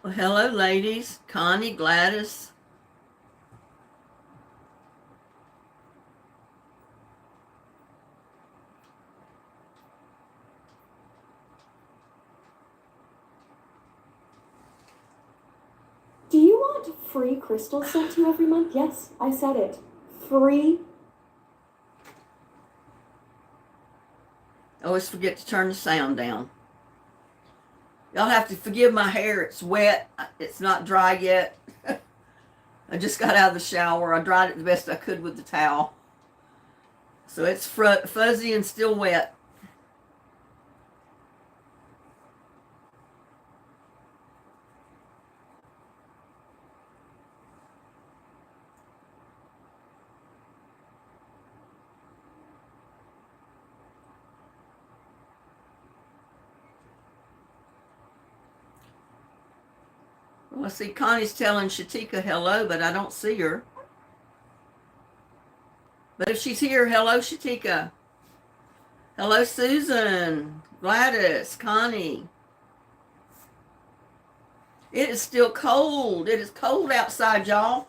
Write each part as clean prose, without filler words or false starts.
Well, hello, ladies. Connie, Gladys. Do you want free crystals sent to you every month? Yes, I said it. Free. I always forget to turn the sound down. Y'all have to forgive my hair. It's wet. It's not dry yet. I just got out of the shower. I dried it the best I could with the towel. So it's fuzzy and still wet. Well, I see Connie's telling Shatika hello, but I don't see her. But if she's here, hello, Shatika. Hello, Susan, Gladys, Connie. It is still cold. It is cold outside, y'all.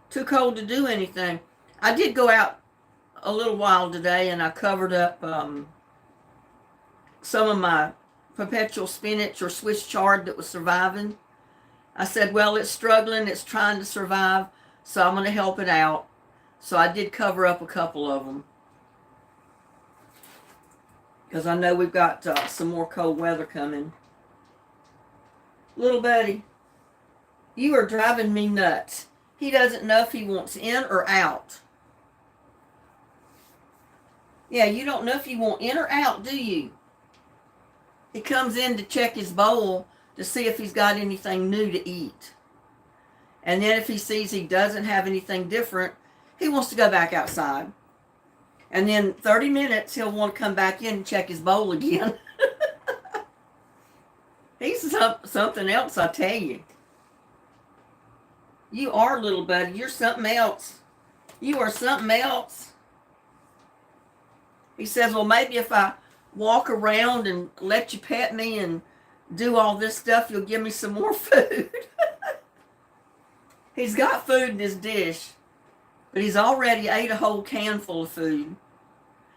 Too cold to do anything. I did go out a little while today and I covered up some of my perpetual spinach or Swiss chard that was surviving. I said, well, it's struggling. It's trying to survive. So I'm going to help it out. So I did cover up a couple of them. Because I know we've got some more cold weather coming. Little buddy, you are driving me nuts. He doesn't know if he wants in or out. Yeah, you don't know if you want in or out, do you? He comes in to check his bowl to see if he's got anything new to eat. And then if he sees he doesn't have anything different, he wants to go back outside. And then 30 minutes, he'll want to come back in and check his bowl again. He's something else, I tell you. You are, little buddy. You're something else. You are something else. He says, well, maybe if I walk around and let you pet me and do all this stuff, you'll give me some more food. He's got food in his dish, but he's already ate a whole can full of food.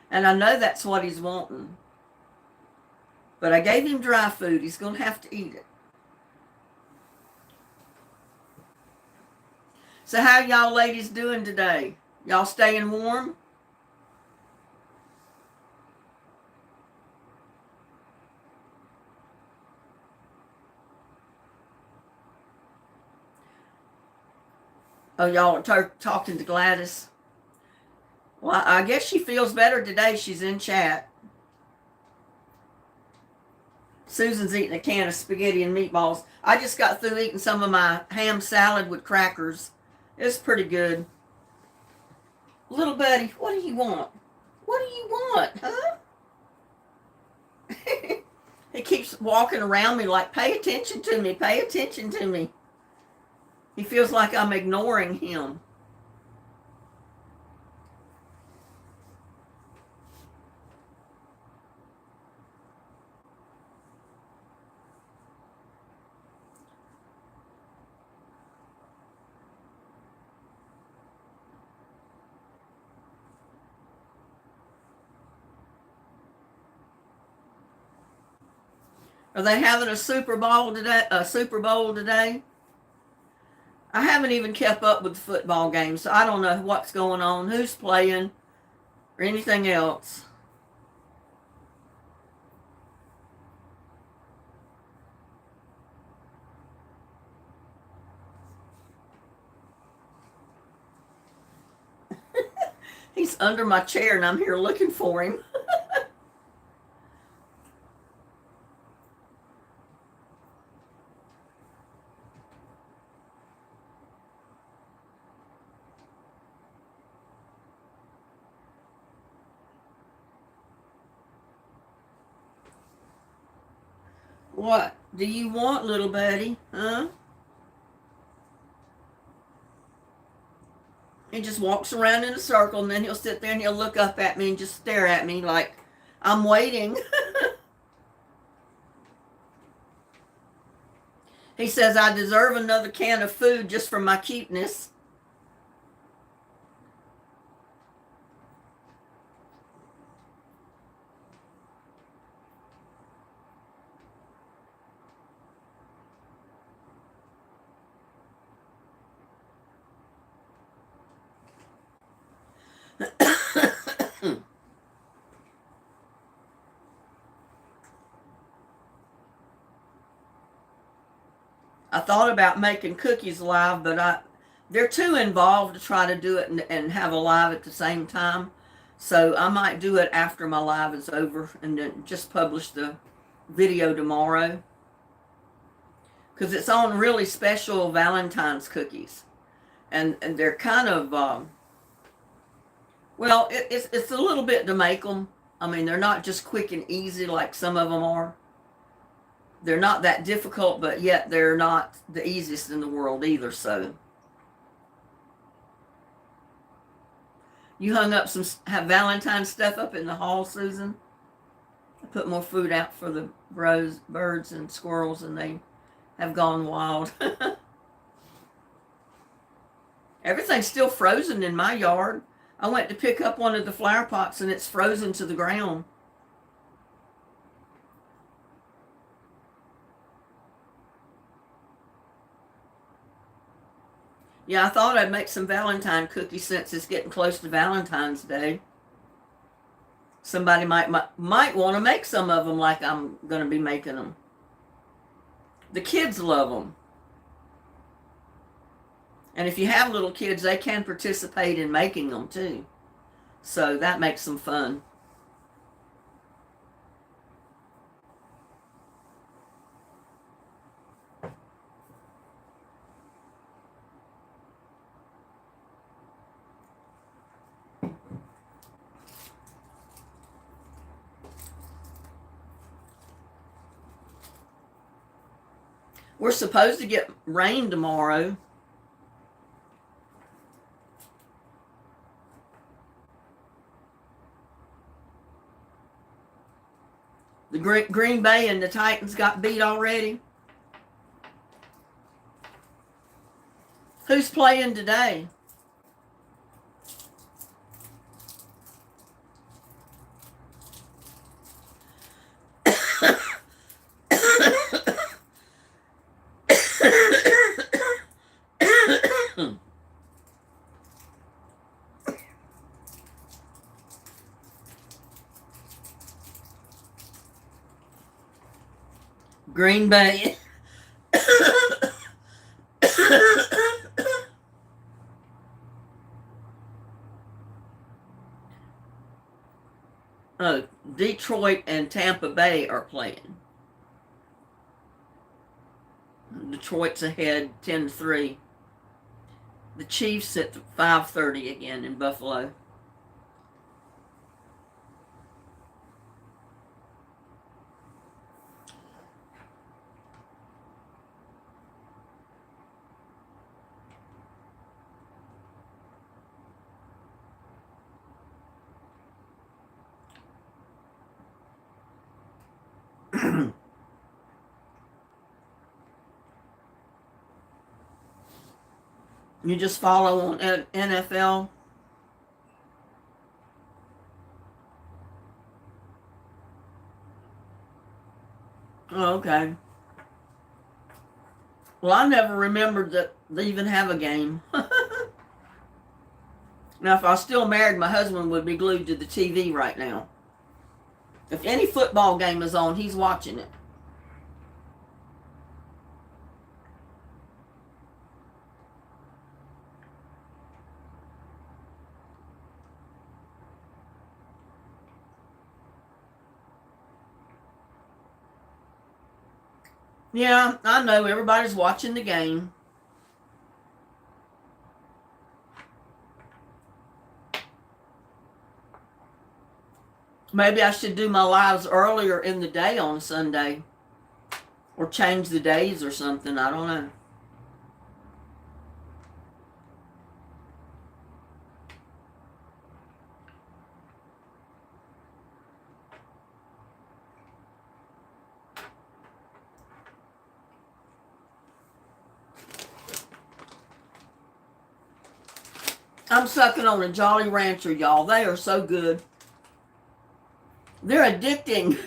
And I know that's what he's wanting. But I gave him dry food. He's going to have to eat it. So how y'all ladies doing today? Y'all staying warm? Oh, y'all are talking to Gladys? Well, I guess she feels better today. She's in chat. Susan's eating a can of spaghetti and meatballs. I just got through eating some of my ham salad with crackers. It's pretty good. Little buddy, what do you want? What do you want, huh? He keeps walking around me like, pay attention to me, pay attention to me. He feels like I'm ignoring him. Are they having a Super Bowl today? I haven't even kept up with the football game, so I don't know what's going on, who's playing, or anything else. He's under my chair and I'm here looking for him. What do you want, little buddy? Huh? He just walks around in a circle and then he'll sit there and he'll look up at me and just stare at me like I'm waiting. He says, I deserve another can of food just for my cuteness. I thought about making cookies live, but they're too involved to try to do it and have a live at the same time. So I might do it after my live is over and then just publish the video tomorrow. Because it's on really special Valentine's cookies. And they're kind of, well, it's a little bit to make them. I mean, they're not just quick and easy like some of them are. They're not that difficult, but yet they're not the easiest in the world either. So you hung up have Valentine's stuff up in the hall, Susan? I put more food out for the birds and squirrels, and they have gone wild. Everything's still frozen in my yard. I went to pick up one of the flower pots and it's frozen to the ground. Yeah, I thought I'd make some Valentine cookies since it's getting close to Valentine's Day. Somebody might want to make some of them like I'm going to be making them. The kids love them. And if you have little kids, they can participate in making them too. So that makes them fun. We're supposed to get rain tomorrow. The Green Bay and the Titans got beat already. Who's playing today? Green Bay. Oh, Detroit and Tampa Bay are playing. Detroit's ahead 10-3. The Chiefs at 5:30 again in Buffalo. You just follow on NFL? Oh, okay. Well, I never remembered that they even have a game. Now, if I was still married, my husband would be glued to the TV right now. If any football game is on, he's watching it. Yeah, I know. Everybody's watching the game. Maybe I should do my lives earlier in the day on Sunday. Or change the days or something. I don't know. I'm sucking on a Jolly Rancher, y'all. They are so good. They're addicting.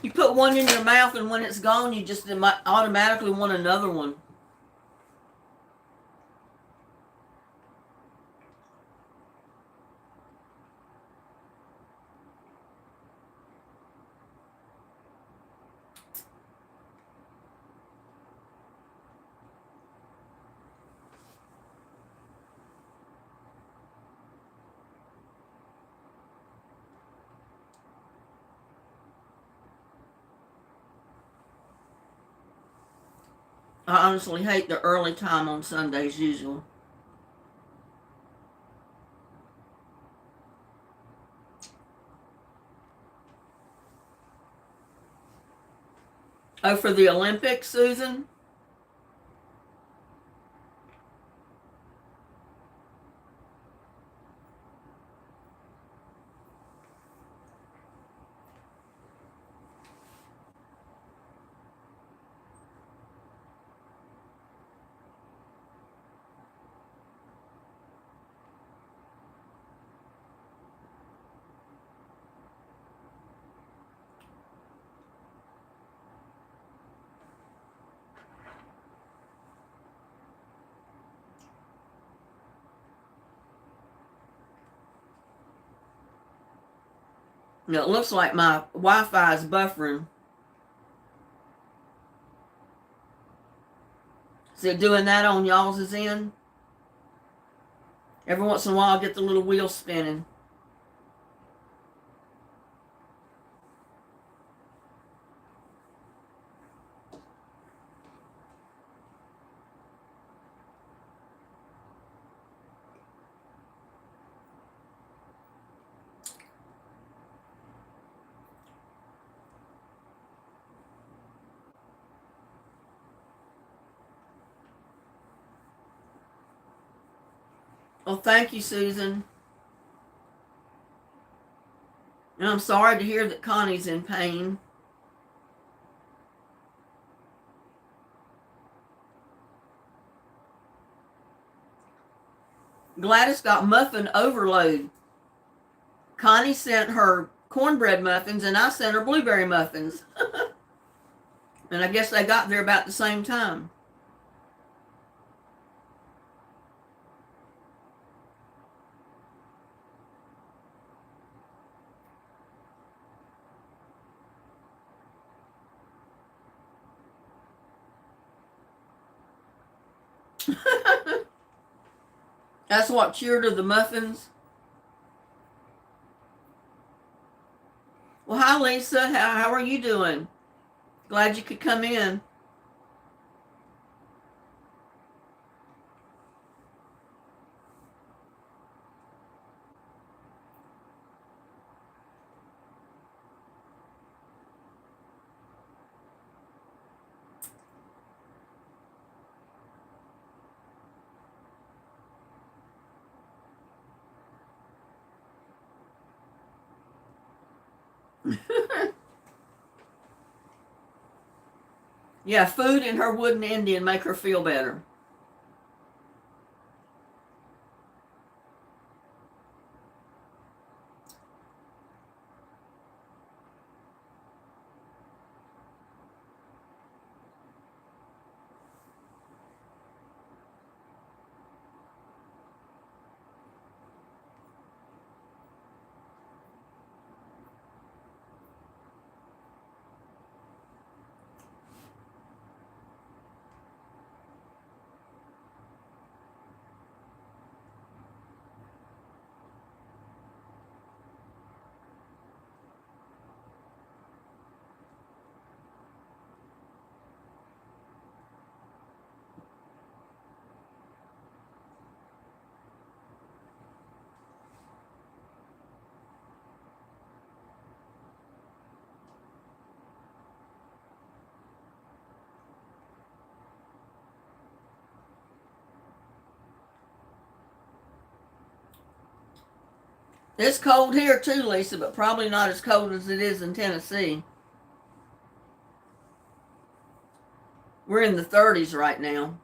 You put one in your mouth, and when it's gone, you just automatically want another one. I honestly hate the early time on Sundays usually. Oh, for the Olympics, Susan? No, it looks like my Wi-Fi is buffering. Is it doing that on y'all's end? Every once in a while I get the little wheel spinning. Well, thank you, Susan. And I'm sorry to hear that Connie's in pain. Gladys got muffin overload. Connie sent her cornbread muffins, and I sent her blueberry muffins. And I guess they got there about the same time. That's what cured her the muffins. Well, hi, Lisa. How are you doing? Glad you could come in. Yeah, food and her wooden Indian make her feel better. It's cold here too, Lisa, but probably not as cold as it is in Tennessee. We're in the 30s right now.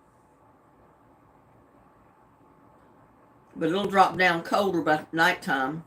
but it'll drop down colder by nighttime.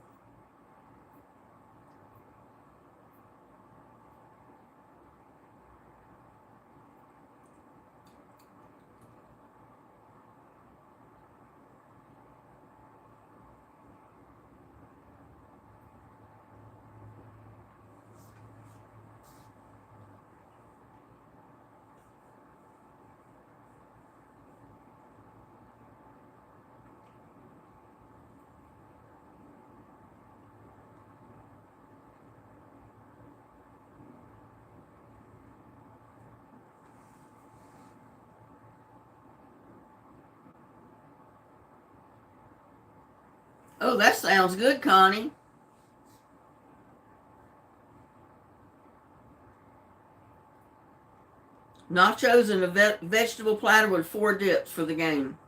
Oh, that sounds good, Connie. Nachos and a vegetable platter with 4 dips for the game.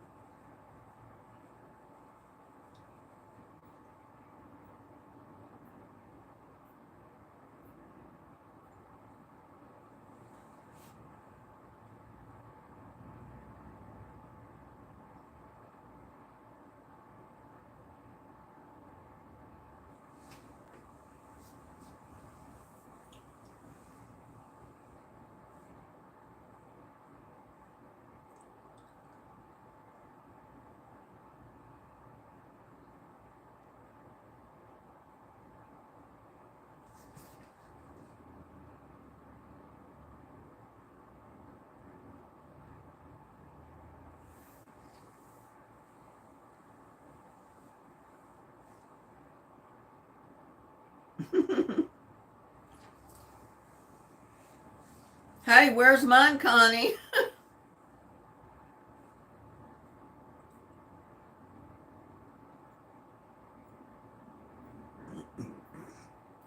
Hey, where's mine, Connie?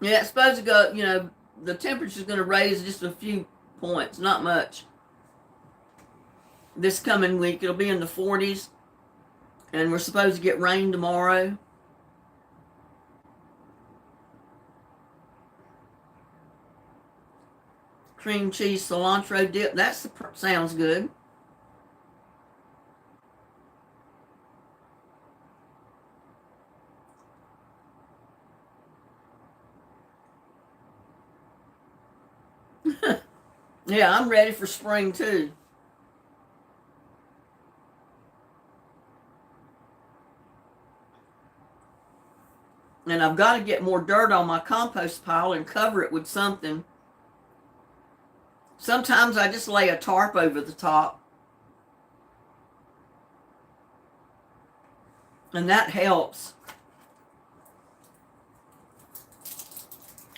Yeah, it's supposed to go, the temperature's going to raise just a few points, not much. This coming week, it'll be in the 40s, and we're supposed to get rain tomorrow. Cream cheese cilantro dip, sounds good. Yeah, I'm ready for spring too. And I've got to get more dirt on my compost pile and cover it with something. Sometimes I just lay a tarp over the top, and that helps.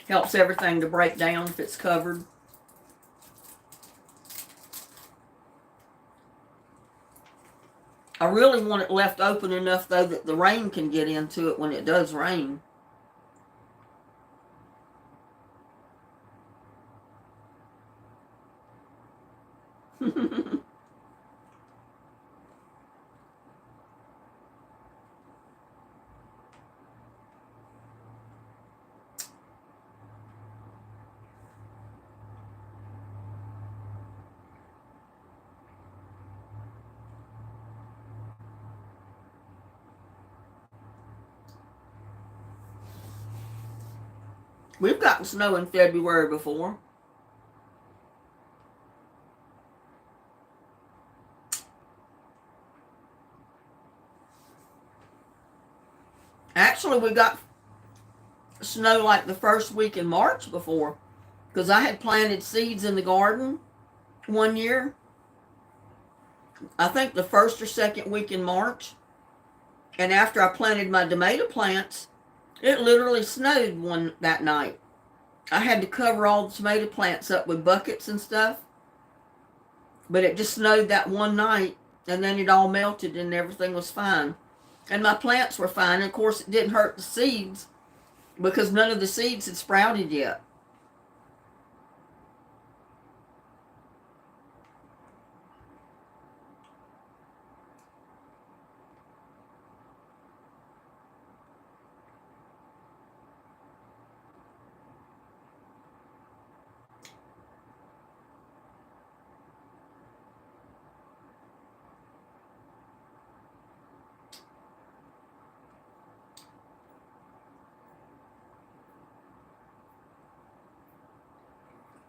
Helps everything to break down if it's covered. I really want it left open enough, though, that the rain can get into it when it does rain. We've gotten snow in February before. Actually, we got snow like the first week in March before, because I had planted seeds in the garden one year. I think the first or second week in March. And after I planted my tomato plants, it literally snowed that night. I had to cover all the tomato plants up with buckets and stuff. But it just snowed that one night, and then it all melted and everything was fine. And my plants were fine. And of course, it didn't hurt the seeds because none of the seeds had sprouted yet.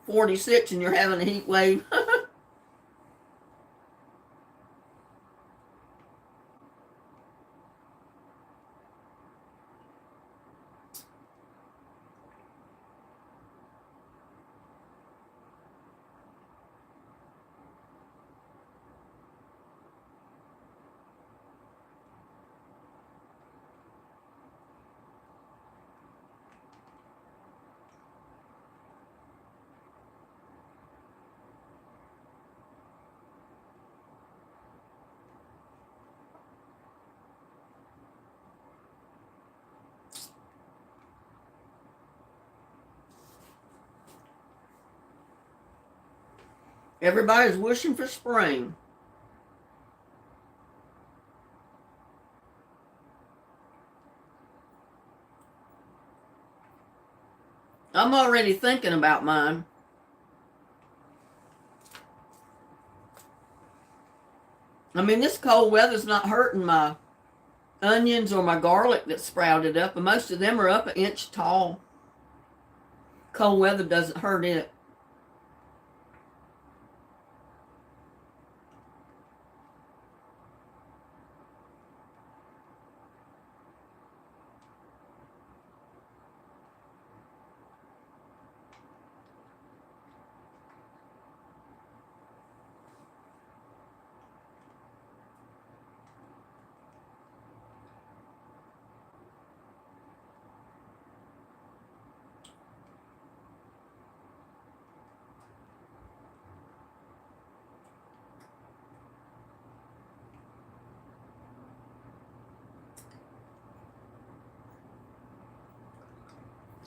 46 and you're having a heat wave. Everybody's wishing for spring. I'm already thinking about mine. I mean, this cold weather's not hurting my onions or my garlic that sprouted up, and most of them are up an inch tall. Cold weather doesn't hurt it.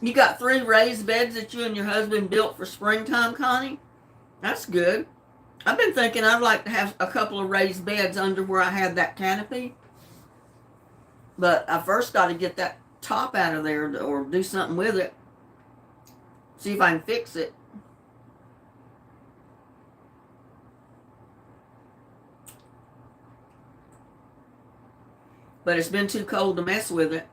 You got 3 raised beds that you and your husband built for springtime, Connie? That's good. I've been thinking I'd like to have a couple of raised beds under where I had that canopy. But I first got to get that top out of there or do something with it. See if I can fix it. But it's been too cold to mess with it.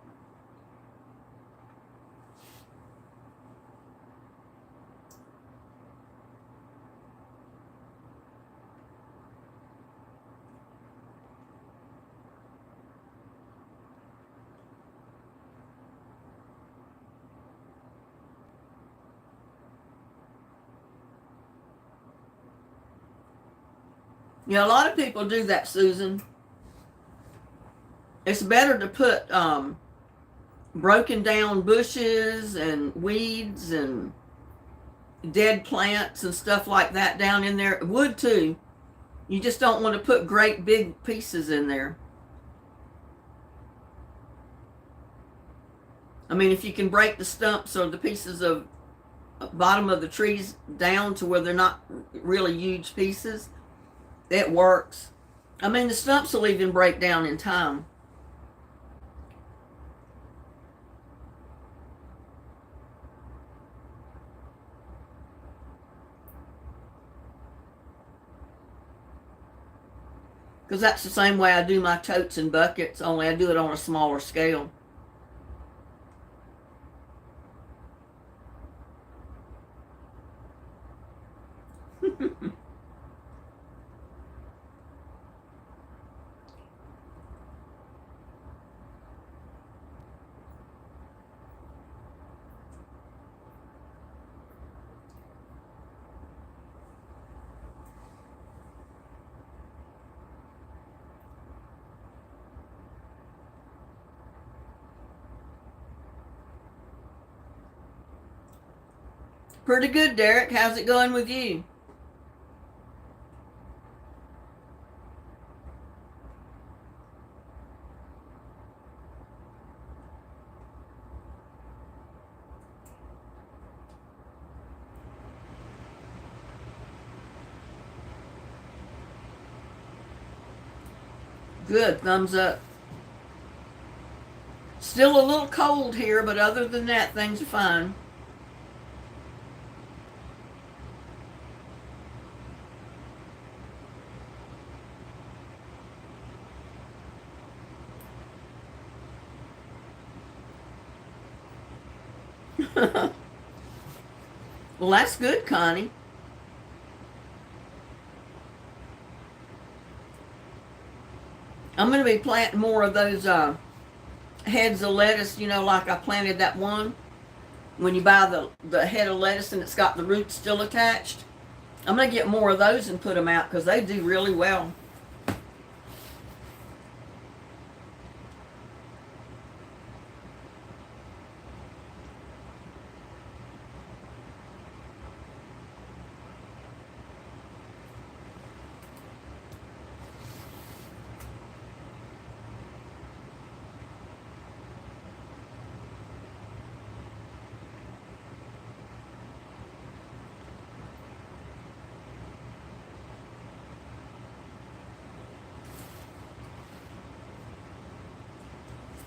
You know, a lot of people do that, Susan. It's better to put broken down bushes and weeds and dead plants and stuff like that down in there. Wood too. You just don't want to put great big pieces in there. I mean, if you can break the stumps or the pieces of bottom of the trees down to where they're not really huge pieces, it works. I mean, the stumps will even break down in time. Because that's the same way I do my totes and buckets, only I do it on a smaller scale. Pretty good, Derek. How's it going with you? Good, thumbs up. Still a little cold here, but other than that, things are fine. Well, that's good, Connie. I'm going to be planting more of those heads of lettuce, like I planted that one. When you buy the head of lettuce and it's got the roots still attached. I'm going to get more of those and put them out because they do really well.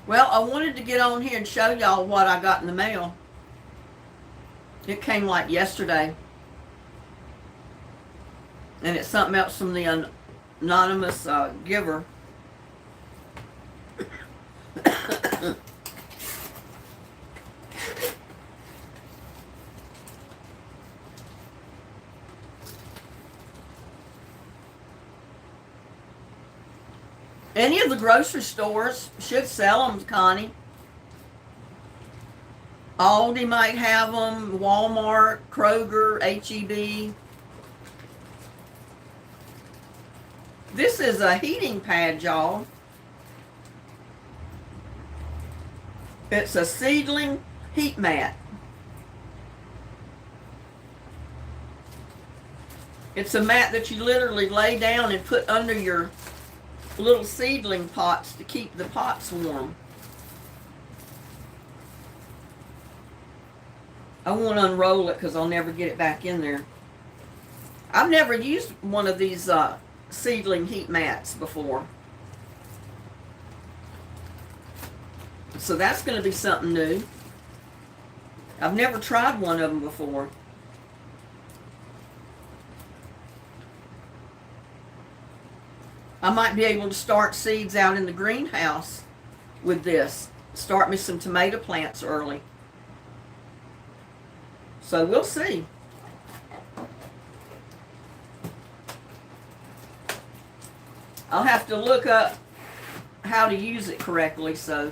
Well, I wanted to get on here and show y'all what I got in the mail. It came like yesterday. And it's something else from the anonymous giver. Any of the grocery stores should sell them, Connie. Aldi might have them, Walmart, Kroger, HEB. This is a heating pad, y'all. It's a Seedling heat mat. It's a mat that you literally lay down and put under your little seedling pots to keep the pots warm. I won't unroll it because I'll never get it back in there. I've never used one of these seedling heat mats before. So that's going to be something new. I've never tried one of them before. I might be able to start seeds out in the greenhouse with this. Start me some tomato plants early. So we'll see. I'll have to look up how to use it correctly, so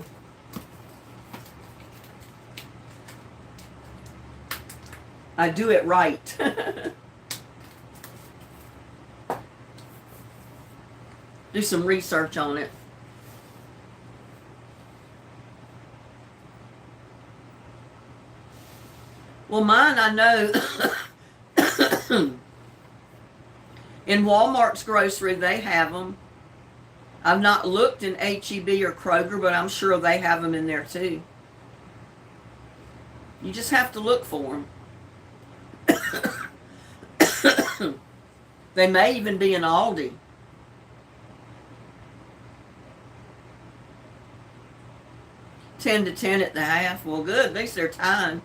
I do it right. Do some research on it. Well, mine, I know in Walmart's grocery, they have them. I've not looked in HEB or Kroger, but I'm sure they have them in there too. You just have to look for them. They may even be in Aldi. $10 to $10 at the half. Well, good. At least they're tying.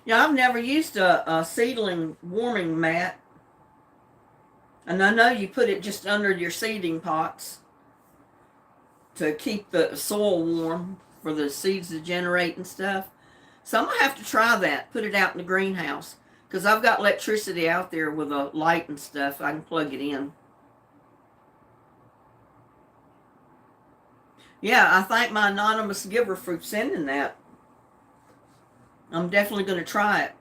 Yeah, I've never used a seedling warming mat. And I know you put it just under your seeding pots to keep the soil warm for the seeds to generate and stuff. So I'm going to have to try that. Put it out in the greenhouse. Because I've got electricity out there with a light and stuff. I can plug it in. Yeah, I thank my anonymous giver for sending that. I'm definitely going to try it.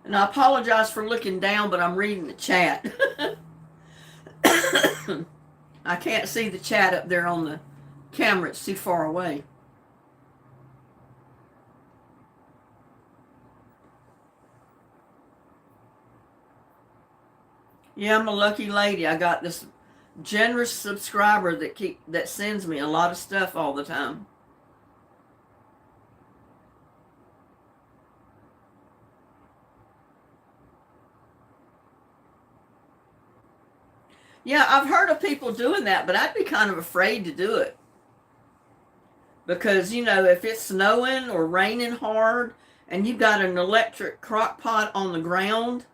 And I apologize for looking down, but I'm reading the chat. I can't see the chat up there on the camera. It's too far away. Yeah, I'm a lucky lady. I got this generous subscriber that sends me a lot of stuff all the time. Yeah, I've heard of people doing that, but I'd be kind of afraid to do it. Because, if it's snowing or raining hard and you've got an electric crock pot on the ground,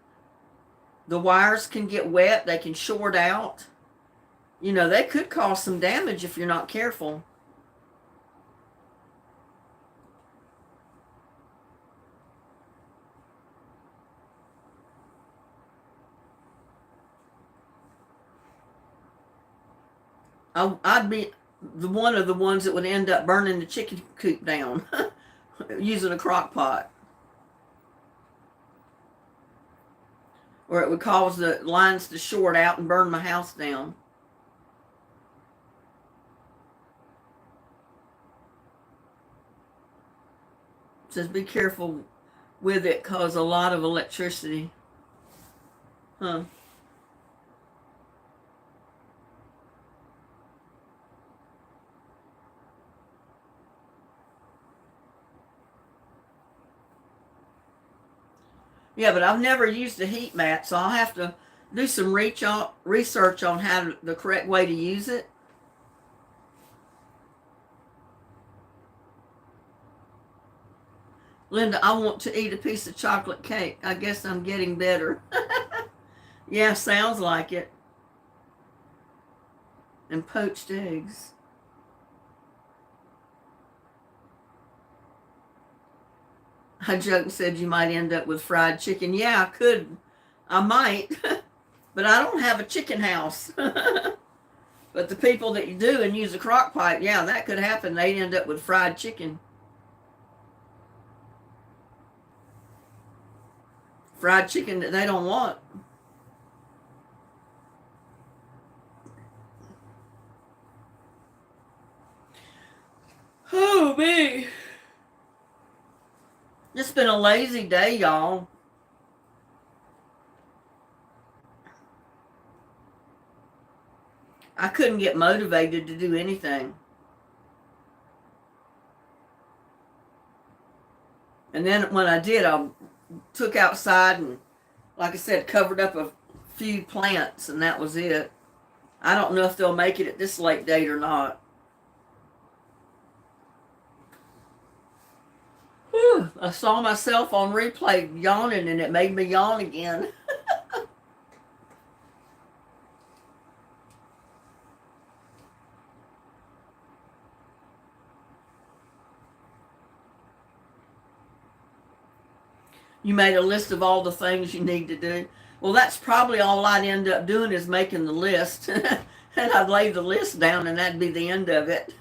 the wires can get wet, they can short out. They could cause some damage if you're not careful. I'd be one of the ones that would end up burning the chicken coop down using a crock pot. Or it would cause the lines to short out and burn my house down. It says be careful with it, cause a lot of electricity. Huh. Yeah, but I've never used a heat mat, so I'll have to do some research on the correct way to use it. Linda, I want to eat a piece of chocolate cake. I guess I'm getting better. Yeah, sounds like it. And poached eggs. I joked and said you might end up with fried chicken. Yeah, I could. I might. But I don't have a chicken house. But the people that do and use a crock pot, yeah, that could happen. They'd end up with fried chicken. Fried chicken that they don't want. Oh, me. It's been a lazy day, y'all. I couldn't get motivated to do anything. And then when I did, I took outside and, like I said, covered up a few plants, and that was it. I don't know if they'll make it at this late date or not. Whew, I saw myself on replay yawning, and it made me yawn again. You made a list of all the things you need to do. Well, that's probably all I'd end up doing is making the list. And I'd lay the list down, and that'd be the end of it.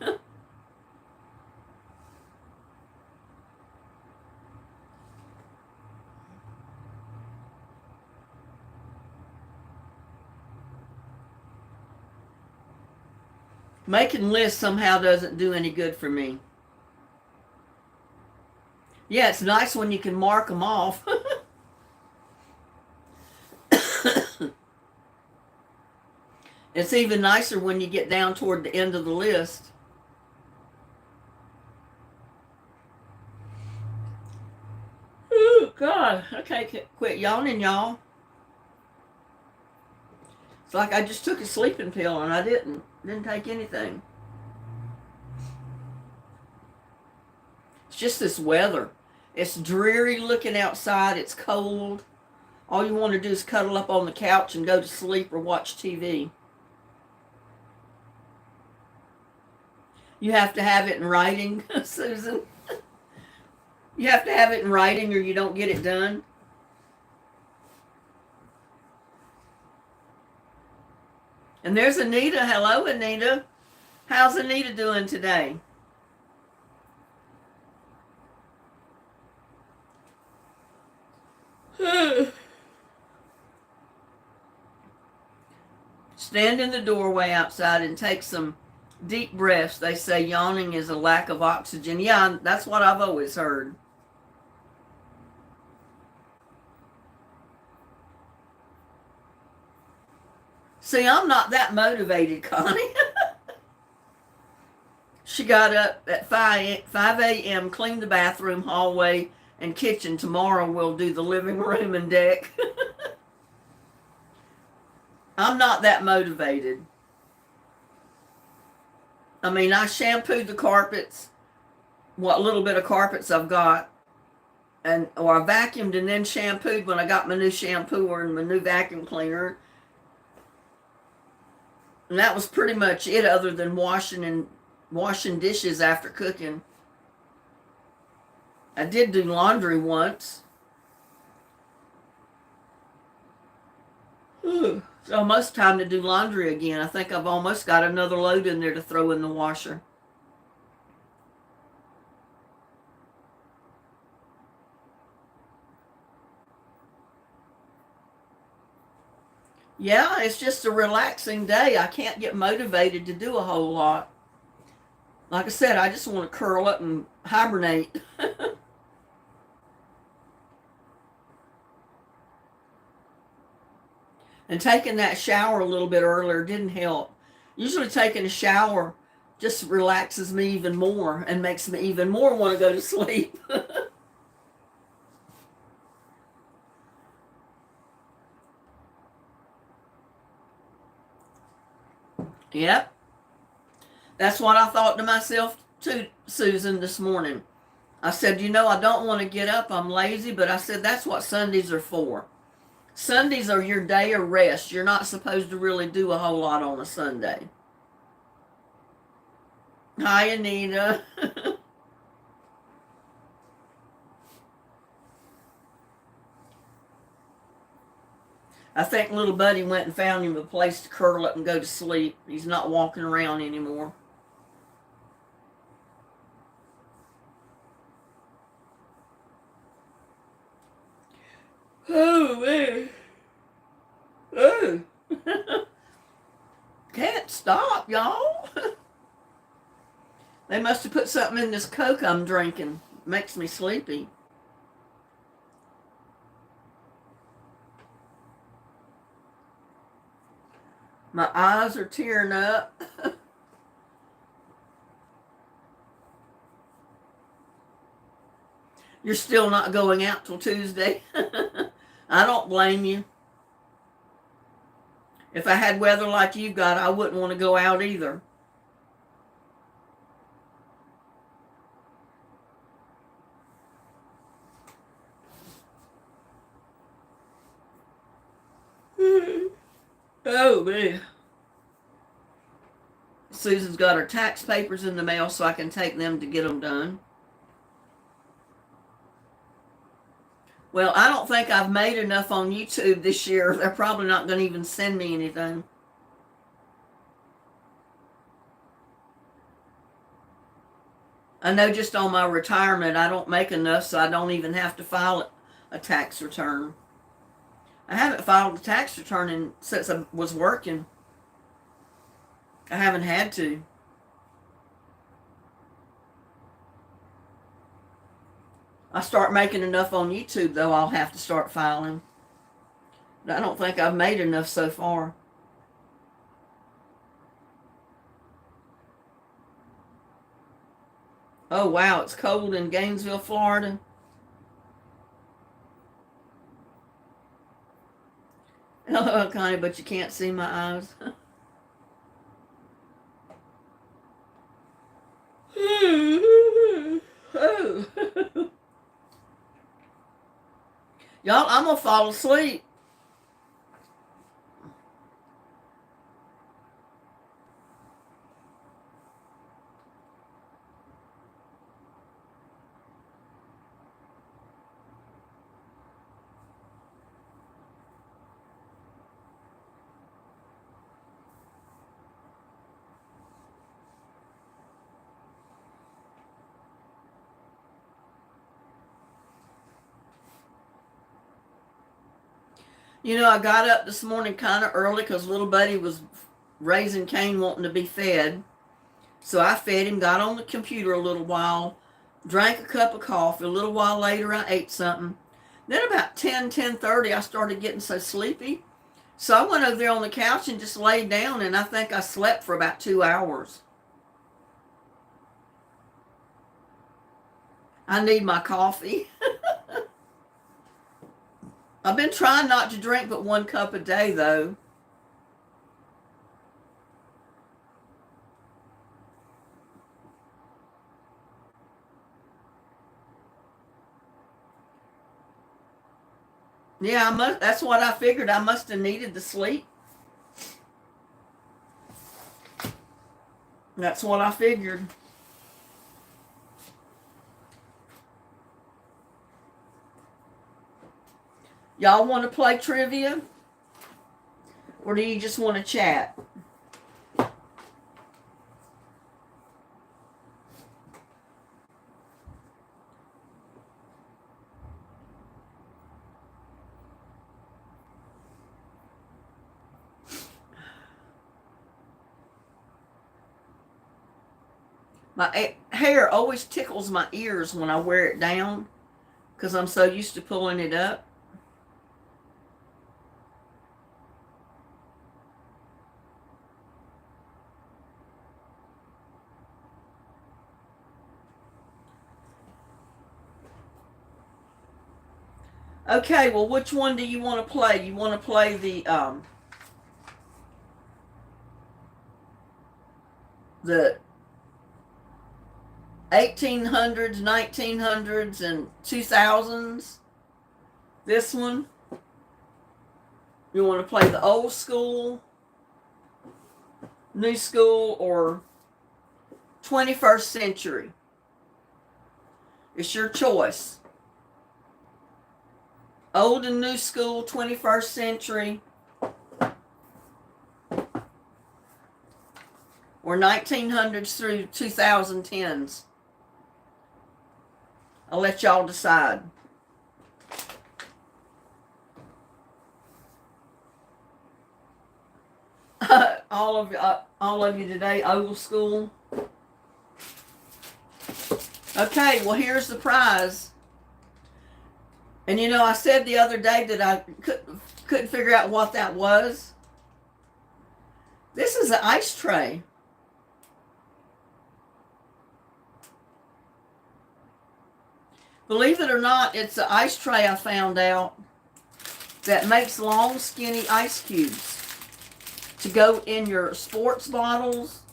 Making lists somehow doesn't do any good for me. Yeah, it's nice when you can mark them off. It's even nicer when you get down toward the end of the list. Oh, God. Okay, quit yawning, y'all. It's like I just took a sleeping pill and I didn't take anything. It's just this weather. It's dreary looking outside. It's cold. All you want to do is cuddle up on the couch and go to sleep or watch TV. You have to have it in writing, Susan. You have to have it in writing or you don't get it done. And there's Anita. Hello, Anita. How's Anita doing today? Stand in the doorway outside and take some deep breaths. They say yawning is a lack of oxygen. Yeah, that's what I've always heard. See, I'm not that motivated, Connie. She got up at 5 a.m., cleaned the bathroom, hallway, and kitchen. Tomorrow we'll do the living room and deck. I'm not that motivated. I mean, I shampooed the carpets, what little bit of carpets I've got, or I vacuumed and then shampooed when I got my new shampooer and my new vacuum cleaner. And that was pretty much it, other than washing dishes after cooking. I did do laundry once. It's almost time to do laundry again. I think I've almost got another load in there to throw in the washer. Yeah, it's just a relaxing day. I can't get motivated to do a whole lot. Like I said, I just want to curl up and hibernate. And taking that shower a little bit earlier didn't help. Usually taking a shower just relaxes me even more and makes me even more want to go to sleep. Yep. That's what I thought to myself too, Susan, this morning. I said, I don't want to get up. I'm lazy, but I said, that's what Sundays are for. Sundays are your day of rest. You're not supposed to really do a whole lot on a Sunday. Hi, Anita. I think little buddy went and found him a place to curl up and go to sleep. He's not walking around anymore. Oh, man. Oh. Can't stop, y'all. They must have put something in this Coke I'm drinking. Makes me sleepy. My eyes are tearing up. You're still not going out till Tuesday. I don't blame you. If I had weather like you got, I wouldn't want to go out either. Oh, man. Susan's got her tax papers in the mail so I can take them to get them done. Well, I don't think I've made enough on YouTube this year. They're probably not going to even send me anything. I know just on my retirement, I don't make enough, so I don't even have to file a tax return. I haven't filed a tax return since I was working. I haven't had to. I start making enough on YouTube, though, I'll have to start filing. But I don't think I've made enough so far. Oh, wow, it's cold in Gainesville, Florida. Hello, Connie, but you can't see my eyes. Oh. Y'all, I'm going to fall asleep. I got up this morning kind of early because little buddy was raising Cain wanting to be fed. So I fed him, got on the computer a little while, drank a cup of coffee. A little while later, I ate something. Then about 10:30, I started getting so sleepy. So I went over there on the couch and just laid down, and I think I slept for about 2 hours. I need my coffee. I've been trying not to drink but 1 cup a day, though. Yeah, that's what I figured. I must have needed the sleep. That's what I figured. Y'all want to play trivia? Or do you just want to chat? My hair always tickles my ears when I wear it down because I'm so used to pulling it up. Okay, well, which one do you want to play? You want to play the 1800s, 1900s, and 2000s? This one? You want to play the old school, new school, or 21st century? It's your choice. Old and new school, 21st century, or 1900s through 2010s. I'll let y'all decide. All of you today, old school. Okay, well, here's the prize. And you know, I said the other day that I couldn't figure out what that was. This is an ice tray. Believe it or not, it's an ice tray I found out that makes long, skinny ice cubes to go in your sports bottles,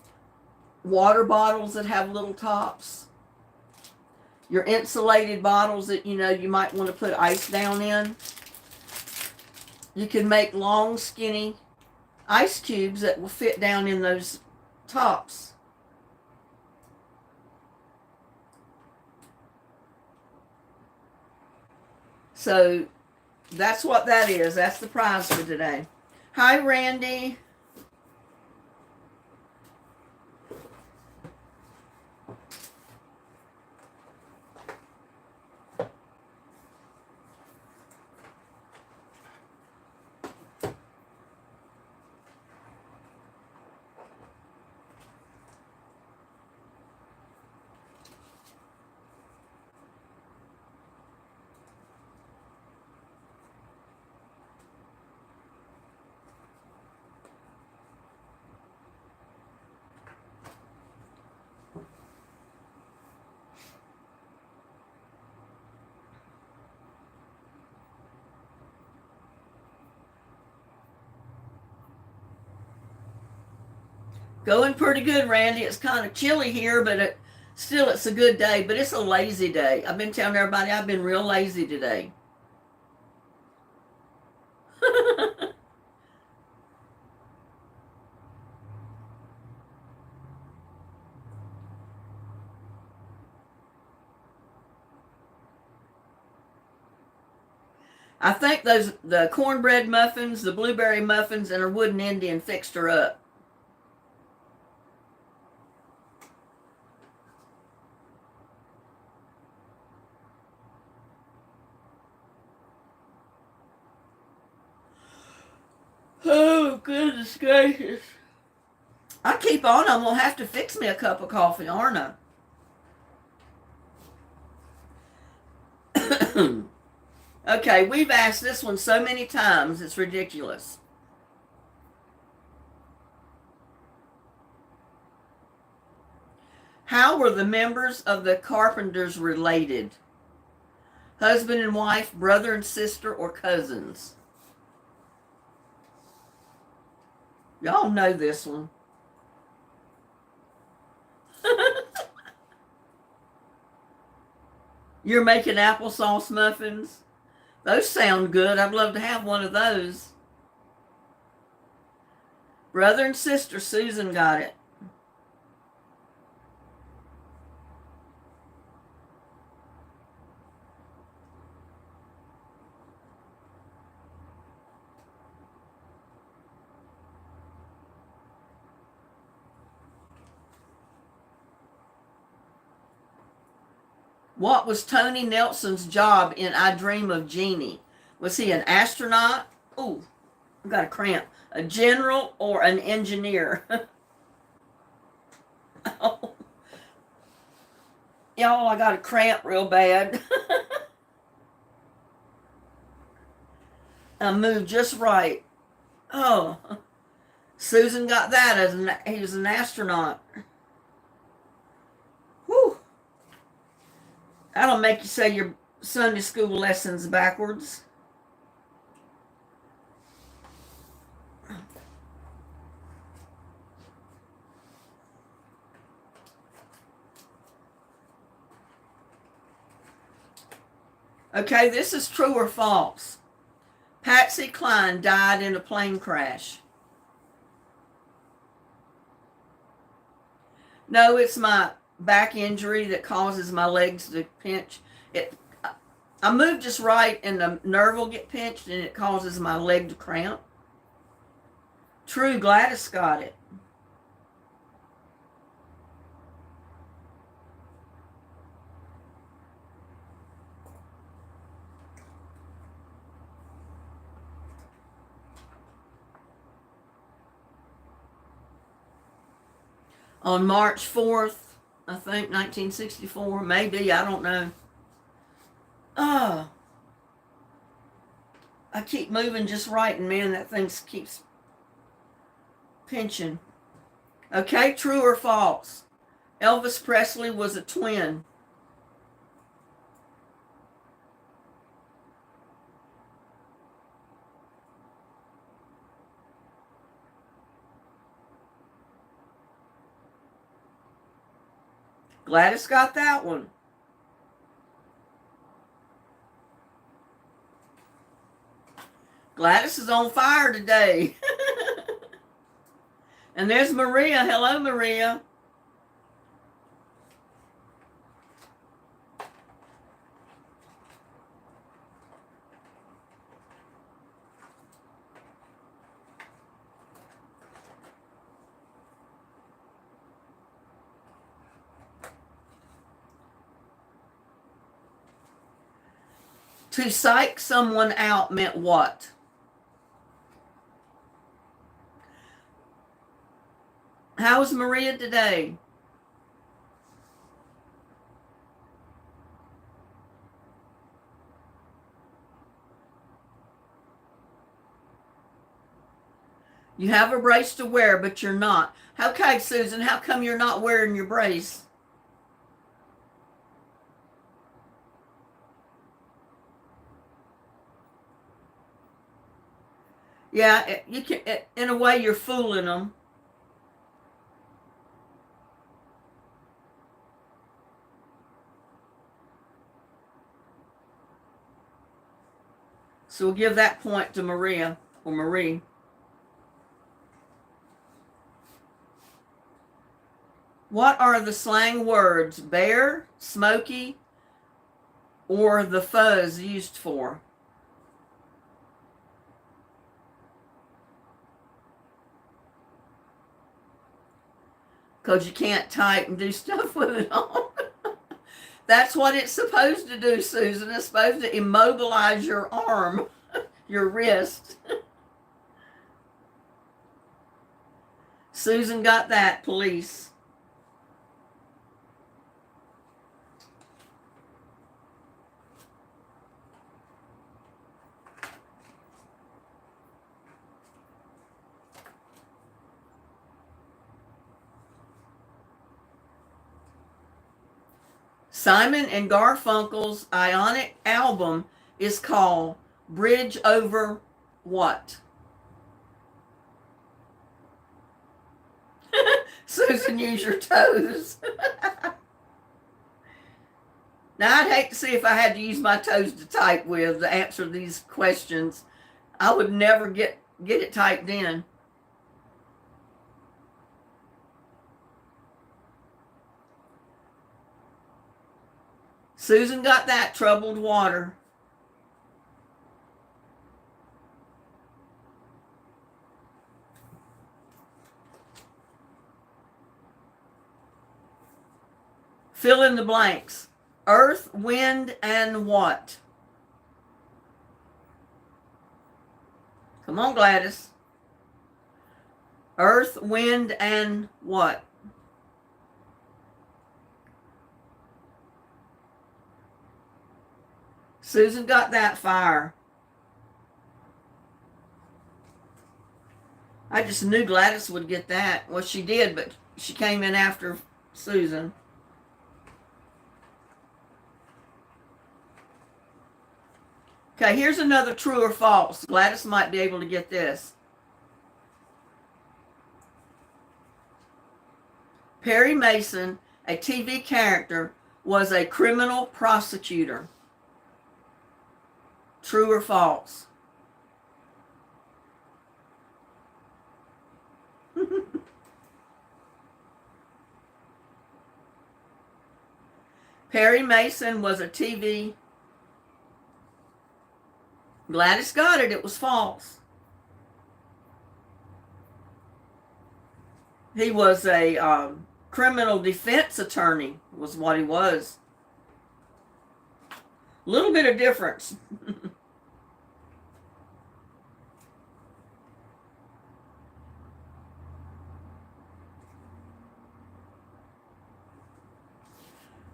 water bottles that have little tops, your insulated bottles that, you know, you might want to put ice down in. You can make long, skinny ice cubes that will fit down in those tops. So that's what that is. That's the prize for today. Hi, Randy. Going pretty good, Randy. It's kind of chilly here, but still it's a good day. But it's a lazy day. I've been telling everybody I've been real lazy today. I think the cornbread muffins, the blueberry muffins, and a wooden Indian fixed her up. Oh, goodness gracious. I keep on. I'm going to have to fix me a cup of coffee, aren't I? Okay, we've asked this one so many times, it's ridiculous. How were the members of the Carpenters related? Husband and wife, brother and sister, or cousins? Y'all know this one. You're making applesauce muffins? Those sound good. I'd love to have one of those. Brother and sister, Susan got it. What was Tony Nelson's job in I Dream of Jeannie? Was he an astronaut? Ooh, I've got a cramp. A general or an engineer? Oh. Y'all, I got a cramp real bad. I moved just right. Oh, Susan got that as he was an astronaut. Whew. That'll make you say your Sunday school lessons backwards. Okay, this is true or false. Patsy Cline died in a plane crash. No, it's my back injury that causes my legs to pinch. I move just right and the nerve will get pinched and it causes my leg to cramp. True, Gladys got it. On March 4th, I think, 1964, maybe, I don't know. Oh, I keep moving just right, and man, that thing keeps pinching. Okay, true or false? Elvis Presley was a twin. Gladys got that one. Gladys is on fire today. And there's Maria. Hello, Maria. To psych someone out meant what? How is Maria today? You have a brace to wear, but you're not. Okay, Susan, how come you're not wearing your brace? Yeah, you can. In a way, you're fooling them. So we'll give that point to Maria or Marie. What are the slang words bear, smoky, or the fuzz used for? Because you can't type and do stuff with it on. That's what it's supposed to do, Susan. It's supposed to immobilize your arm, your wrist. Susan got that, police. Simon and Garfunkel's Ionic album is called Bridge Over what? Susan, use your toes. Now, I'd hate to see if I had to use my toes to type with to answer these questions. I would never get it typed in. Susan got that. Troubled water. Fill in the blanks. Earth, wind, and what? Come on, Gladys. Earth, wind, and what? Susan got that. Fire. I just knew Gladys would get that. Well, she did, but she came in after Susan. Okay, here's another true or false. Gladys might be able to get this. Perry Mason, a TV character, was a criminal prosecutor. True or false? Perry Mason was a TV. Gladys got it. It was false. He was a criminal defense attorney, was what he was. A little bit of difference.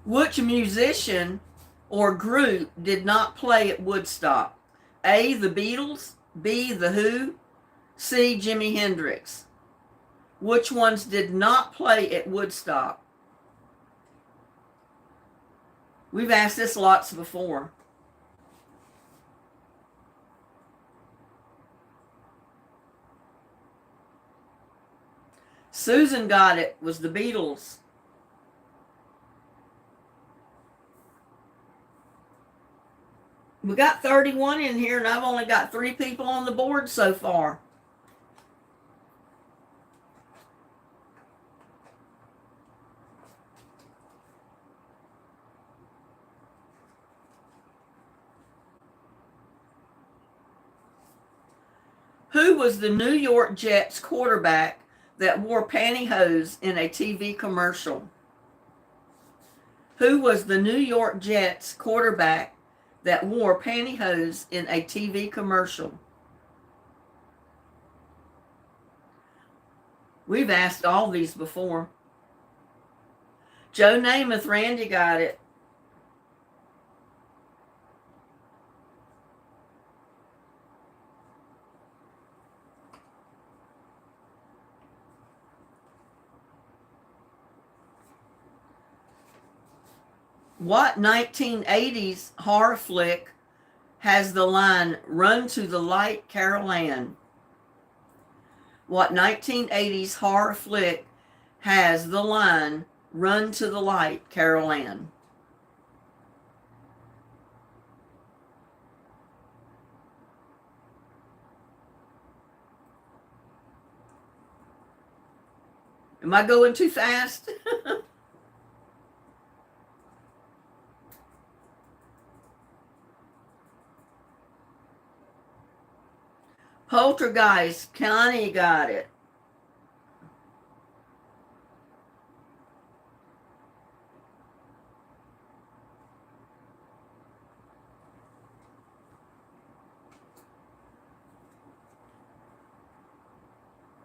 Which musician or group did not play at Woodstock? A, the Beatles, B, the Who, C, Jimi Hendrix. Which ones did not play at Woodstock? We've asked this lots before. Susan got it. Was the Beatles. We got 31 in here, and I've only got 3 people on the board so far. Who was the New York Jets quarterback that wore pantyhose in a TV commercial? Who was the New York Jets quarterback that wore pantyhose in a TV commercial? We've asked all these before. Joe Namath, Randy got it. What 1980s horror flick has the line, "Run to the light, Carol Ann"? What 1980s horror flick has the line, "Run to the light, Carol Ann"? Am I going too fast? Poltergeist, Connie got it.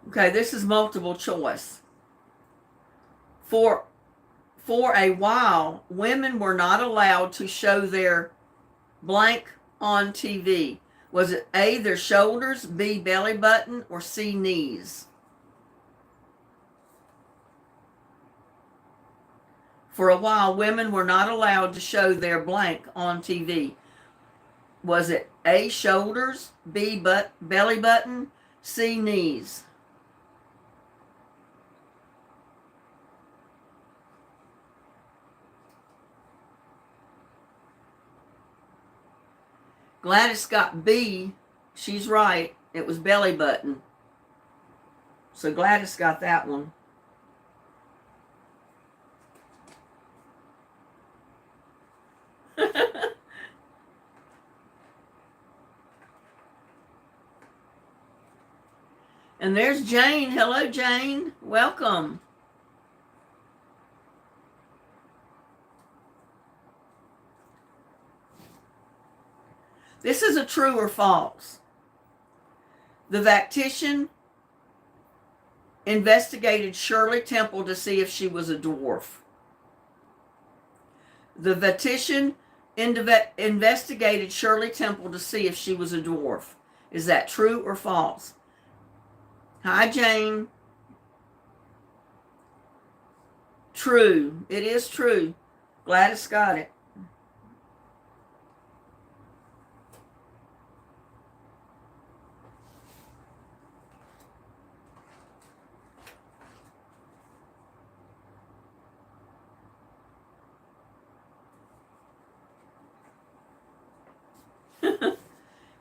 Okay, this is multiple choice. For a while, women were not allowed to show their blank on TV. Was it A, their shoulders, B, belly button, or C, knees? For a while, women were not allowed to show their blank on TV. Was it A, shoulders, B, belly button, C, knees? Gladys got B. She's right. It was belly button. So Gladys got that one. And there's Jane. Hello, Jane. Welcome. This is a true or false. The Vactician investigated Shirley Temple to see if she was a dwarf. The Vactician investigated Shirley Temple to see if she was a dwarf. Is that true or false? Hi, Jane. True. It is true. Gladys got it.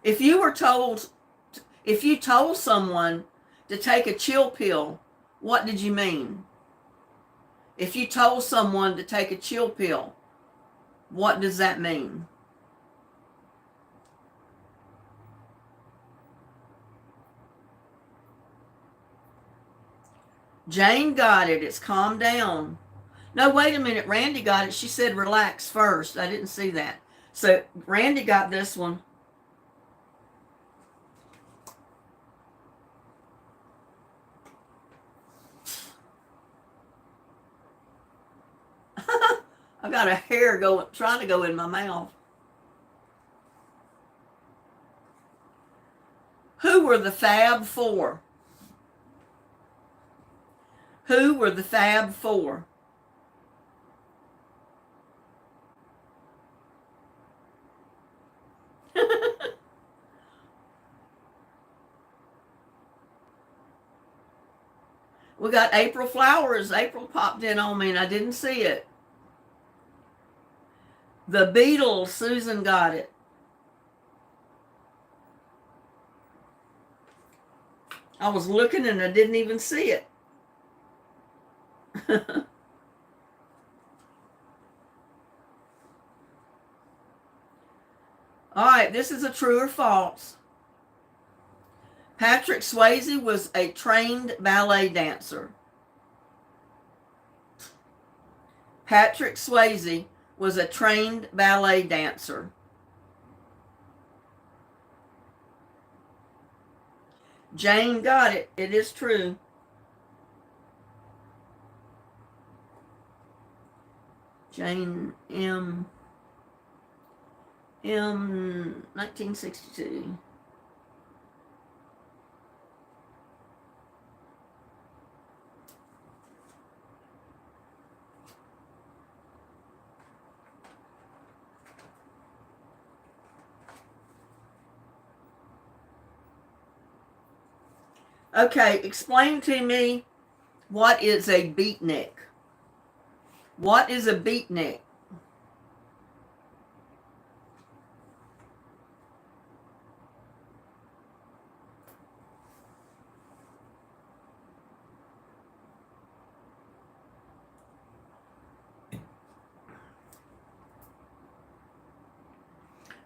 If you told someone to take a chill pill, what did you mean? If you told someone to take a chill pill, what does that mean? Jane got it. It's calm down. No, wait a minute. Randy got it. She said relax first. I didn't see that. So Randy got this one. I got a hair trying to go in my mouth. Who were the Fab Four? Who were the Fab Four? We got April Flowers. April popped in on me and I didn't see it. The Beatles. Susan got it. I was looking and I didn't even see it. All right, this is a true or false. Patrick Swayze was a trained ballet dancer. Patrick Swayze was a trained ballet dancer. Jane got it. It is true. Jane M. 1962. Okay, explain to me, what is a beatnik? What is a beatnik?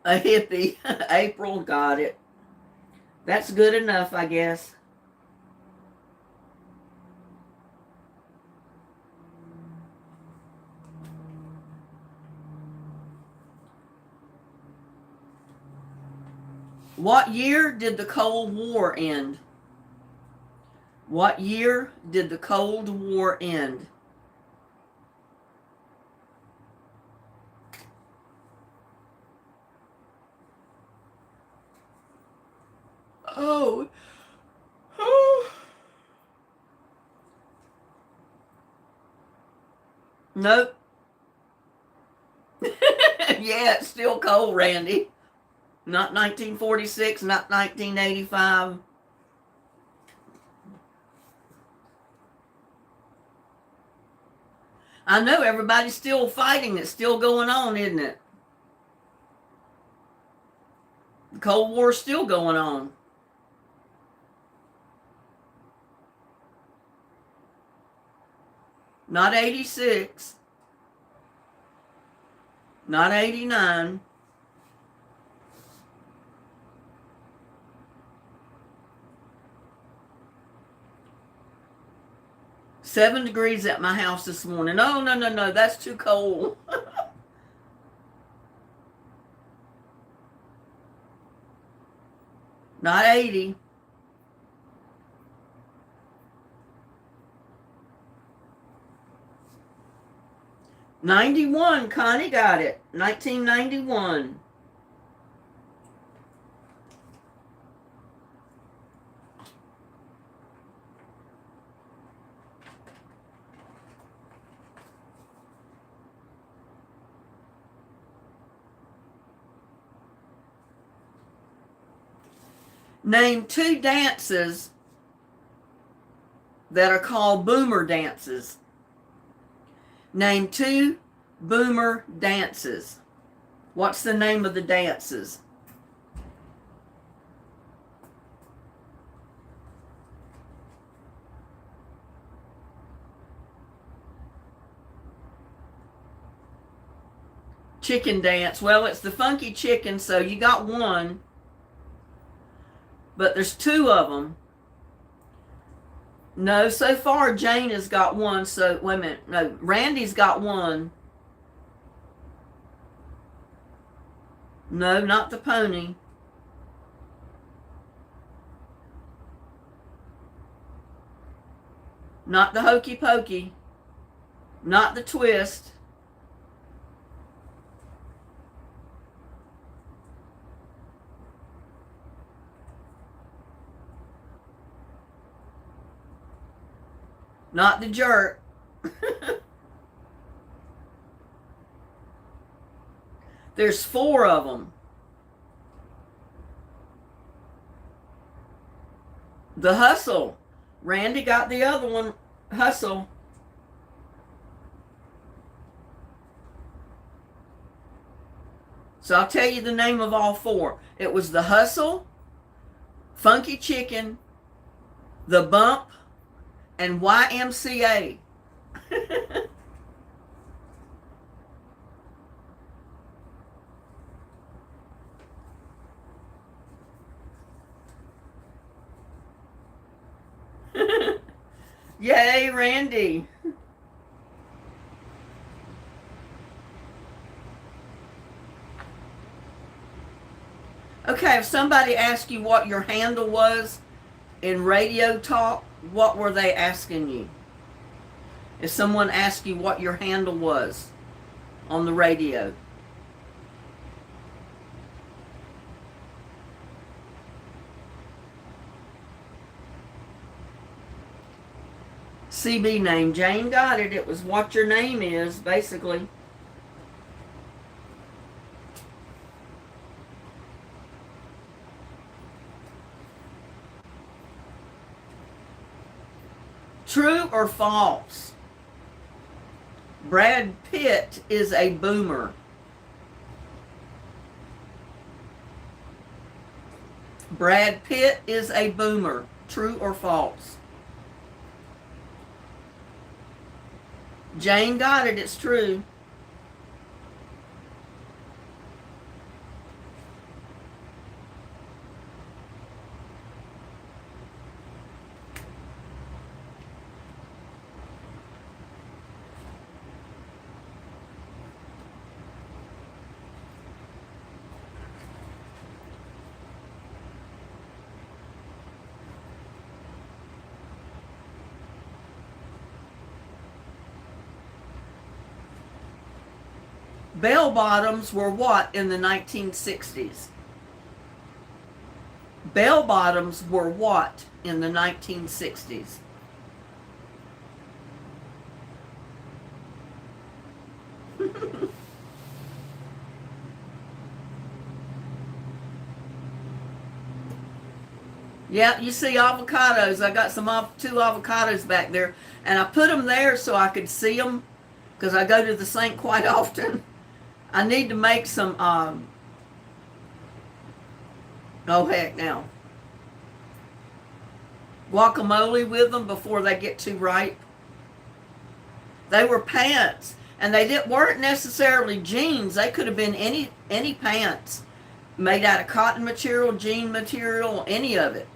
A hippie. April got it. That's good enough, I guess. What year did the Cold War end? What year did the Cold War end? Oh. Nope. Yeah, it's still cold, Randy. Not 1946, not 1985. I know everybody's still fighting. It's still going on, isn't it? The Cold War's still going on. Not 86. Not 89. Seven degrees at my house this morning. Oh, no, that's too cold. Not 80. '91, Connie got it. 1991. Name two dances that are called boomer dances. Name two boomer dances. What's the name of the dances? Chicken dance. Well, it's the funky chicken, so you got one. But there's two of them. No, so far Jane has got one. So, wait a minute. No, Randy's got one. No, not the pony. Not the hokey pokey. Not the twist. Not the jerk. There's four of them. The hustle. Randy got the other one. Hustle. So I'll tell you the name of all four. It was the hustle, funky chicken, the bump, and YMCA. Yay, Randy. Okay, if somebody asked you what your handle was in radio talk, what were they asking you? If someone asked you what your handle was on the radio. CB name. Jane got it. It was what your name is, basically. True or false? Brad Pitt is a boomer. Brad Pitt is a boomer. True or false? Jane got it. It's true. Bell bottoms were what in the 1960s? Bell bottoms were what in the 1960s? Yeah, you see avocados. I got two avocados back there, and I put them there so I could see them because I go to the sink quite often. I need to make some, oh heck now, guacamole with them before they get too ripe. They were pants, and weren't necessarily jeans. They could have been any pants made out of cotton material, jean material, any of it.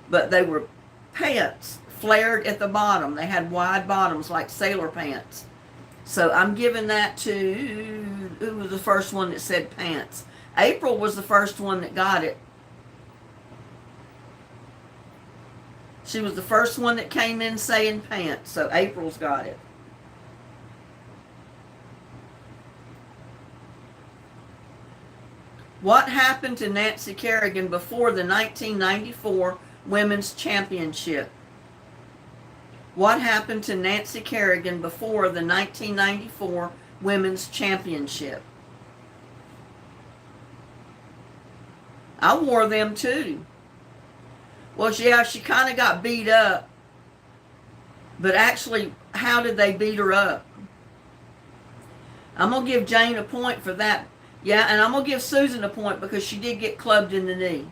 But they were pants, flared at the bottom. They had wide bottoms like sailor pants. So I'm giving that to, who was the first one that said pants? April was the first one that got it. She was the first one that came in saying pants, so April's got it. What happened to Nancy Kerrigan before the 1994 Women's Championship? What happened to Nancy Kerrigan before the 1994 Women's Championship? I wore them too. Well, yeah, she kind of got beat up. But actually, how did they beat her up? I'm going to give Jane a point for that. Yeah, and I'm going to give Susan a point because she did get clubbed in the knee.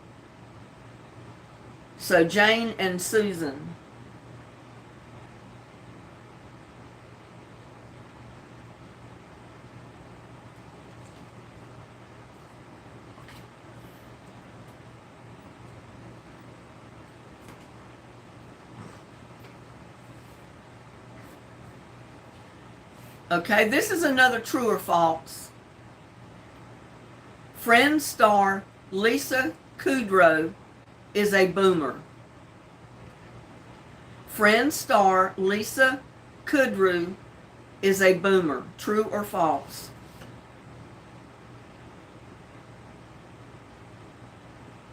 So Jane and Susan. Okay, this is another true or false. Friends star Lisa Kudrow is a boomer. Friends star Lisa Kudrow is a boomer. True or false?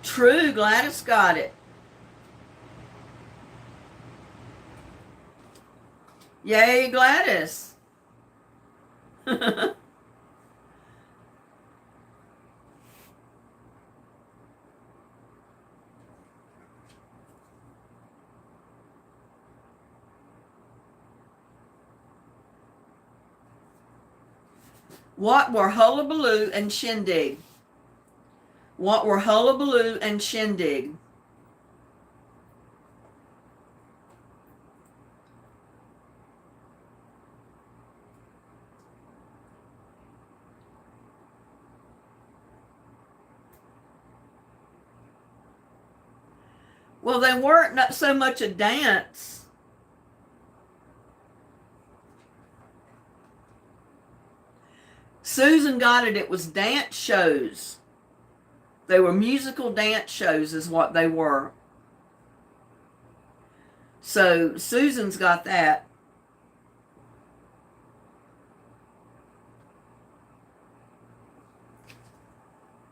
True, Gladys got it. Yay, Gladys. What were hullabaloo and shindig? What were hullabaloo and shindig? Well, they weren't not so much a dance. Susan got it. It was dance shows. They were musical dance shows is what they were. So Susan's got that.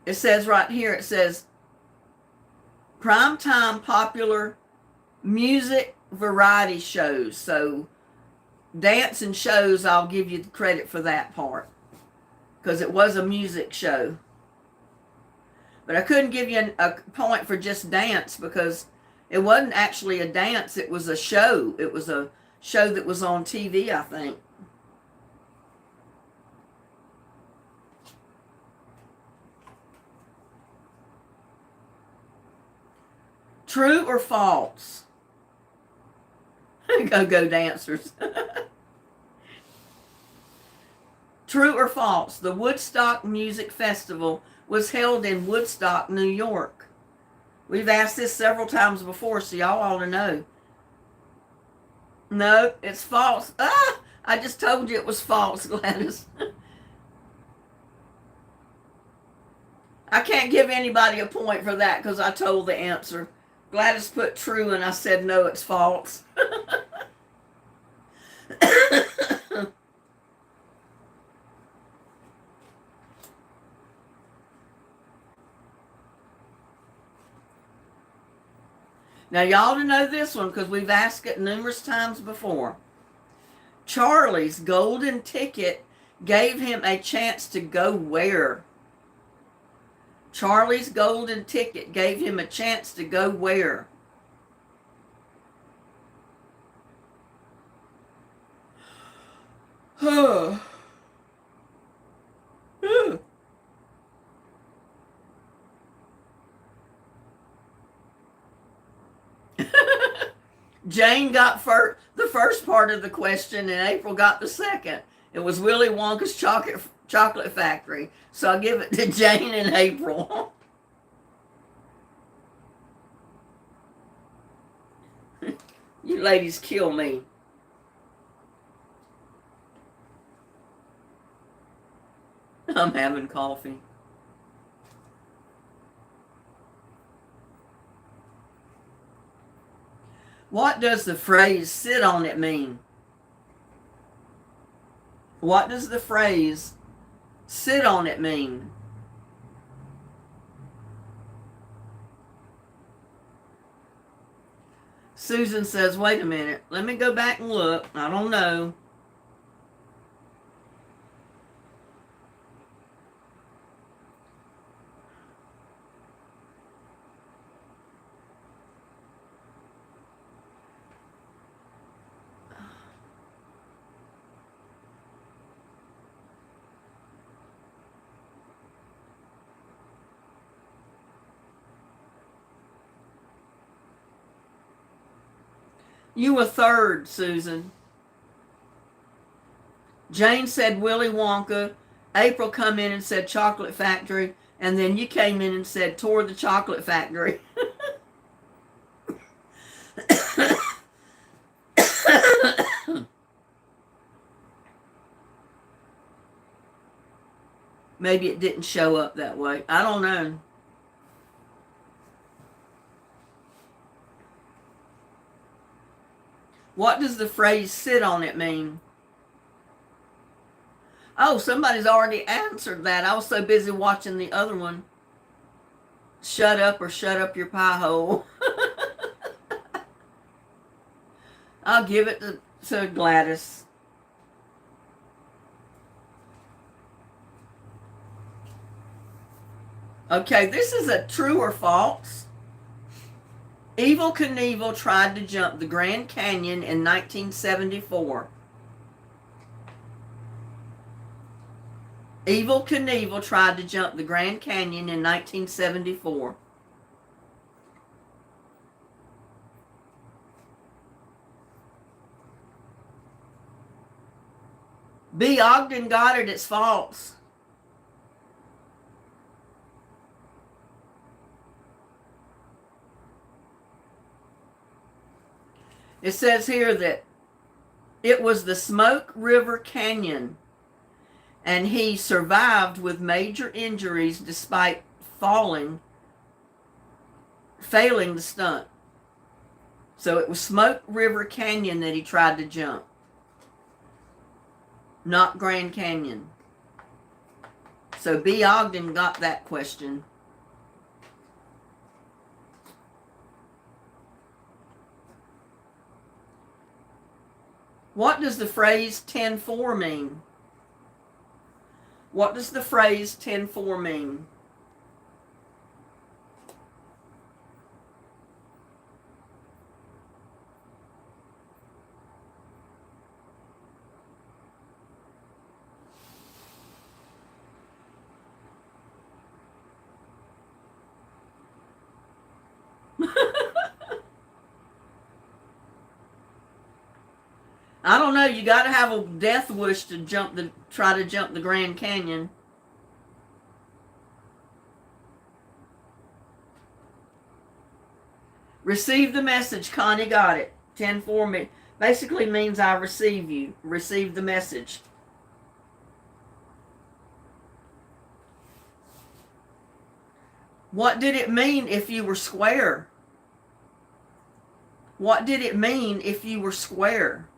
It says right here, it says, primetime popular music variety shows. So dance and shows, I'll give you the credit for that part because it was a music show. But I couldn't give you a point for just dance because it wasn't actually a dance. It was a show. It was a show that was on TV, I think. True or false? Go dancers. True or false? The Woodstock Music Festival was held in Woodstock, New York. We've asked this several times before, so y'all ought to know. No, it's false. Ah, I just told you it was false, Gladys. I can't give anybody a point for that because I told the answer. Gladys put true and I said no, it's false. Now y'all to know this one because we've asked it numerous times before. Charlie's golden ticket gave him a chance to go where? Charlie's golden ticket gave him a chance to go where? Jane got the first part of the question, and April got the second. It was Willy Wonka's chocolate factory. So I'll give it to Jane and April. You ladies kill me. I'm having coffee. What does the phrase sit on it mean? What does the phrase sit on it mean? Susan says, wait a minute, let me go back and look. I don't know. You were third, Susan. Jane said Willy Wonka. April come in and said chocolate factory. And then you came in and said toward the chocolate factory. Maybe it didn't show up that way. I don't know. What does the phrase sit on it mean? Oh, somebody's already answered that. I was so busy watching the other one. Shut up or shut up your pie hole. I'll give it to Gladys. Okay, this is a true or false. Evel Knievel tried to jump the Grand Canyon in 1974. Evel Knievel tried to jump the Grand Canyon in 1974. B. Ogden got it, it's false. It says here that it was the Smoke River Canyon, and he survived with major injuries despite failing the stunt. So it was Smoke River Canyon that he tried to jump, not Grand Canyon. So B. Ogden got that question. What does the phrase 10-4 mean? What does the phrase 10-4 mean? I don't know. You got to have a death wish to try to jump the Grand Canyon. Receive the message. Connie got it. 10-4 basically means I receive you. Receive the message. What did it mean if you were square? What did it mean if you were square?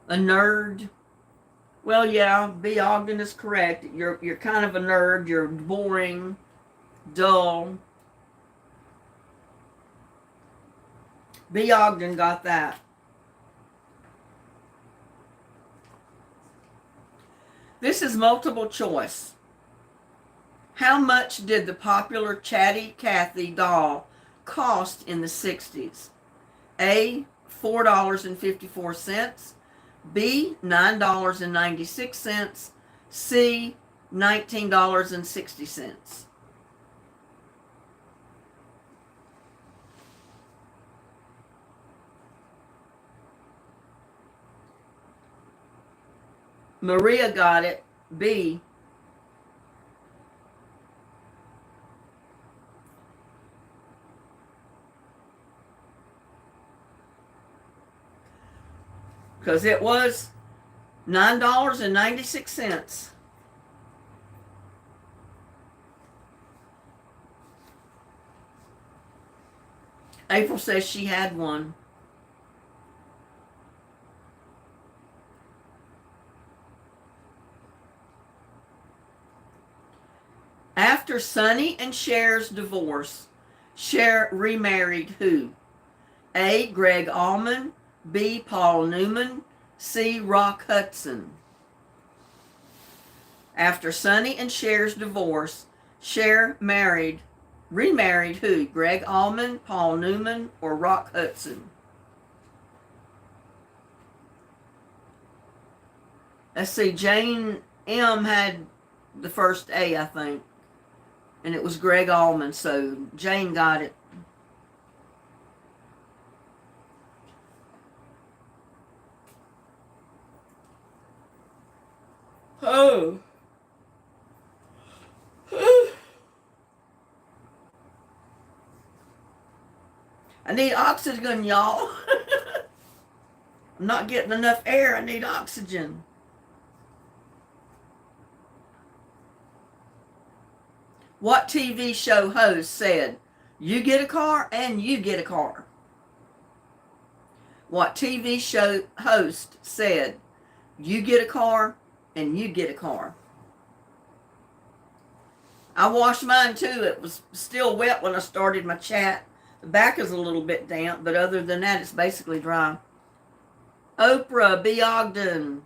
A nerd. Well, yeah, B. Ogden is correct. You're kind of a nerd. You're boring, dull. B. Ogden got that. This is multiple choice. How much did the popular Chatty Cathy doll cost in the 60s? A, $4.54. B, $9.96. C, $19.60. Maria got it. B. Because it was $9.96. April says she had one. After Sonny and Cher's divorce, Cher remarried who? A. Greg Allman. B. Paul Newman. C. Rock Hudson. After Sonny and Cher's divorce, Cher remarried who? Greg Allman, Paul Newman, or Rock Hudson? Let's see, Jane M. had the first A, I think. And it was Greg Allman, so Jane got it. Oh. I need oxygen, y'all. I'm not getting enough air. I need oxygen. What TV show host said, "You get a car and you get a car"? What TV show host said, "You get a car and you get a car"? I washed mine too. It was still wet when I started my chat. The back is a little bit damp, but other than that, it's basically dry. Oprah B. Ogden.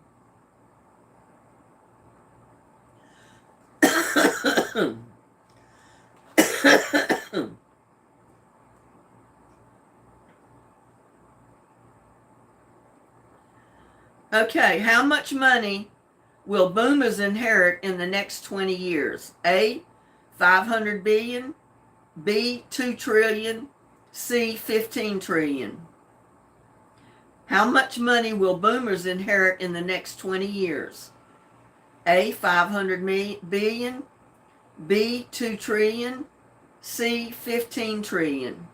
Okay, how much money will boomers inherit in the next 20 years? A, 500 billion, B, 2 trillion, C, 15 trillion. How much money will boomers inherit in the next 20 years? A, 500 billion, B, 2 trillion, C, 15 trillion.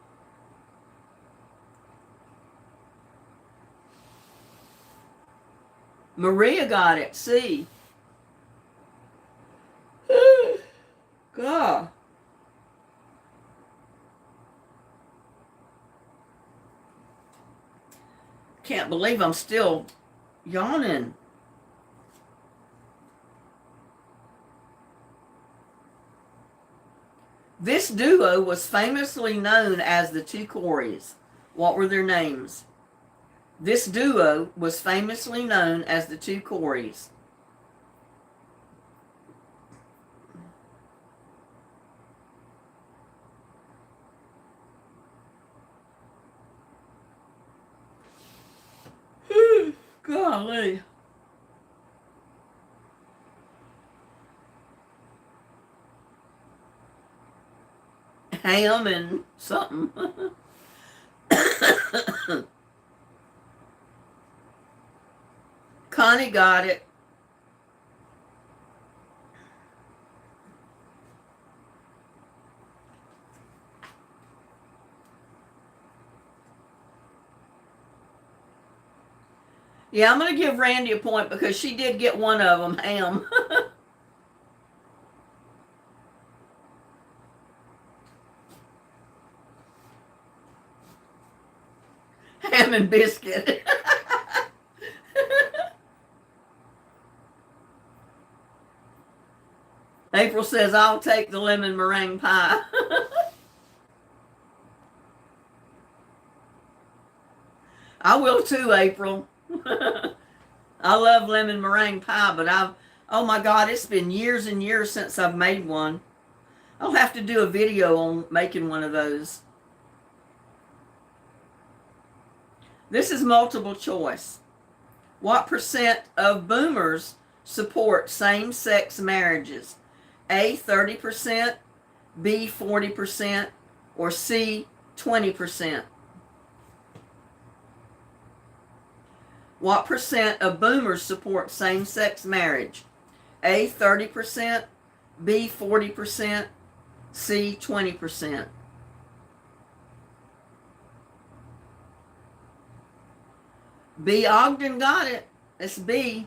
Maria got it. C. God. Can't believe I'm still yawning. This duo was famously known as the Two Coreys. What were their names? This duo was famously known as the Two Coreys. Golly. Ham and something. Connie got it. Yeah, I'm going to give Randy a point because she did get one of them, ham. Ham and biscuit. April says, "I'll take the lemon meringue pie." I will too, April. I love lemon meringue pie, but Oh my God, it's been years and years since I've made one. I'll have to do a video on making one of those. This is multiple choice. What percent of boomers support same-sex marriages? A, 30%, B, 40%, or C, 20%? What percent of boomers support same-sex marriage? A, 30%, B, 40%, C, 20%. B. Ogden got it. It's B.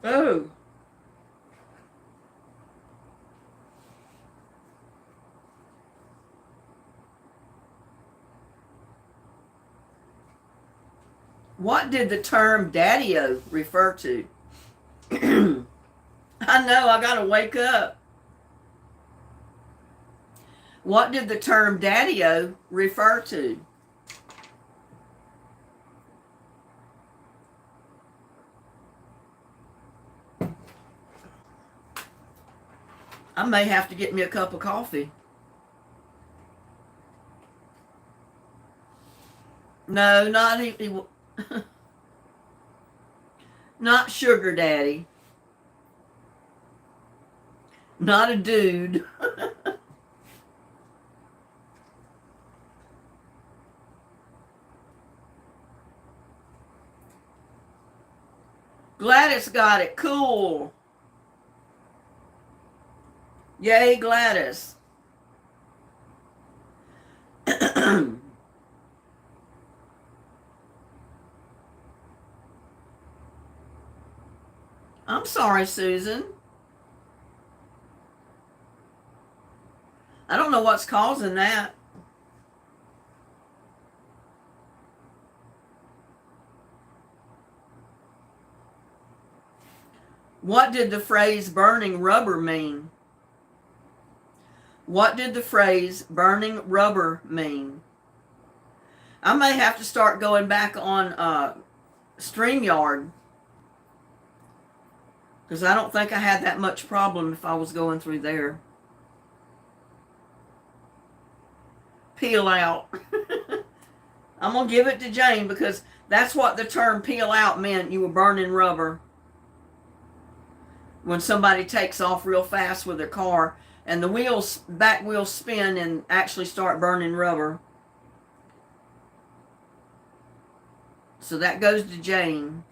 Oh. What did the term daddy-o refer to? I know, I gotta wake up. What did the term daddy-o refer to? I may have to get me a cup of coffee. No, not not sugar daddy. Not a dude. Gladys got it. Cool. Yay, Gladys. I'm sorry, Susan. I don't know what's causing that. What did the phrase burning rubber mean? What did the phrase burning rubber mean? I may have to start going back on StreamYard, because I don't think I had that much problem if I was going through there. Peel out. I'm going to give it to Jane, because that's what the term peel out meant. You were burning rubber. When somebody takes off real fast with their car and the back wheels spin and actually start burning rubber. So that goes to Jane.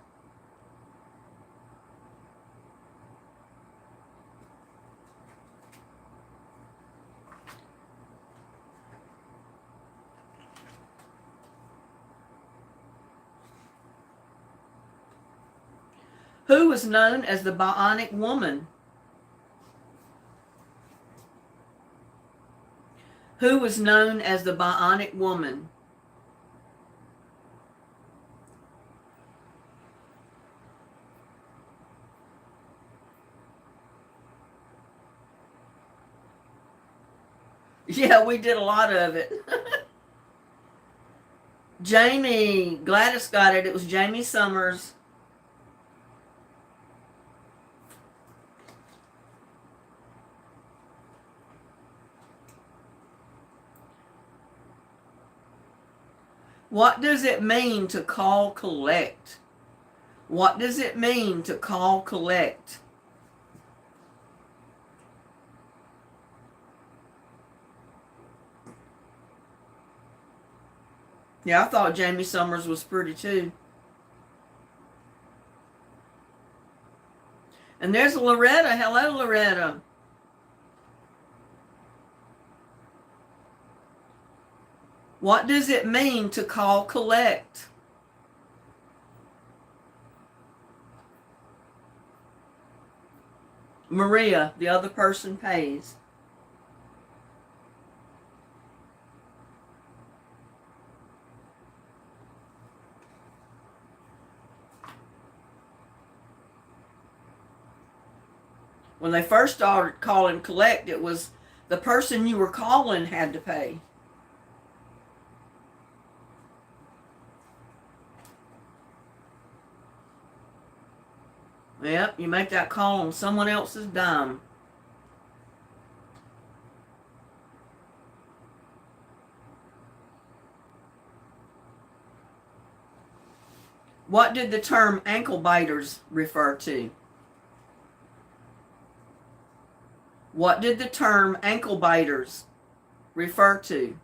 Who was known as the Bionic Woman? Who was known as the Bionic Woman? Yeah, we did a lot of it. Jamie, Gladys got it. It was Jamie Summers. What does it mean to call collect? What does it mean to call collect? Yeah, I thought Jamie Summers was pretty too. And there's Loretta. Hello, Loretta. What does it mean to call collect? Maria, the other person pays. When they first started call and collect, it was the person you were calling had to pay. Yep, you make that call on someone else's dime. What did the term ankle biters refer to? What did the term ankle biters refer to?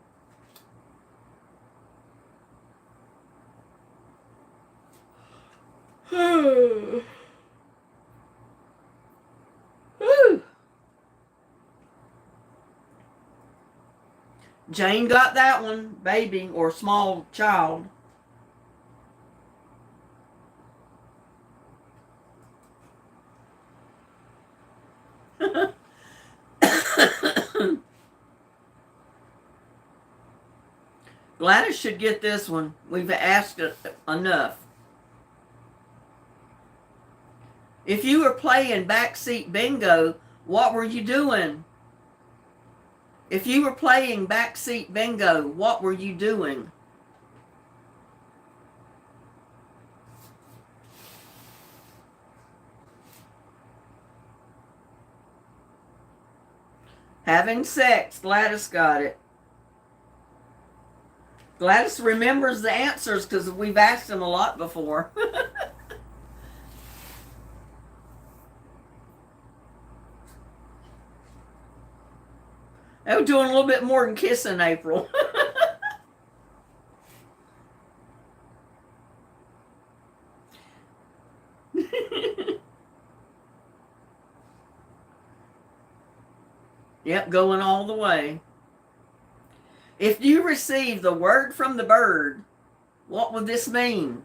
Jane got that one, baby or small child. Gladys should get this one. We've asked it enough. If you were playing backseat bingo, what were you doing? If you were playing backseat bingo, what were you doing? Having sex. Gladys got it. Gladys remembers the answers because we've asked them a lot before. They were doing a little bit more than kissing, April. Yep, going all the way. If you receive the word from the bird, what would this mean?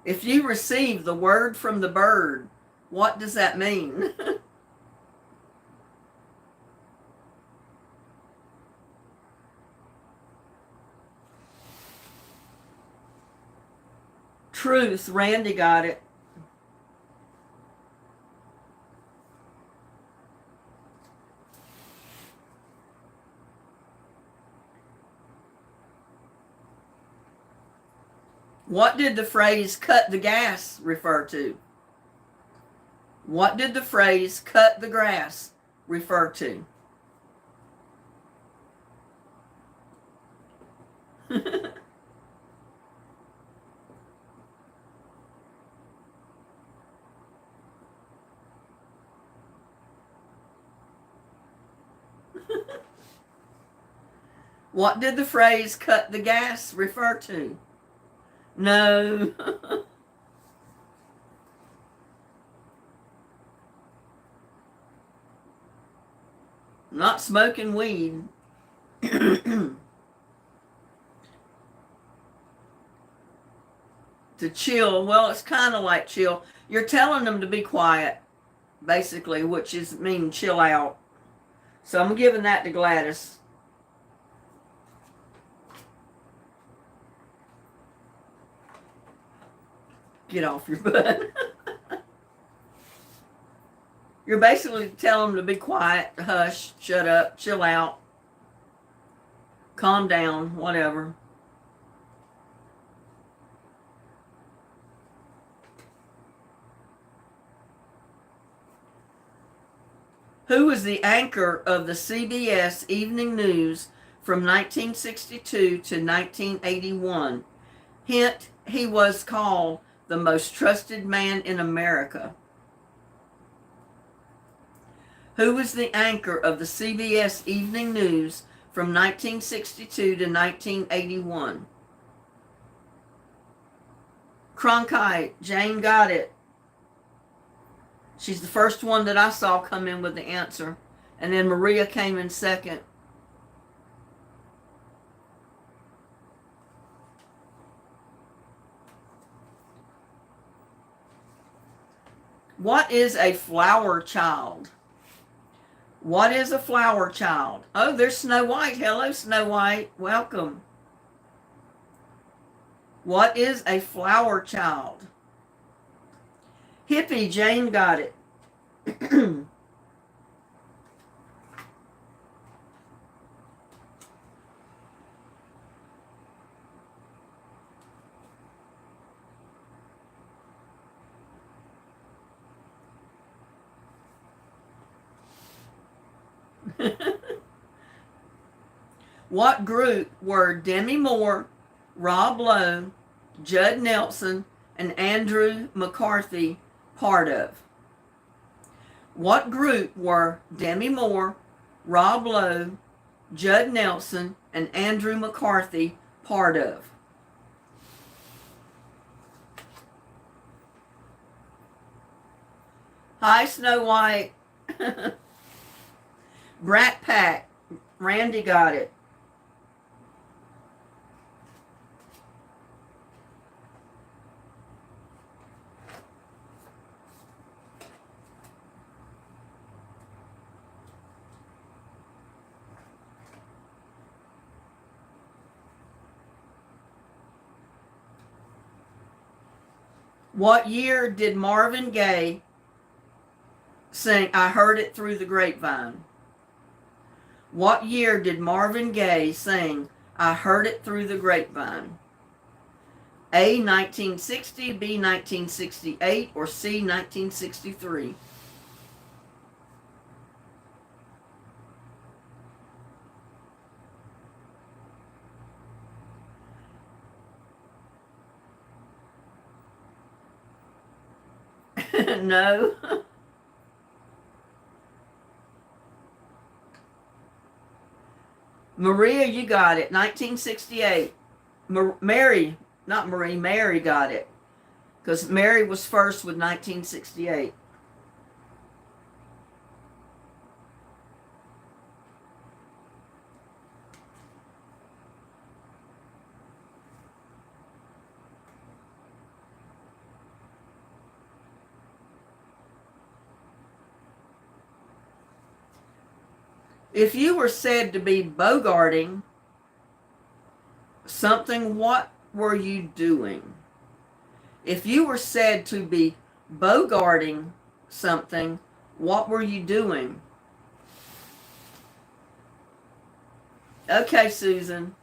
If you receive the word from the bird, what does that mean? Truth. Randy got it. What did the phrase cut the gas refer to? What did the phrase cut the grass refer to? What did the phrase cut the gas refer to? No. Not smoking weed. To chill. Well, it's kind of like chill. You're telling them to be quiet, basically, which is mean chill out. So I'm giving that to Gladys. Get off your butt. You're basically telling them to be quiet, hush, shut up, chill out, calm down, whatever. Who was the anchor of the CBS Evening News from 1962 to 1981? Hint, he was called the most trusted man in America. Who was the anchor of the CBS Evening News from 1962 to 1981? Cronkite. Jane got it. She's the first one that I saw come in with the answer. And then Maria came in second. What is a flower child? What is a flower child? Oh, there's Snow White. Hello, Snow White. Welcome. What is a flower child? Hippie. Jane got it. What group were Demi Moore, Rob Lowe, Judd Nelson, and Andrew McCarthy part of? What group were Demi Moore, Rob Lowe, Judd Nelson, and Andrew McCarthy part of? Hi, Snow White. Brat Pack. Randy got it. What year did Marvin Gaye sing I Heard It Through the Grapevine? What year did Marvin Gaye sing I Heard It Through the Grapevine? A, 1960, B, 1968, or C, 1963? No. Maria, you got it. 1968. Mary, not Marie, Mary got it. Because Mary was first with 1968. If you were said to be bogarting something, what were you doing? If you were said to be bogarting something, what were you doing? Okay, Susan.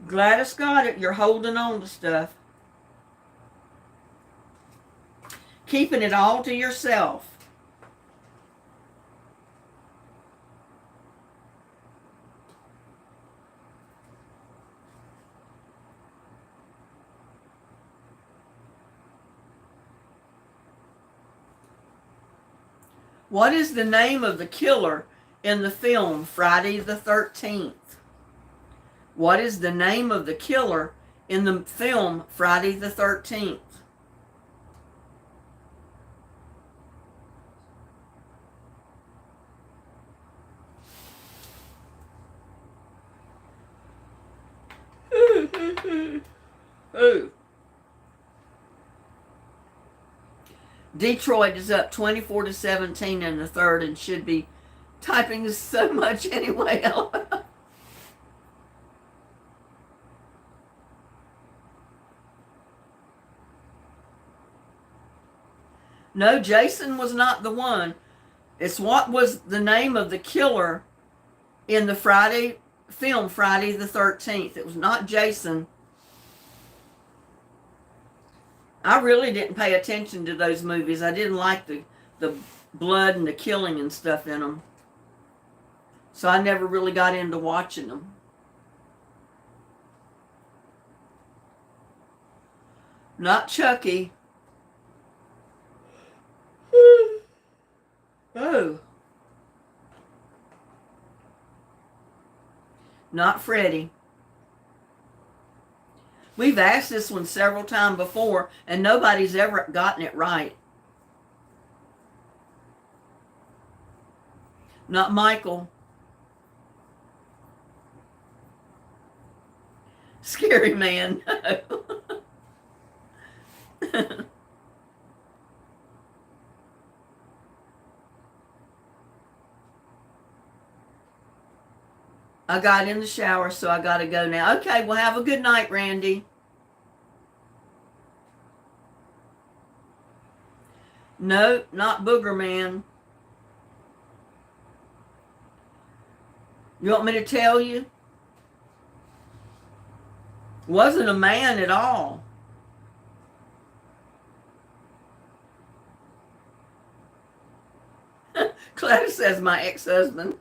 Gladys got it. You're holding on to stuff. Keeping it all to yourself. What is the name of the killer in the film Friday the 13th? What is the name of the killer in the film Friday the 13th? Who? Detroit is up 24-17 in the third and should be typing so much anyway. No, Jason was not the one. It's what was the name of the killer in the film Friday the 13th. It was not Jason. I really didn't pay attention to those movies. I didn't like the blood and the killing and stuff in them. So I never really got into watching them. Not Chucky. Oh. Not Freddy. We've asked this one several times before, and nobody's ever gotten it right. Not Michael. Scary Man. I got in the shower, so I got to go now. Okay, well, have a good night, Randy. No, not Booger Man. You want me to tell you? Wasn't a man at all. Cleta says my ex-husband.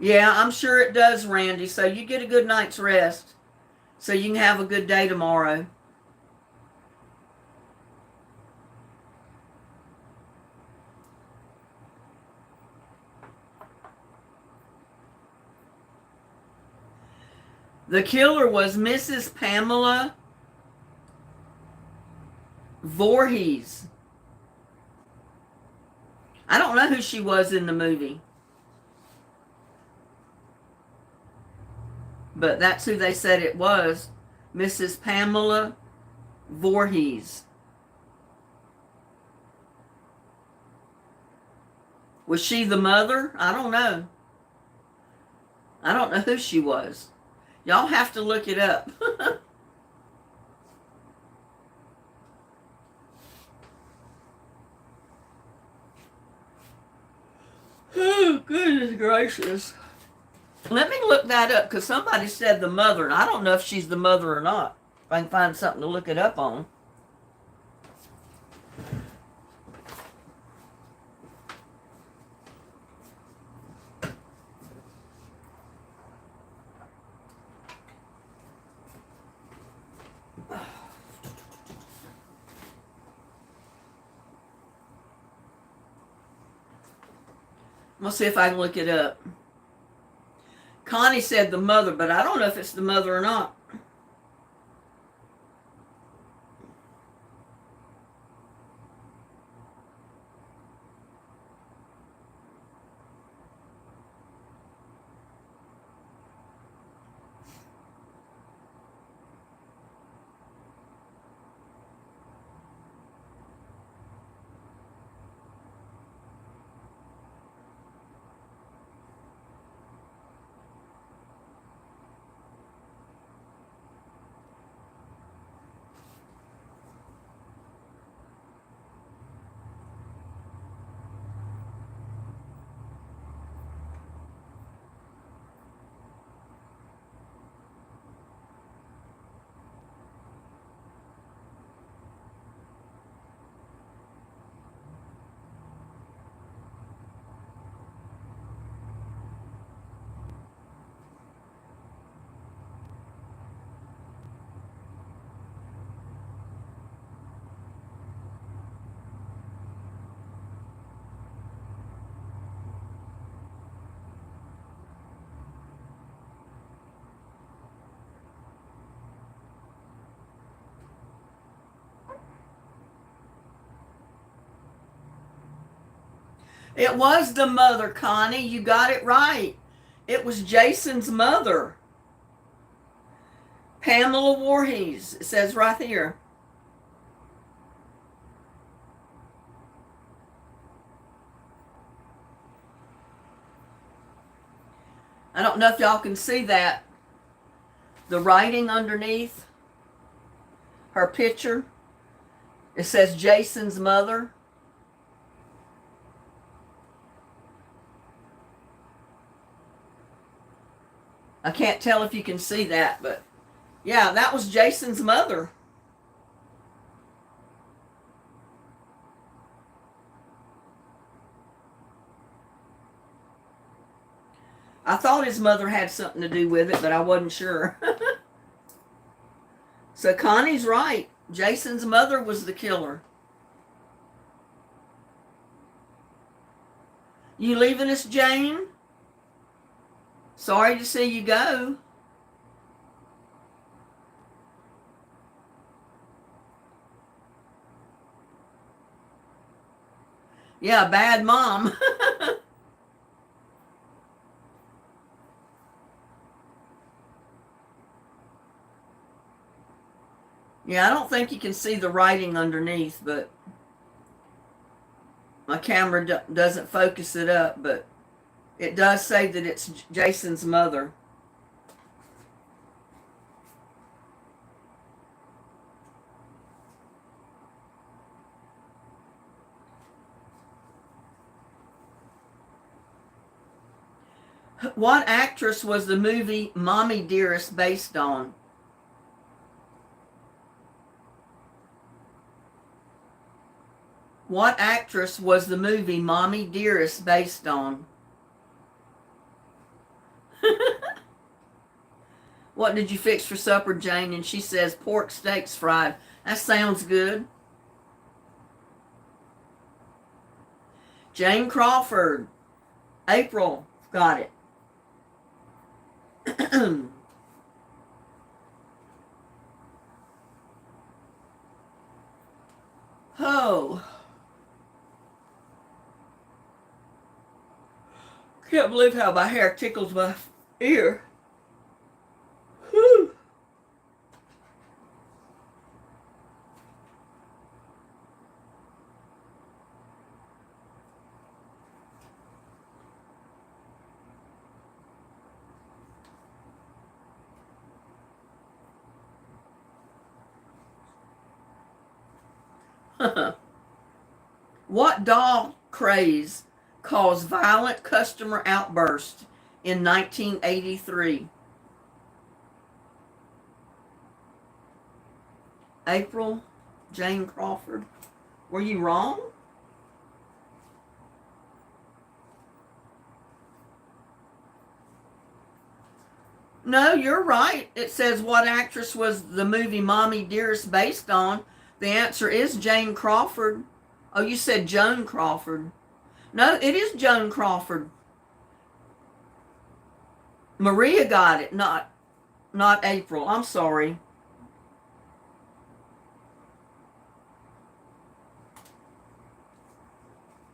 Yeah, I'm sure it does, Randy. So you get a good night's rest so you can have a good day tomorrow. The killer was Mrs. Pamela Voorhees. I don't know who she was in the movie, but that's who they said it was, Mrs. Pamela Voorhees. Was she the mother? I don't know. I don't know who she was. Y'all have to look it up. Oh, goodness gracious. Let me look that up, because somebody said the mother, and I don't know if she's the mother or not. If I can find something to look it up on. I'm going to see if I can look it up. Connie said the mother, but I don't know if it's the mother or not. It was the mother, Connie. You got it right. It was Jason's mother. Pamela Voorhees. It says right here. I don't know if y'all can see that. The writing underneath her picture. It says Jason's mother. I can't tell if you can see that, but yeah, that was Jason's mother. I thought his mother had something to do with it, but I wasn't sure. So Connie's right. Jason's mother was the killer. You leaving us, Jane? Sorry to see you go. Yeah, bad mom. Yeah, I don't think you can see the writing underneath, but my camera doesn't focus it up, but It does say that it's Jason's mother. What actress was the movie Mommy Dearest based on? What actress was the movie Mommy Dearest based on? What did you fix for supper, Jane? And she says pork steaks fried. That sounds good. Jane Crawford. April got it. Oh. Can't believe how my hair tickles my ear. Whew. What doll craze caused violent customer outbursts in 1983? April, Jane Crawford. Were you wrong? No, you're right. It says what actress was the movie Mommy Dearest based on? The answer is Jane Crawford. Oh, you said Joan Crawford. No, it is Joan Crawford. Maria got it, not April. I'm sorry.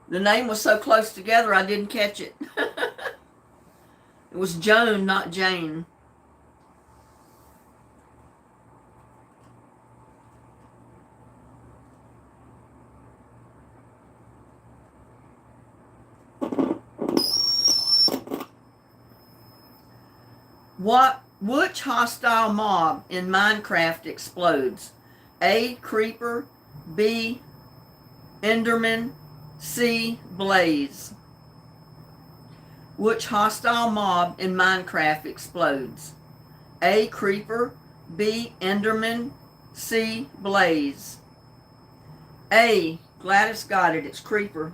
The name was so close together I didn't catch it. It was Joan, not Jane. Which hostile mob in Minecraft explodes? A. Creeper, B. Enderman, C. Blaze. Which hostile mob in Minecraft explodes? A. Creeper, B. Enderman, C. Blaze. A. Gladys got it. It's Creeper.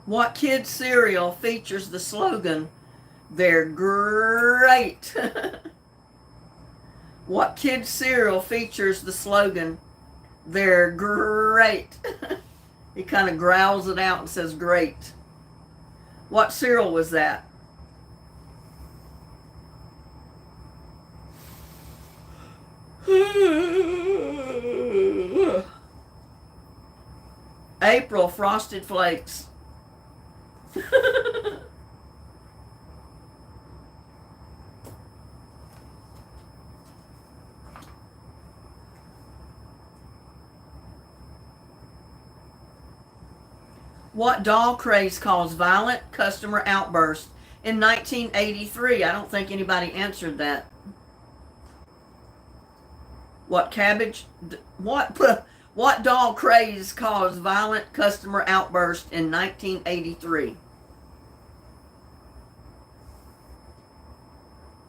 What kids' cereal features the slogan, "They're great"? What kids' cereal features the slogan, "They're great"? He kind of growls it out and says great. What cereal was that? April, Frosted Flakes. What doll craze caused violent customer outbursts in 1983? I don't think anybody answered that. What doll craze caused violent customer outbursts in 1983?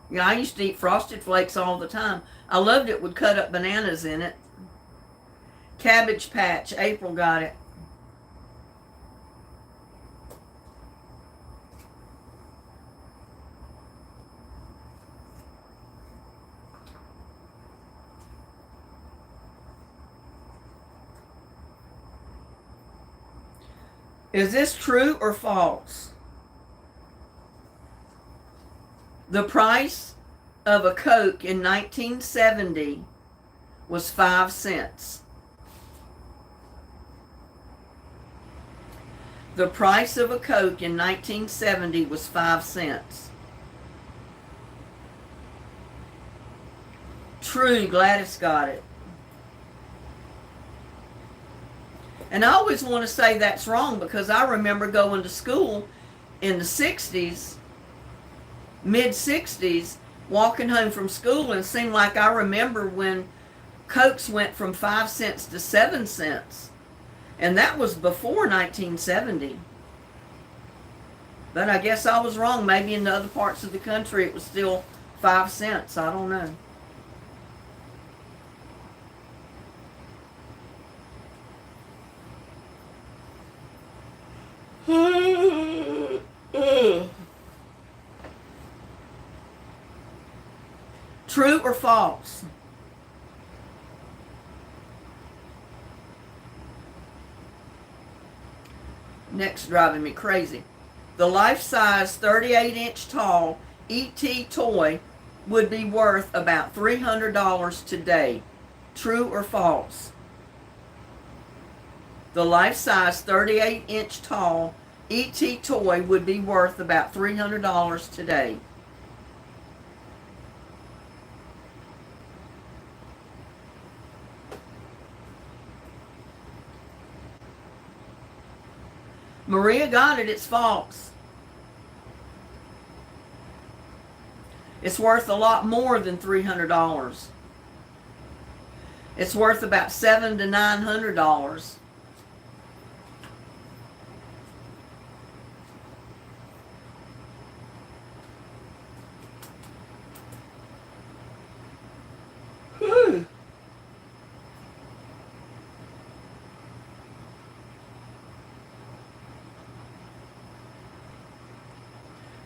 Yeah, I used to eat Frosted Flakes all the time. I loved it with cut up bananas in it. Cabbage Patch. April got it. Is this true or false? The price of a Coke in 1970 was 5 cents. The price of a Coke in 1970 was 5 cents. True, Gladys got it. And I always want to say that's wrong because I remember going to school in the 60s, mid-60s, walking home from school, and it seemed like I remember when Cokes went from 5 cents to 7 cents. And that was before 1970. But I guess I was wrong. Maybe in the other parts of the country it was still 5 cents. I don't know. True or false? Next, driving me crazy. The life-size 38-inch tall E.T. toy would be worth about $300 today. True or false? The life-size 38-inch tall E.T. toy would be worth about $300 today. Maria got it. It's false. It's worth a lot more than $300. It's worth about $700 to $900. Whew.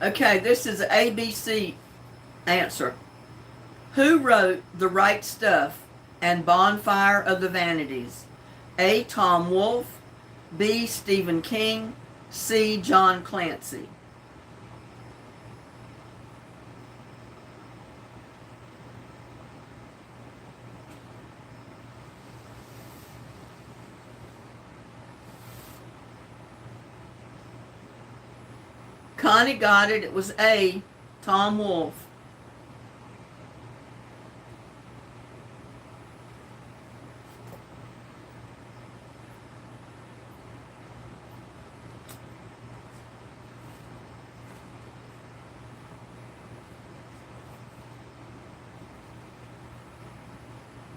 Okay, this is an ABC answer. Who wrote The Right Stuff and Bonfire of the Vanities? A. Tom Wolfe, B. Stephen King, C. John Clancy. Connie got it. It was A. Tom Wolfe.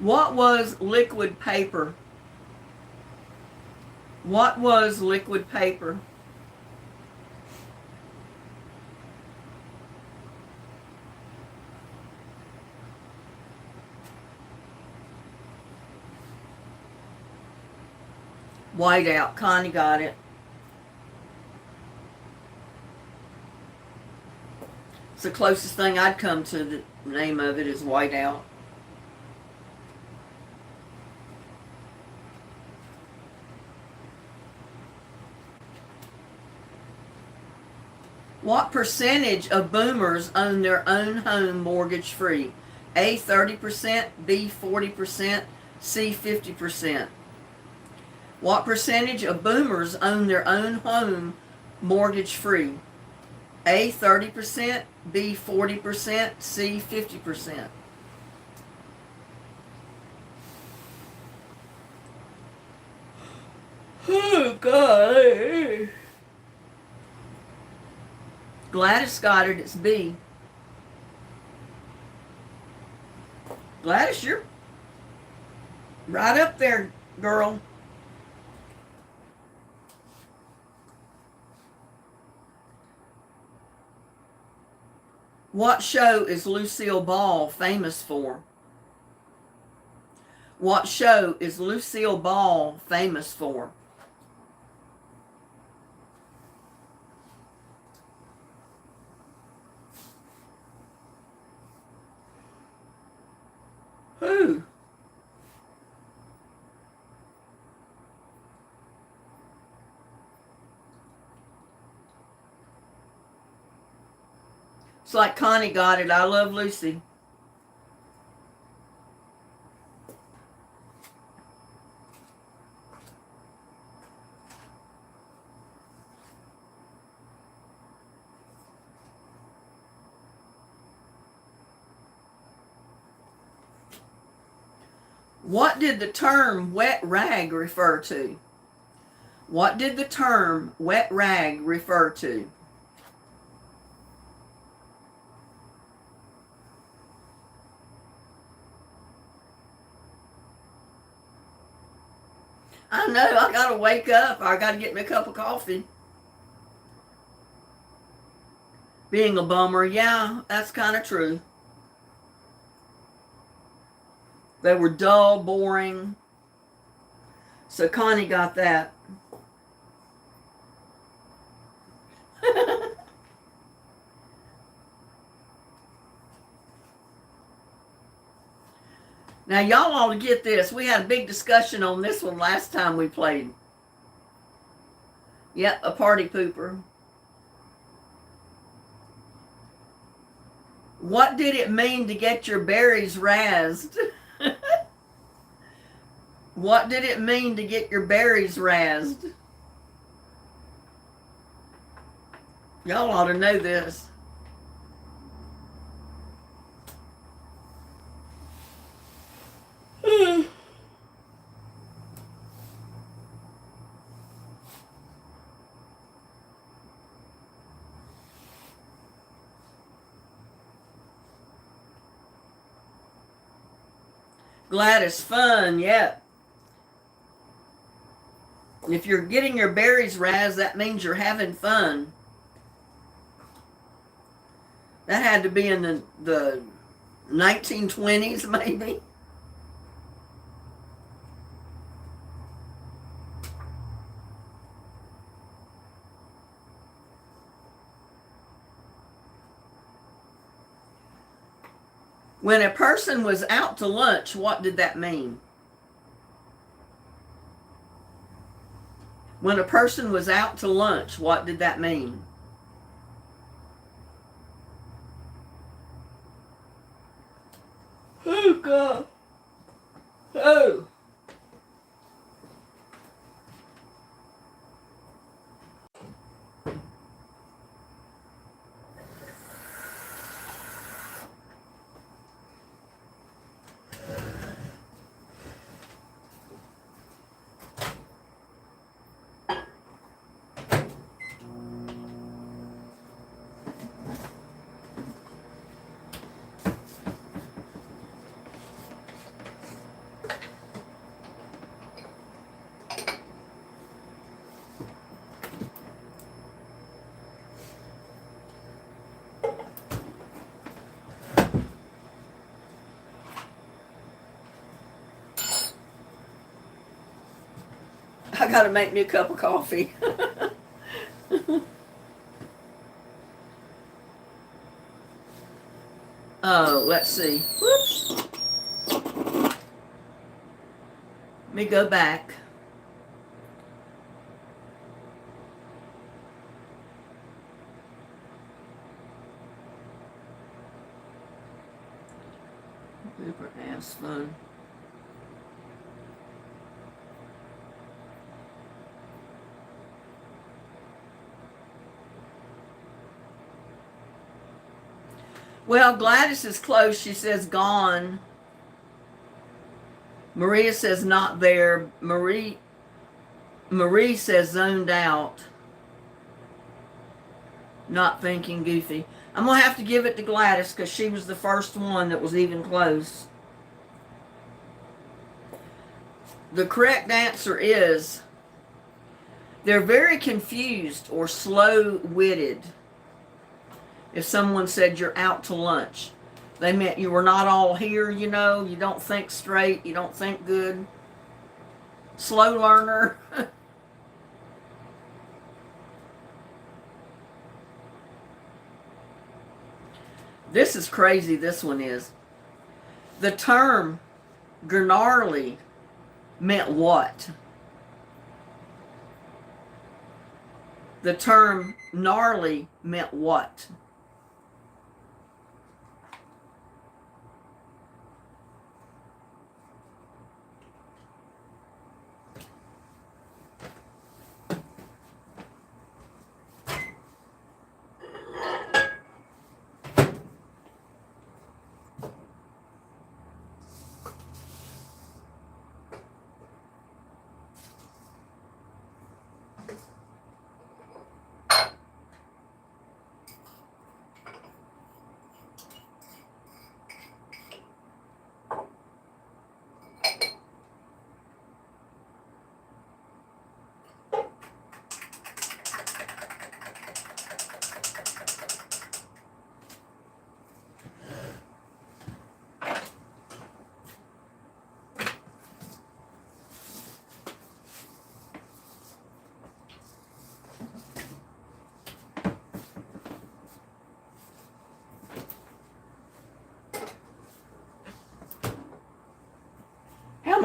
What was liquid paper? What was liquid paper? Whiteout. Connie got it. It's the closest thing I'd come to the name of it is whiteout. What percentage of boomers own their own home mortgage free? A, 30%, B, 40%, C, 50%. What percentage of boomers own their own home mortgage free? A, 30%, B, 40%, C, 50%. Oh, God. Gladys got it. It's B. Gladys, you're right up there, girl. What show is Lucille Ball famous for? What show is Lucille Ball famous for? Who? It's like Connie got it. I Love Lucy. What did the term wet rag refer to? What did the term wet rag refer to? I know, I gotta wake up. I gotta get me a cup of coffee. Being a bummer, yeah, that's kind of true. They were dull, boring. So Connie got that. Now, y'all ought to get this. We had a big discussion on this one last time we played. Yep, a party pooper. What did it mean to get your berries razzed? What did it mean to get your berries razzed? Y'all ought to know this. Gladys, fun, yep. If you're getting your berries razzed, that means you're having fun. That had to be in the 1920s, maybe. When a person was out to lunch, what did that mean? When a person was out to lunch, what did that mean? Oh, God. Oh. I gotta make me a cup of coffee. Oh, let's see. Whoops. Let me go back. Super ass fun. Well, Gladys is close. She says gone. Maria says not there. Marie says zoned out. Not thinking, goofy. I'm going to have to give it to Gladys because she was the first one that was even close. The correct answer is they're very confused or slow-witted. If someone said you're out to lunch, they meant you were not all here, you know, you don't think straight, you don't think good. Slow learner. This is crazy, this one is. The term gnarly meant what? The term gnarly meant what?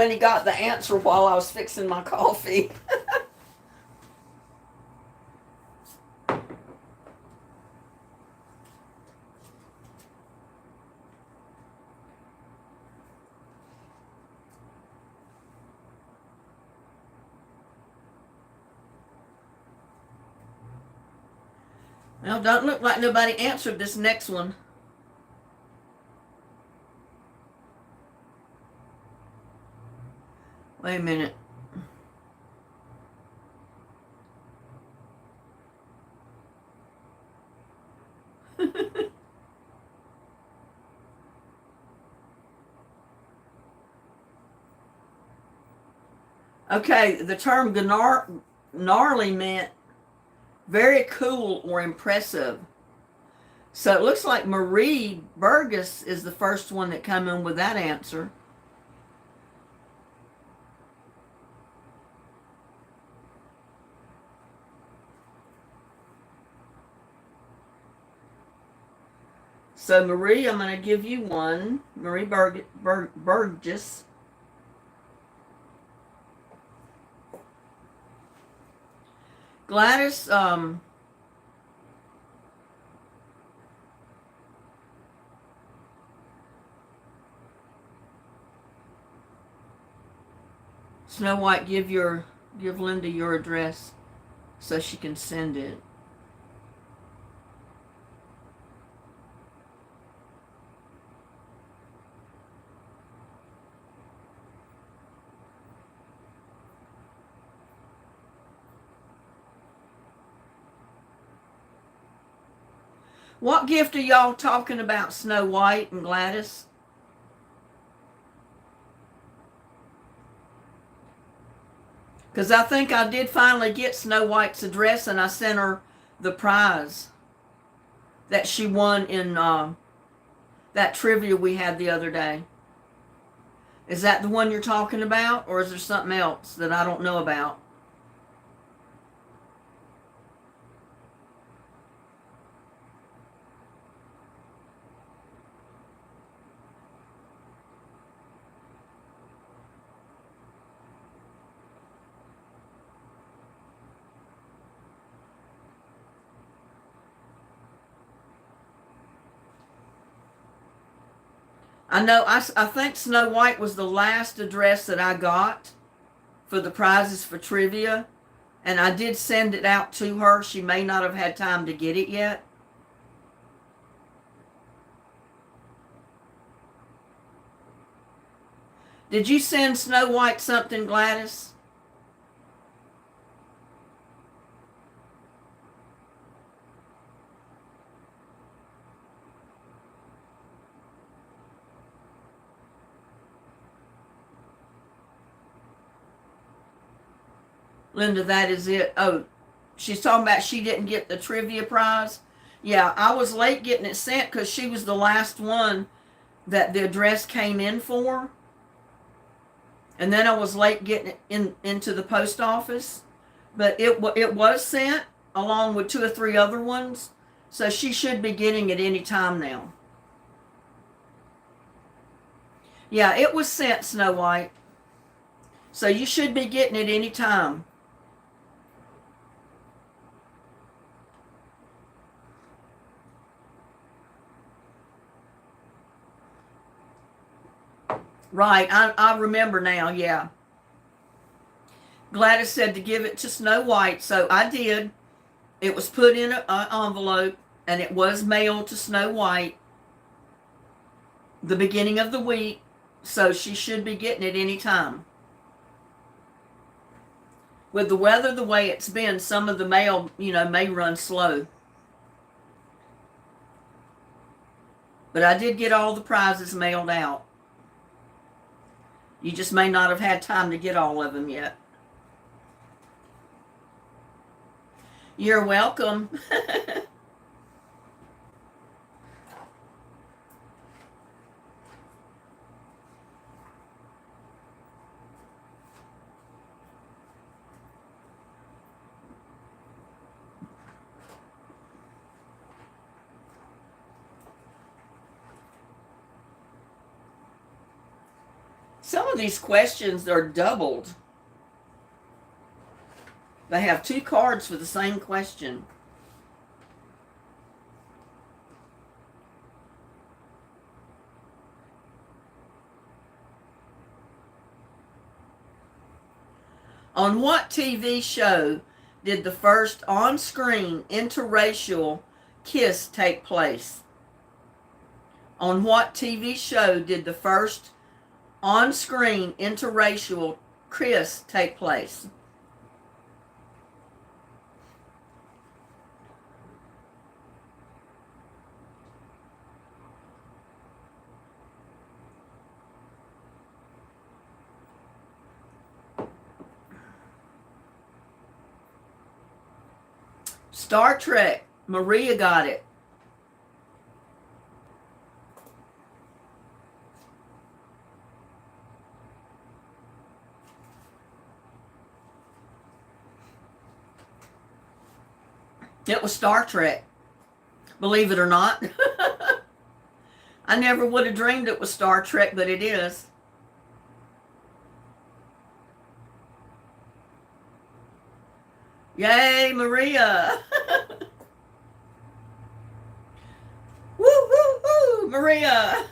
when he got the answer while I was fixing my coffee. Well, don't look like nobody answered this next one. Wait a minute. Okay, the term gnarly meant very cool or impressive. So it looks like Marie Burgess is the first one that came in with that answer. So Marie, I'm going to give you one. Marie Burgess. Gladys, Snow White, give Linda your address so she can send it. What gift are y'all talking about, Snow White and Gladys? Because I think I did finally get Snow White's address, and I sent her the prize that she won in that trivia we had the other day. Is that the one you're talking about, or is there something else that I don't know about? I know, I think Snow White was the last address that I got for the prizes for trivia, and I did send it out to her. She may not have had time to get it yet. Did you send Snow White something, Gladys? Linda, that is it. Oh, she's talking about she didn't get the trivia prize. Yeah, I was late getting it sent because she was the last one that the address came in for. And then I was late getting it into the post office. But it was sent along with 2 or 3 other ones. So she should be getting it any time now. Yeah, it was sent, Snow White. So you should be getting it any time. Right, I remember now, yeah. Gladys said to give it to Snow White, so I did. It was put in an envelope, and it was mailed to Snow White the beginning of the week, so she should be getting it any time. With the weather the way it's been, some of the mail, may run slow. But I did get all the prizes mailed out. You just may not have had time to get all of them yet. You're welcome. Some of these questions are doubled. They have 2 cards for the same question. On what TV show did the first on-screen interracial kiss take place? On what TV show did the first on-screen interracial kiss take place? Star Trek. Maria got it. It was Star Trek. Believe it or not. I never would have dreamed it was Star Trek, but it is. Yay, Maria. Woo, woo, woo, Maria.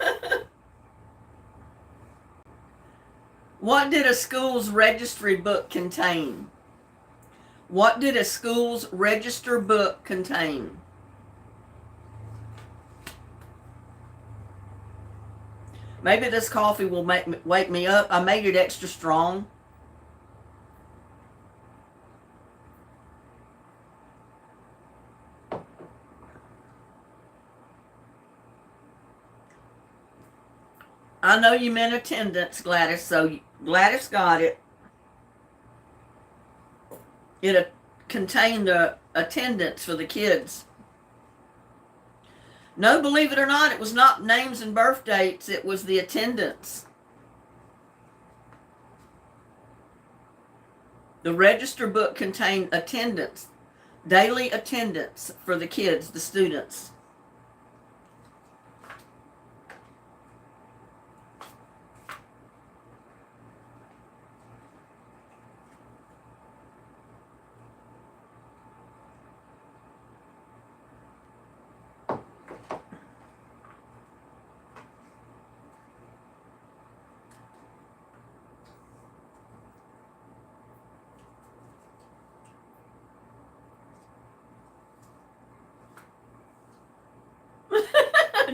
What did a school's registry book contain? What did a school's register book contain? Maybe this coffee will wake me up. I made it extra strong. I know you meant attendance, Gladys, so Gladys got it. It contained the attendance for the kids. No, believe it or not, it was not names and birth dates. It was the attendance. The register book contained attendance, daily attendance for the kids, the students.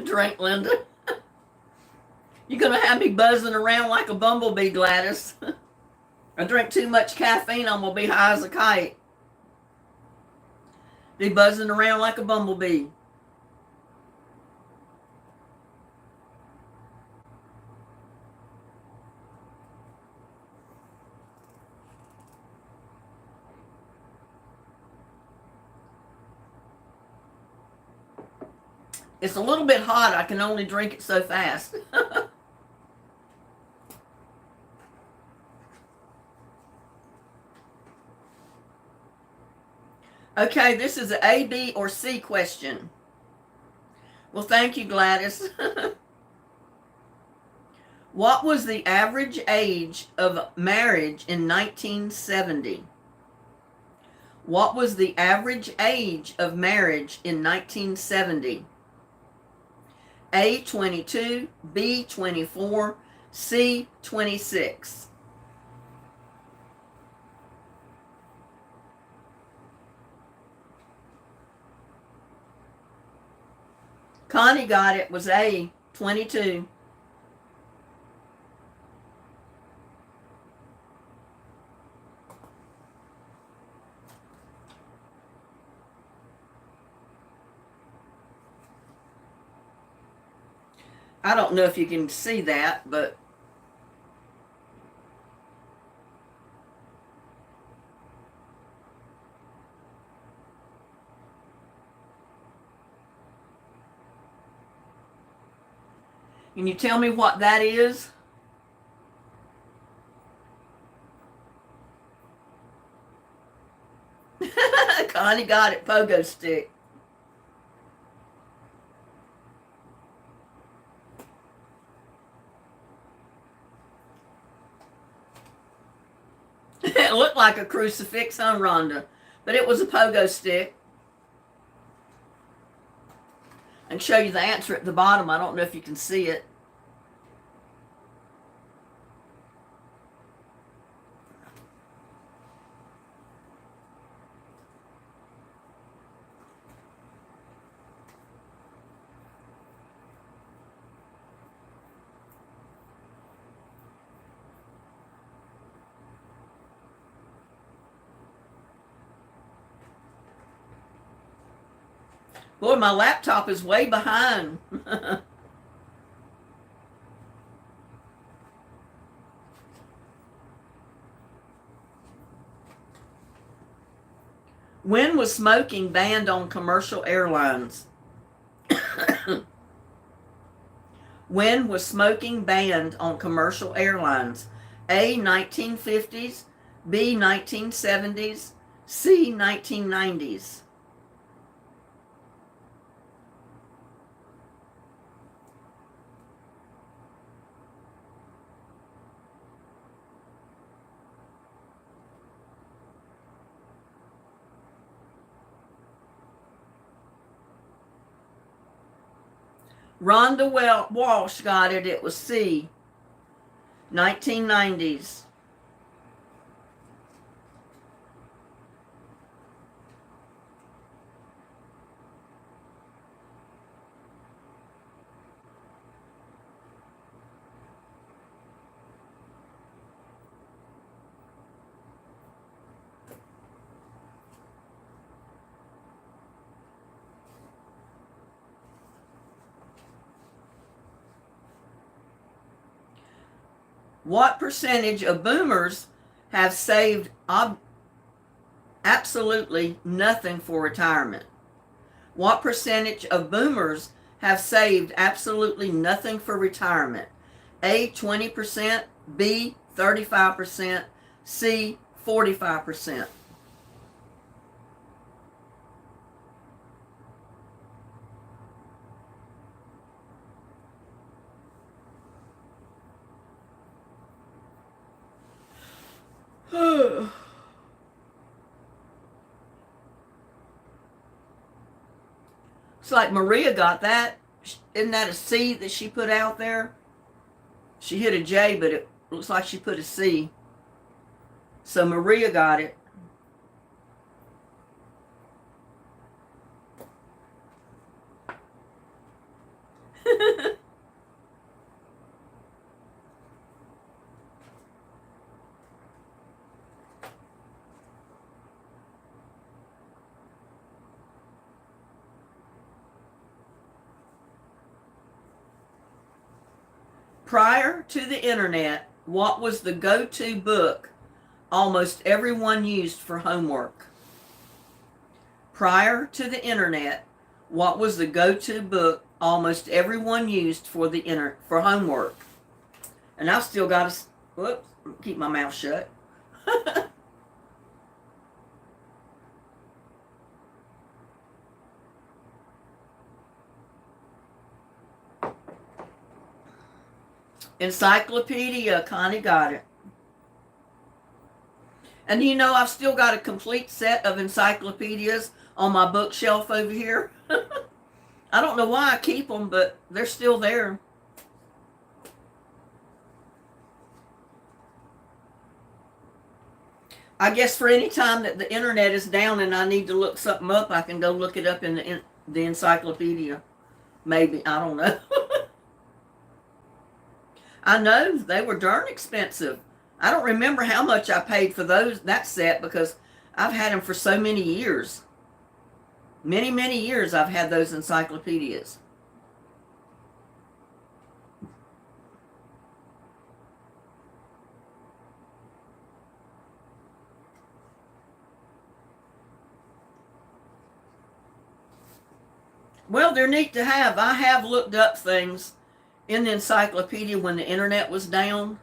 Drink, Linda. You're going to have me buzzing around like a bumblebee, Gladys. I drink too much caffeine, I'm going to be high as a kite. Be buzzing around like a bumblebee. It's a little bit hot. I can only drink it so fast. Okay, this is an A, B, or C question. Well, thank you, Gladys. What was the average age of marriage in 1970? What was the average age of marriage in 1970? A, 22, B, 24, C, 26. Connie got it, was A, 22. I don't know if you can see that, but can you tell me what that is? Connie got it, pogo stick. looked like a crucifix, huh, Rhonda? But it was a pogo stick. I can show you the answer at the bottom. I don't know if you can see it. Boy, my laptop is way behind. When was smoking banned on commercial airlines? When was smoking banned on commercial airlines? A, 1950s, B, 1970s, C, 1990s. Rhonda Walsh got it. It was C, 1990s. What percentage of boomers have saved absolutely nothing for retirement? What percentage of boomers have saved absolutely nothing for retirement? A, 20%, B, 35%, C, 45%. It's like Maria got that. Isn't that a C that she put out there? She hit a J, but it looks like she put a C. So Maria got it. Prior to the internet, what was the go-to book almost everyone used for homework? Prior to the internet, what was the go-to book almost everyone used for homework? And I've still got to, whoops, keep my mouth shut. Encyclopedia, Connie got it. And you know, I've still got a complete set of encyclopedias on my bookshelf over here. I don't know why I keep them, but they're still there. I guess for any time that the internet is down and I need to look something up, I can go look it up in the encyclopedia. Maybe, I don't know. I know they were darn expensive. I don't remember how much I paid for that set because I've had them for so many years. Many, many years I've had those encyclopedias. Well, they're neat to have. I have looked up things in the encyclopedia when the internet was down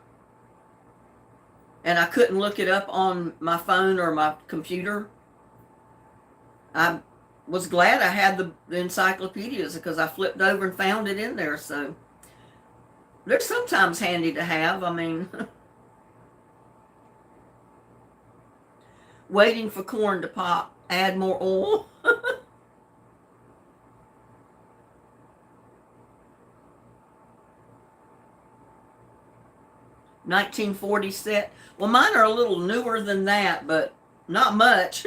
and I couldn't look it up on my phone or my computer. I was glad I had the encyclopedias because I flipped over and found it in there. So they're sometimes handy to have. I mean, Waiting for corn to pop. Add more oil. 1940 set. Well, mine are a little newer than that, but not much.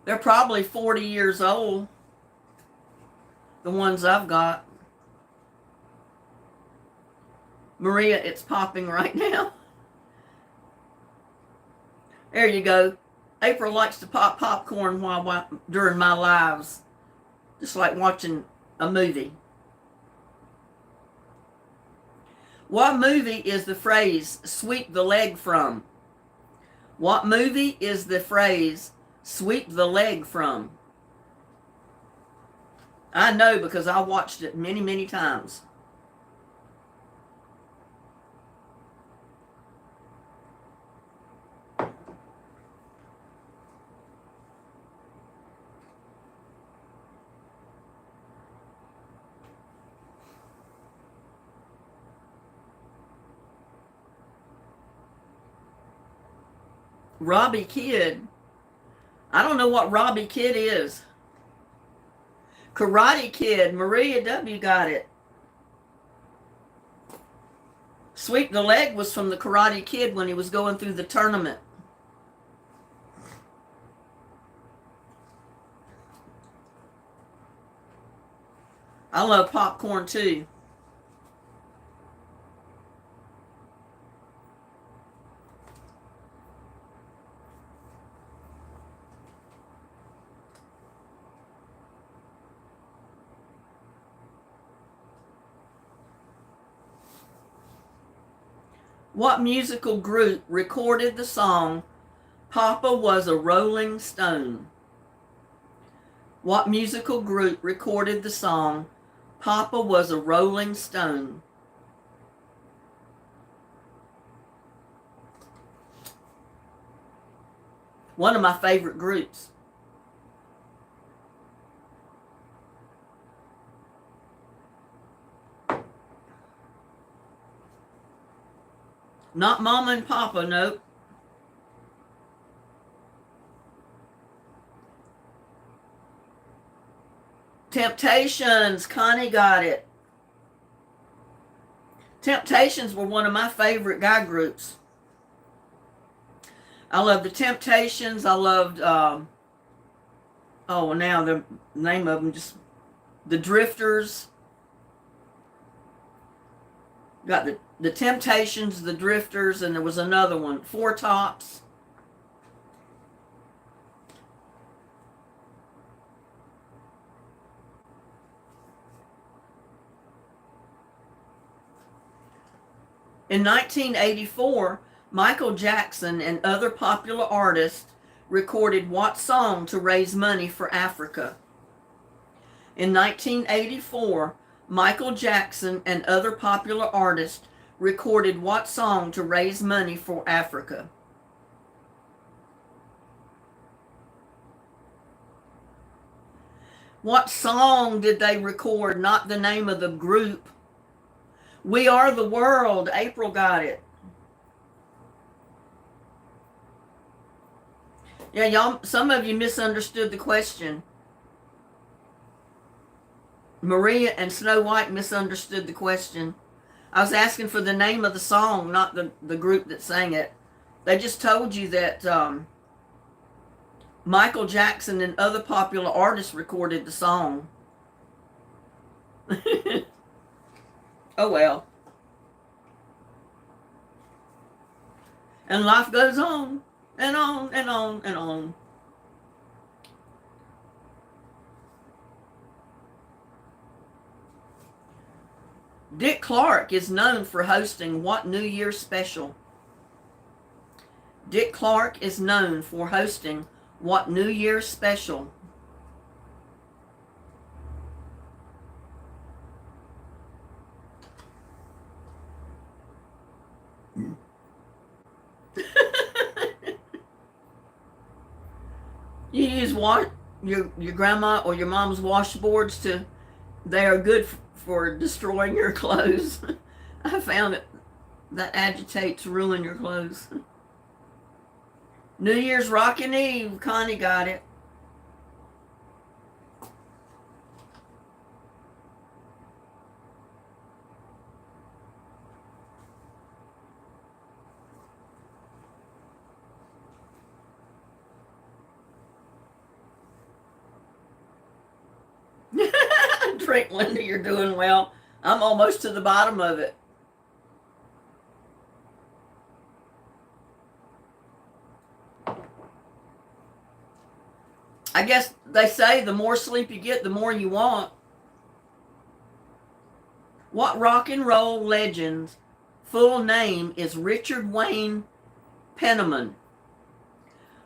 They're probably 40 years old, the ones I've got. Maria, it's popping right now. There you go. April likes to pop popcorn during my lives, just like watching a movie. What movie is the phrase sweep the leg from? What movie is the phrase sweep the leg from? I know because I watched it many, many times. Robbie Kid. I don't know what Robbie Kid is. Karate Kid. Maria W. got it. Sweep the leg was from the Karate Kid when he was going through the tournament. I love popcorn too. What musical group recorded the song Papa Was a Rolling Stone? What musical group recorded the song Papa Was a Rolling Stone? One of my favorite groups. Not Mama and Papa, nope. Temptations, Connie got it. Temptations were one of my favorite guy groups. I loved the Temptations. I loved, now the name of them just, the Drifters. Got the Temptations, the Drifters, and there was another one, Four Tops. In 1984, Michael Jackson and other popular artists recorded what song to raise money for Africa? In 1984, Michael Jackson and other popular artists recorded what song to raise money for Africa? What song did they record? Not the name of the group. We Are the World. April got it. Yeah, y'all, some of you misunderstood the question. Maria and Snow White misunderstood the question. I was asking for the name of the song, not the group that sang it. They just told you that Michael Jackson and other popular artists recorded the song. Oh well. And life goes on and on and on and on. Dick Clark is known for hosting what New Year's special? Dick Clark is known for hosting what New Year's special? You use your grandma or your mom's washboards they are good for destroying your clothes. I found it that agitates ruin your clothes. New Year's Rockin' Eve. Connie got it. Drink, Linda, you're doing well. I'm almost to the bottom of it. I guess they say the more sleep you get, the more you want. What rock and roll legend's full name is Richard Wayne Penniman?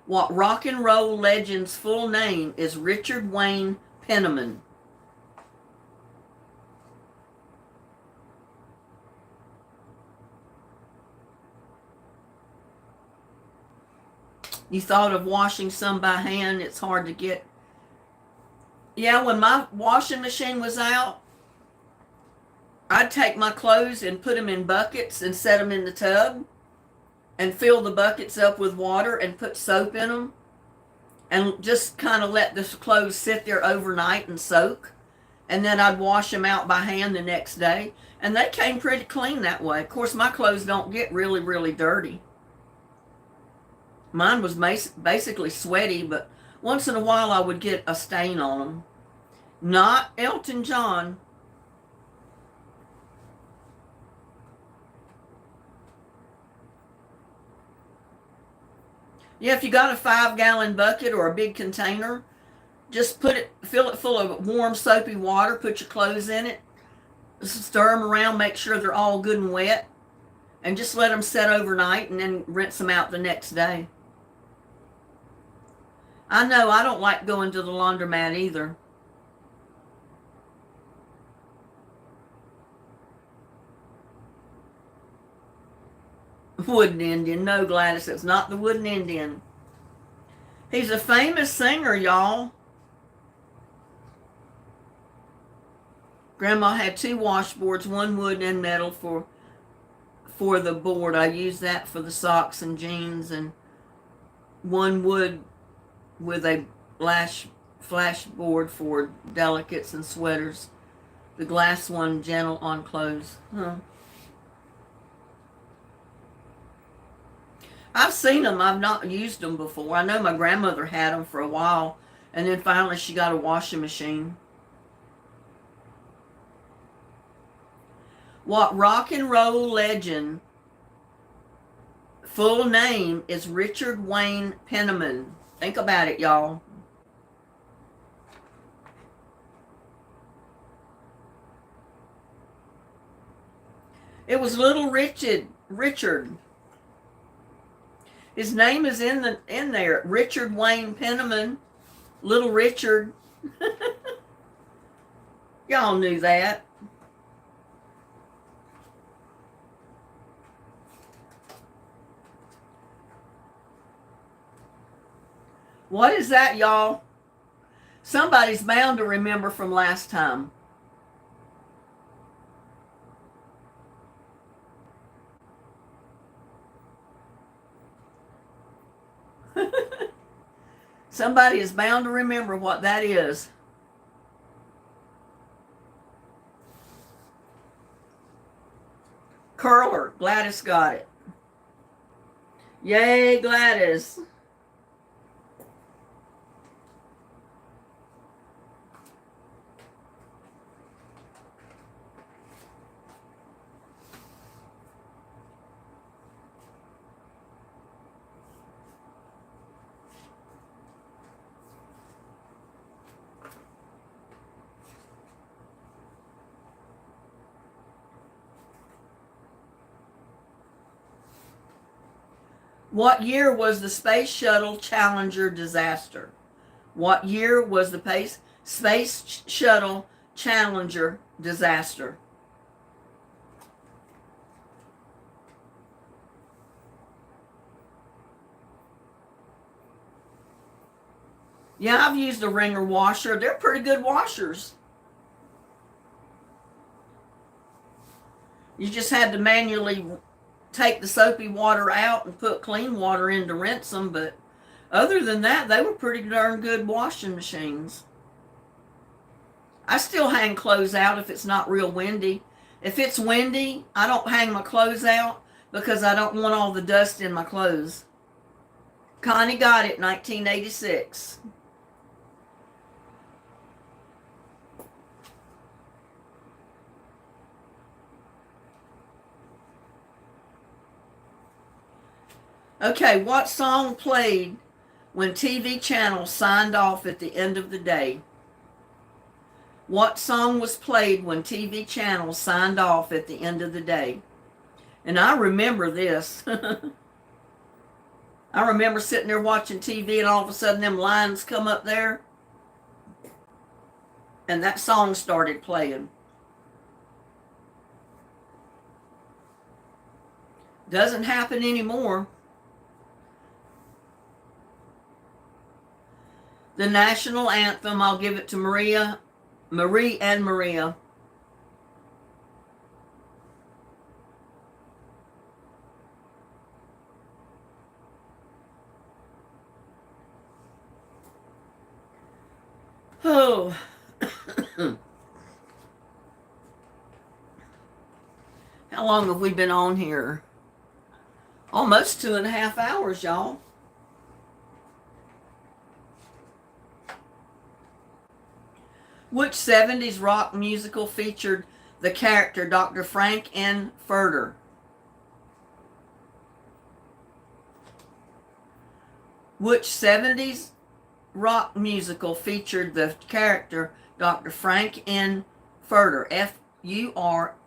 What rock and roll legend's full name is Richard Wayne Penniman? You thought of washing some by hand. It's hard to get. Yeah, when my washing machine was out, I'd take my clothes and put them in buckets and set them in the tub and fill the buckets up with water and put soap in them and just kind of let the clothes sit there overnight and soak. And then I'd wash them out by hand the next day. And they came pretty clean that way. Of course, my clothes don't get really, really dirty. Mine was basically sweaty, but once in a while I would get a stain on them. Not Elton John. Yeah, if you got a 5-gallon bucket or a big container, just fill it full of warm soapy water, put your clothes in it, stir them around, make sure they're all good and wet, and just let them set overnight and then rinse them out the next day. I know I don't like going to the laundromat either. Wooden Indian. No, Gladys, it's not the Wooden Indian. He's a famous singer, y'all. Grandma had 2 washboards, one wood and metal for the board. I used that for the socks and jeans, and one wood with a flash board for delicates and sweaters. The glass one gentle on clothes. Huh. I've seen them. I've not used them before. I know my grandmother had them for a while, and then finally she got a washing machine. What rock and roll legend full name is Richard Wayne Penniman? Think about it, y'all. It was Little Richard. His name is in there. Richard Wayne Penniman. Little Richard. Y'all knew that. What is that, y'all? Somebody's bound to remember from last time. Somebody is bound to remember what that is. Curler. Gladys got it. Yay, Gladys. What year was the Space Shuttle Challenger disaster? What year was the Space Shuttle Challenger disaster? Yeah, I've used a wringer washer. They're pretty good washers. You just had to manually take the soapy water out and put clean water in to rinse them, but Other than that, they were pretty darn good washing machines. I still hang clothes out if it's not real windy. If it's windy, I don't hang my clothes out because I don't want all the dust in my clothes. Connie got it, 1986. Okay, what song played when TV channels signed off at the end of the day? What song was played when TV channels signed off at the end of the day? And I remember this. I remember sitting there watching TV and all of a sudden them lines come up there and that song started playing. Doesn't happen anymore. The national anthem, I'll give it to Marie and Maria. Oh. How long have we been on here? Almost 2.5 hours, y'all. Which 70s rock musical featured the character Dr. Frank N. Furter? Which 70s rock musical featured the character Dr. Frank N. Furter? F-U-R-T-E-R.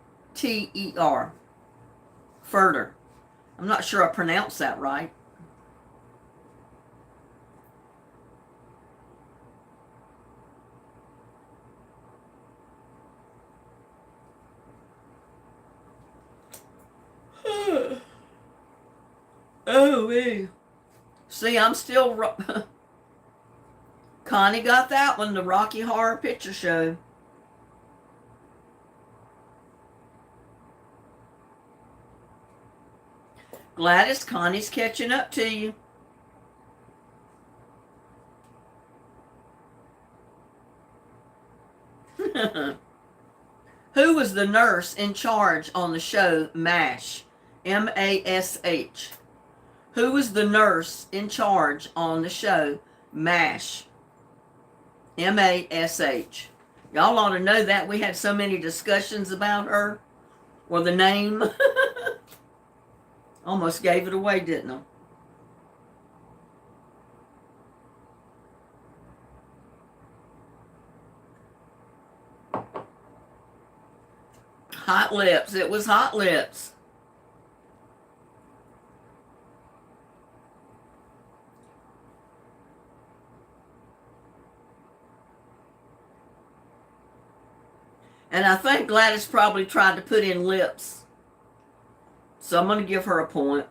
Furter. I'm not sure I pronounced that right. Oh, wait. See, I'm still... Connie got that one, the Rocky Horror Picture Show. Gladys, Connie's catching up to you. Who was the nurse in charge on the show MASH? M-A-S-H. Who was the nurse in charge on the show MASH? M-A-S-H. Y'all ought to know that. We had so many discussions about her. Or the name. Almost gave it away, didn't I? Hot Lips. It was Hot Lips. And I think Gladys probably tried to put in lips. So I'm going to give her a point.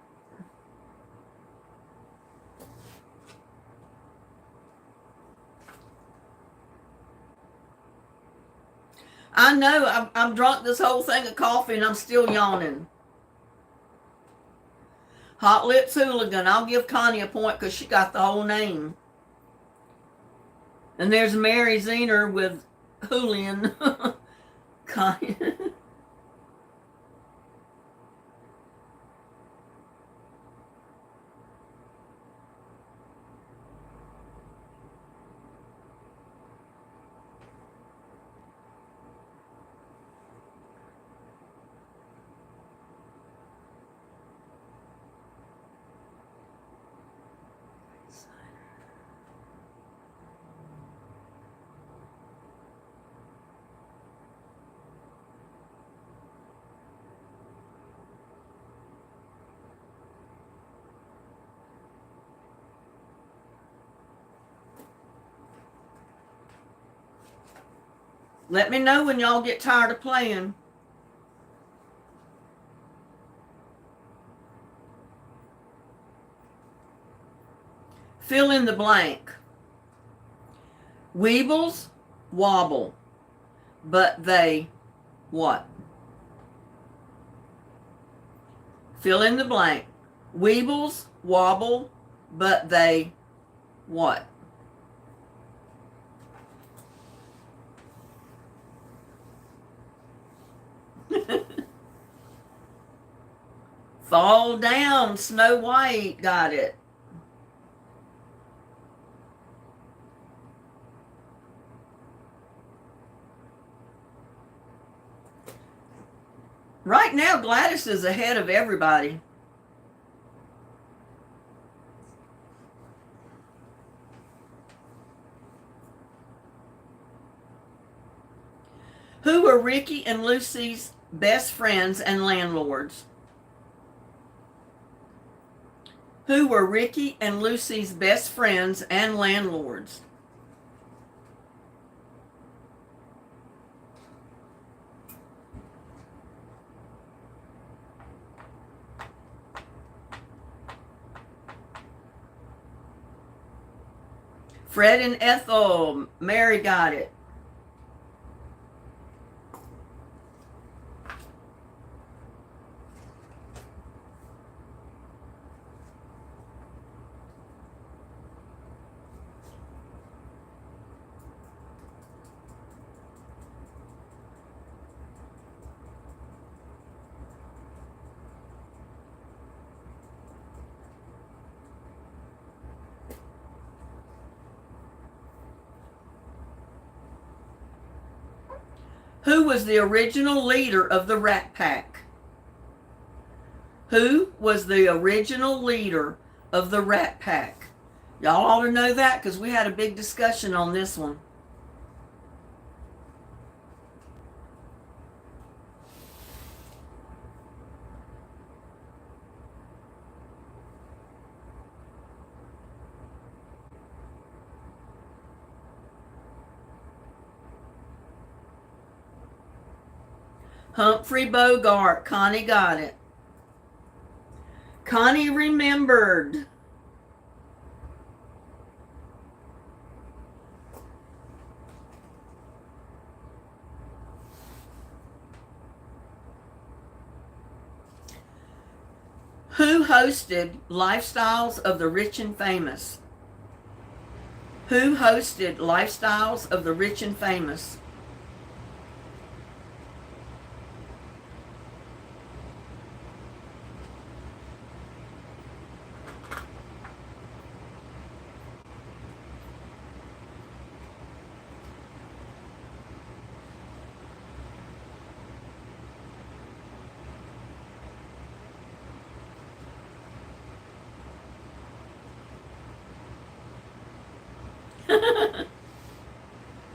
I know I'm drunk this whole thing of coffee and I'm still yawning. Hot Lips Hooligan. I'll give Connie a point because she got the whole name. And there's Mary Zener with Julian. Connie. Let me know when y'all get tired of playing. Fill in the blank. Weebles wobble, but they what? Fill in the blank. Weebles wobble, but they What? Fall down, Snow White. Got it. Right now, Gladys is ahead of everybody. Who were Ricky and Lucy's best friends and landlords? Who were Ricky and Lucy's best friends and landlords? Fred and Ethel. Mary got it. Who was the original leader of the Rat Pack? Who was the original leader of the Rat Pack? Y'all ought to know that because we had a big discussion on this one. Humphrey Bogart. Connie got it. Connie remembered. Who hosted Lifestyles of the Rich and Famous? Who hosted Lifestyles of the Rich and Famous?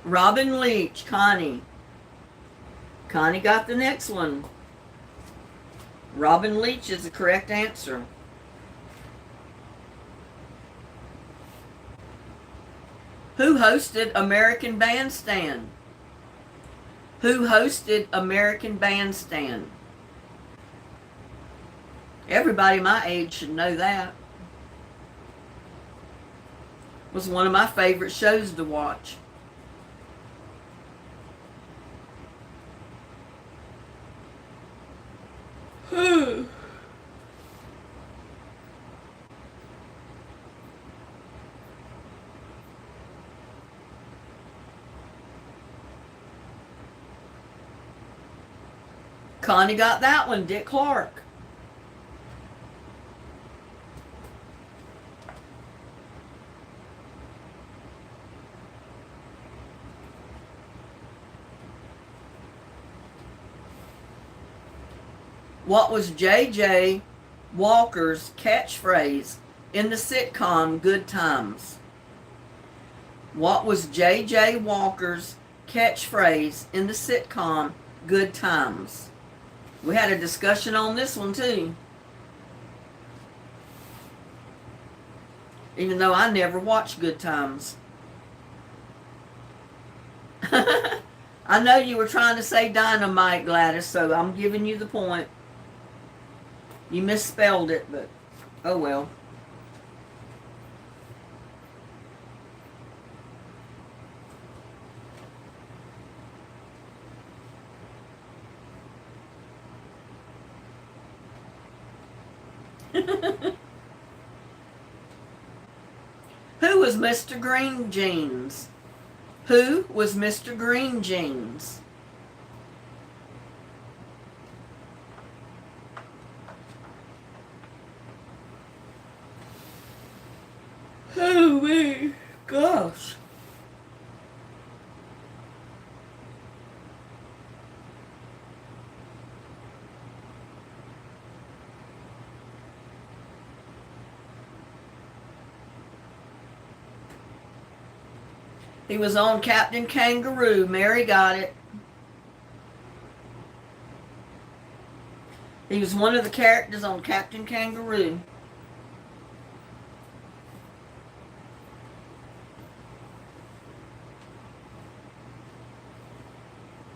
Robin Leach. Connie. Connie got the next one. Robin Leach is the correct answer. Who hosted American Bandstand? Who hosted American Bandstand? Everybody my age should know that. It was one of my favorite shows to watch. Connie got that one. Dick Clark. What was J.J. Walker's catchphrase in the sitcom Good Times? What was J.J. Walker's catchphrase in the sitcom Good Times? We had a discussion on this one too. Even though I never watched Good Times. I know you were trying to say dynamite, Gladys, so I'm giving you the point. You misspelled it, but oh well. Who was Mr. Green Jeans? Who was Mr. Green Jeans? Oh, my gosh. He was on Captain Kangaroo. Mary got it. He was one of the characters on Captain Kangaroo.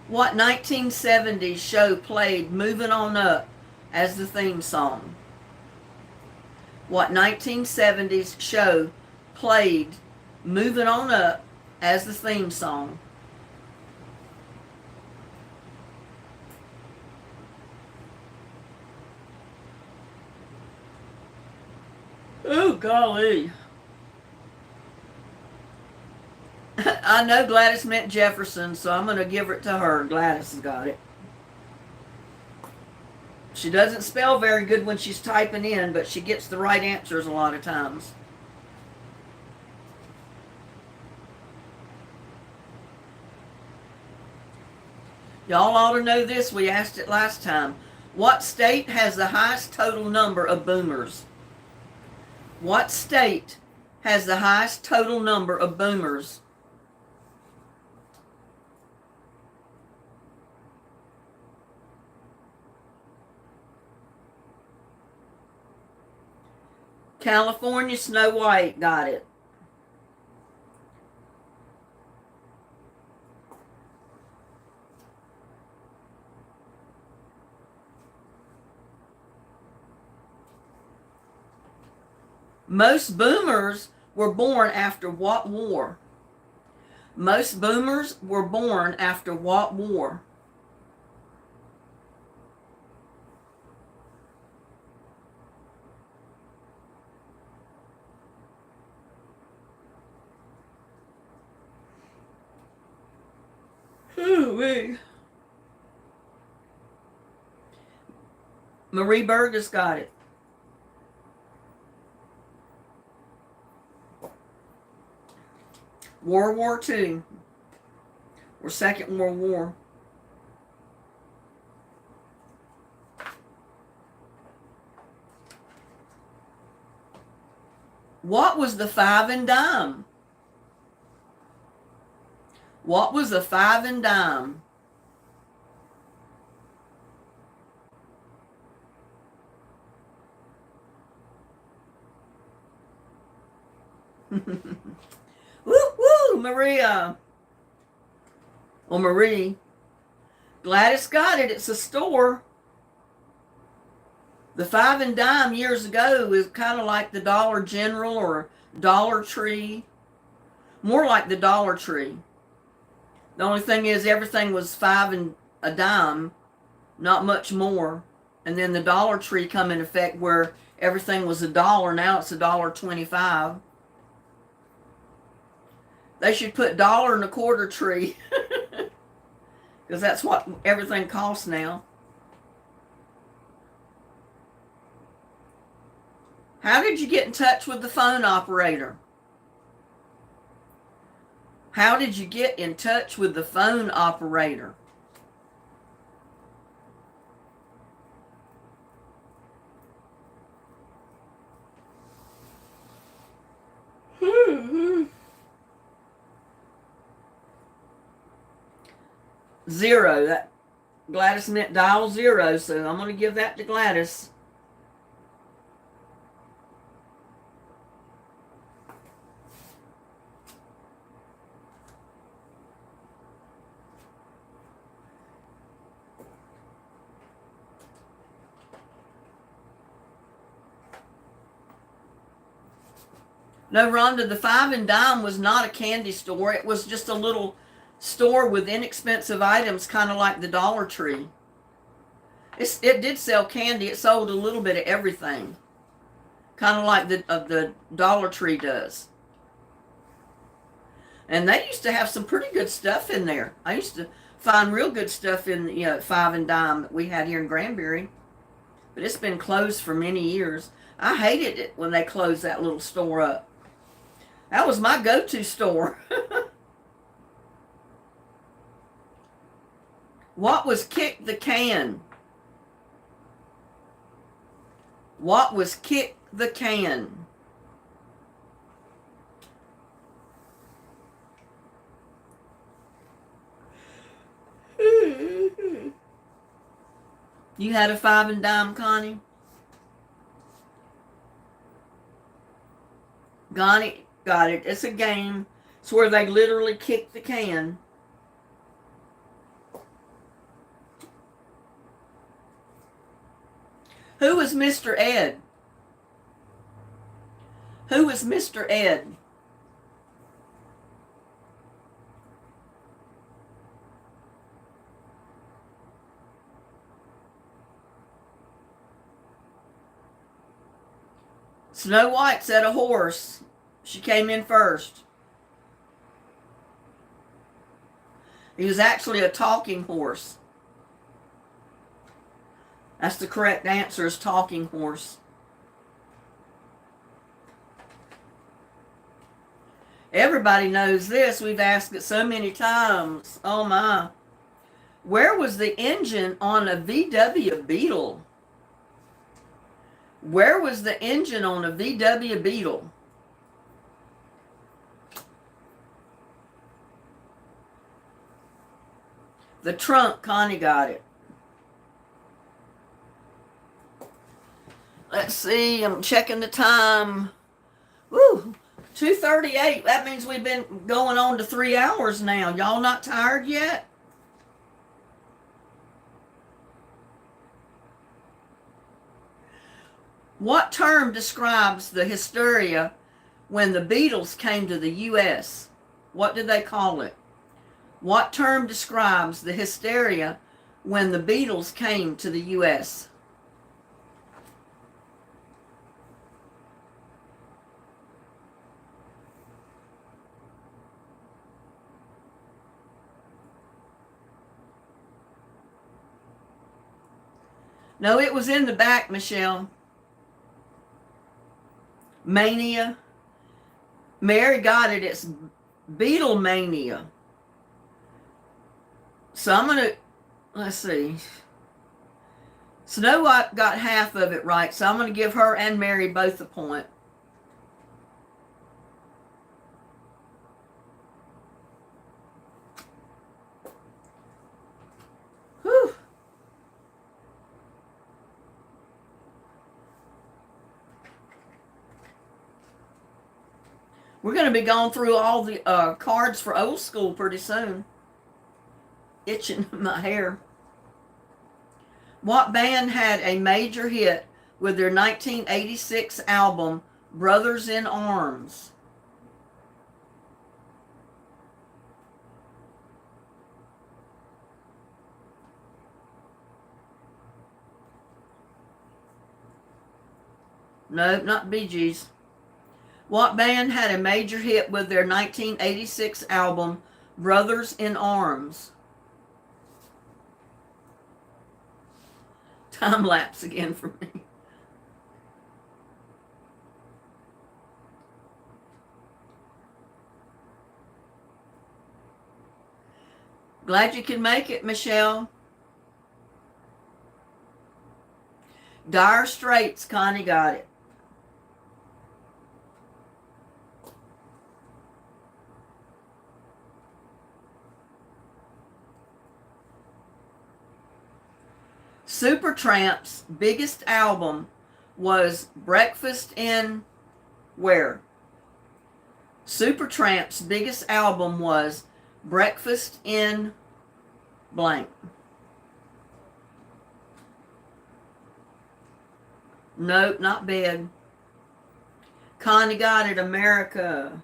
What 1970s show played Moving On Up as the theme song? What 1970s show played Moving On Up as the theme song? Oh, golly. I know Gladys meant Jefferson, so I'm going to give it to her. Gladys has got it. She doesn't spell very good when she's typing in, but she gets the right answers a lot of times. Y'all ought to know this. We asked it last time. What state has the highest total number of boomers? What state has the highest total number of boomers? California. Snow White got it. Most boomers were born after what war? Most boomers were born after what war? Ooh-wee. Marie Burgess got it. World War II or Second World War. What was the 5 and dime? What was the 5 and dime? Woo, Maria. Or Marie. Gladys got it. It's a store. The 5 and dime years ago is kind of like the Dollar General or Dollar Tree. More like the Dollar Tree. The only thing is everything was 5 and a dime, not much more. And then the Dollar Tree come in effect where everything was $1. Now it's $1.25. They should put $1.25 tree because that's what everything costs now. How did you get in touch with the phone operator? How did you get in touch with the phone operator? Zero. That Gladys meant dial 0, so I'm going to give that to Gladys. No, Rhonda, the 5 and dime was not a candy store. It was just a little store with inexpensive items, kind of like the Dollar Tree. It did sell candy. It sold a little bit of everything, kind of like the Dollar Tree does. And they used to have some pretty good stuff in there. I used to find real good stuff in, Five and Dime that we had here in Granbury. But it's been closed for many years. I hated it when they closed that little store up. That was my go-to store. What was kick the can? What was kick the can? You had a Five and Dime, Connie? Got it. It's a game. It's where they literally kick the can. Who was Mr. Ed? Who was Mr. Ed? Snow White said a horse. She came in first. He was actually a talking horse. That's the correct answer, is talking horse. Everybody knows this. We've asked it so many times. Oh my. Where was the engine on a VW Beetle? Where was the engine on a VW Beetle? The trunk. Connie got it. Let's see. I'm checking the time. Woo! 2:38. That means we've been going on to 3 hours now. Y'all not tired yet? What term describes the hysteria when the Beatles came to the U.S.? What did they call it? What term describes the hysteria when the Beatles came to the U.S.? No, it was in the back, Michelle. Mania. Mary got it. It's Beatlemania. So I'm going to, let's see. Snow White got half of it right, so I'm going to give her and Mary both a point. Whew. We're going to be going through all the cards for old school pretty soon. Itching my hair. What band had a major hit with their 1986 album, Brothers in Arms? No, not Bee Gees. What band had a major hit with their 1986 album, Brothers in Arms? Time lapse again for me. Glad you could make it, Michelle. Dire Straits. Connie got it. Supertramp's biggest album was Breakfast in where? Supertramp's biggest album was Breakfast in blank. Nope, not bed. Connie got it, America.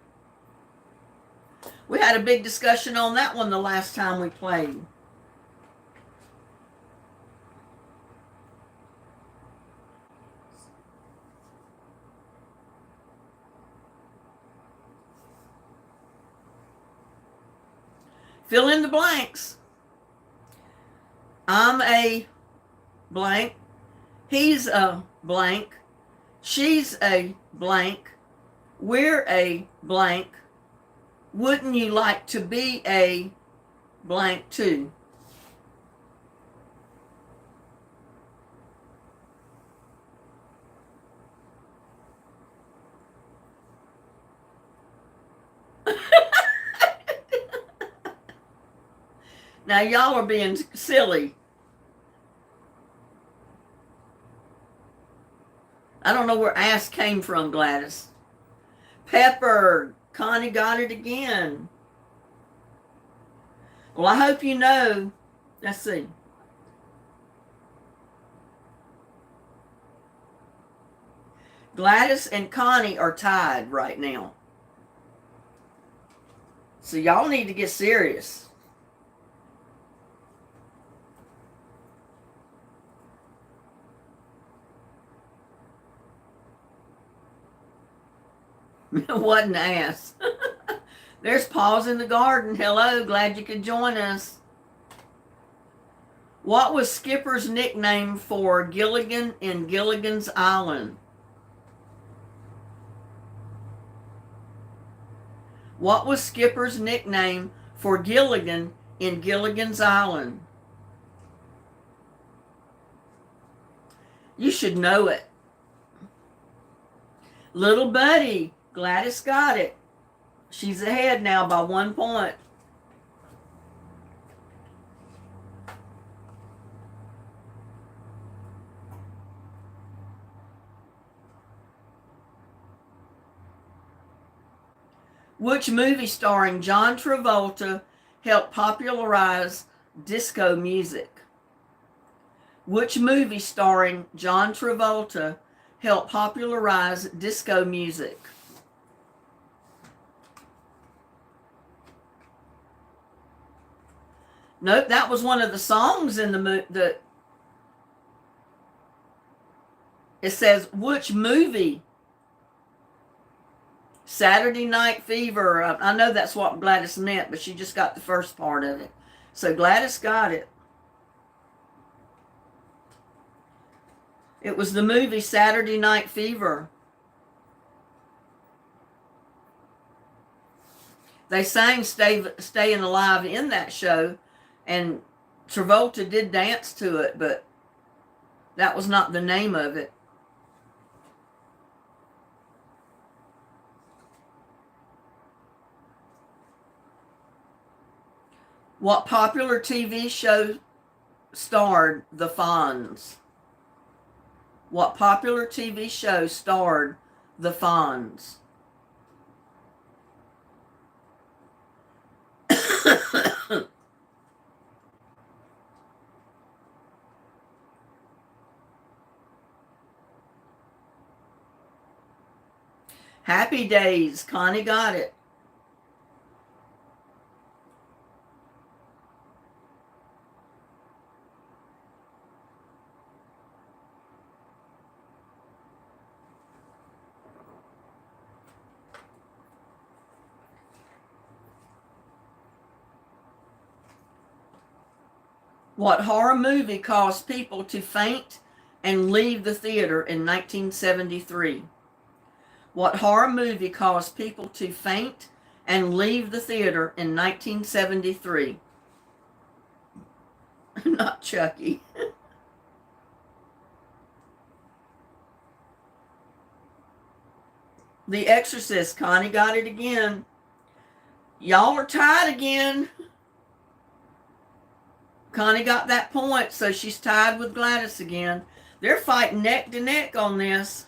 We had a big discussion on that one the last time we played. Fill in the blanks. I'm a blank. He's a blank. She's a blank. We're a blank. Wouldn't you like to be a blank too? Now y'all are being silly. I don't know where ass came from, Gladys. Pepper. Connie got it again. Well, I hope you know. Let's see. Gladys and Connie are tied right now. So y'all need to get serious. What an ass. There's Paws in the Garden. Hello, glad you could join us. What was Skipper's nickname for Gilligan in Gilligan's Island? What was Skipper's nickname for Gilligan in Gilligan's Island? You should know it. Little Buddy. Gladys got it. She's ahead now by 1 point. Which movie starring John Travolta helped popularize disco music? Which movie starring John Travolta helped popularize disco music? Nope, that was one of the songs in the it says which movie? Saturday Night Fever. I know that's what Gladys meant, but she just got the first part of it. So Gladys got it. It was the movie Saturday Night Fever. They sang Staying Alive in that show, and Travolta did dance to it, but that was not the name of it. What popular TV show starred the Fonz? What popular TV show starred the Fonz? Happy Days. Connie got it. What horror movie caused people to faint and leave the theater in 1973? What horror movie caused people to faint and leave the theater in 1973? Not Chucky. The Exorcist. Connie got it again. Y'all are tied again. Connie got that point, so she's tied with Gladys again. They're fighting neck to neck on this.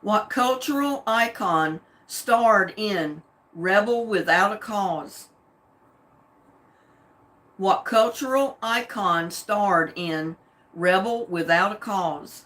What cultural icon starred in Rebel Without a Cause? What cultural icon starred in Rebel Without a Cause?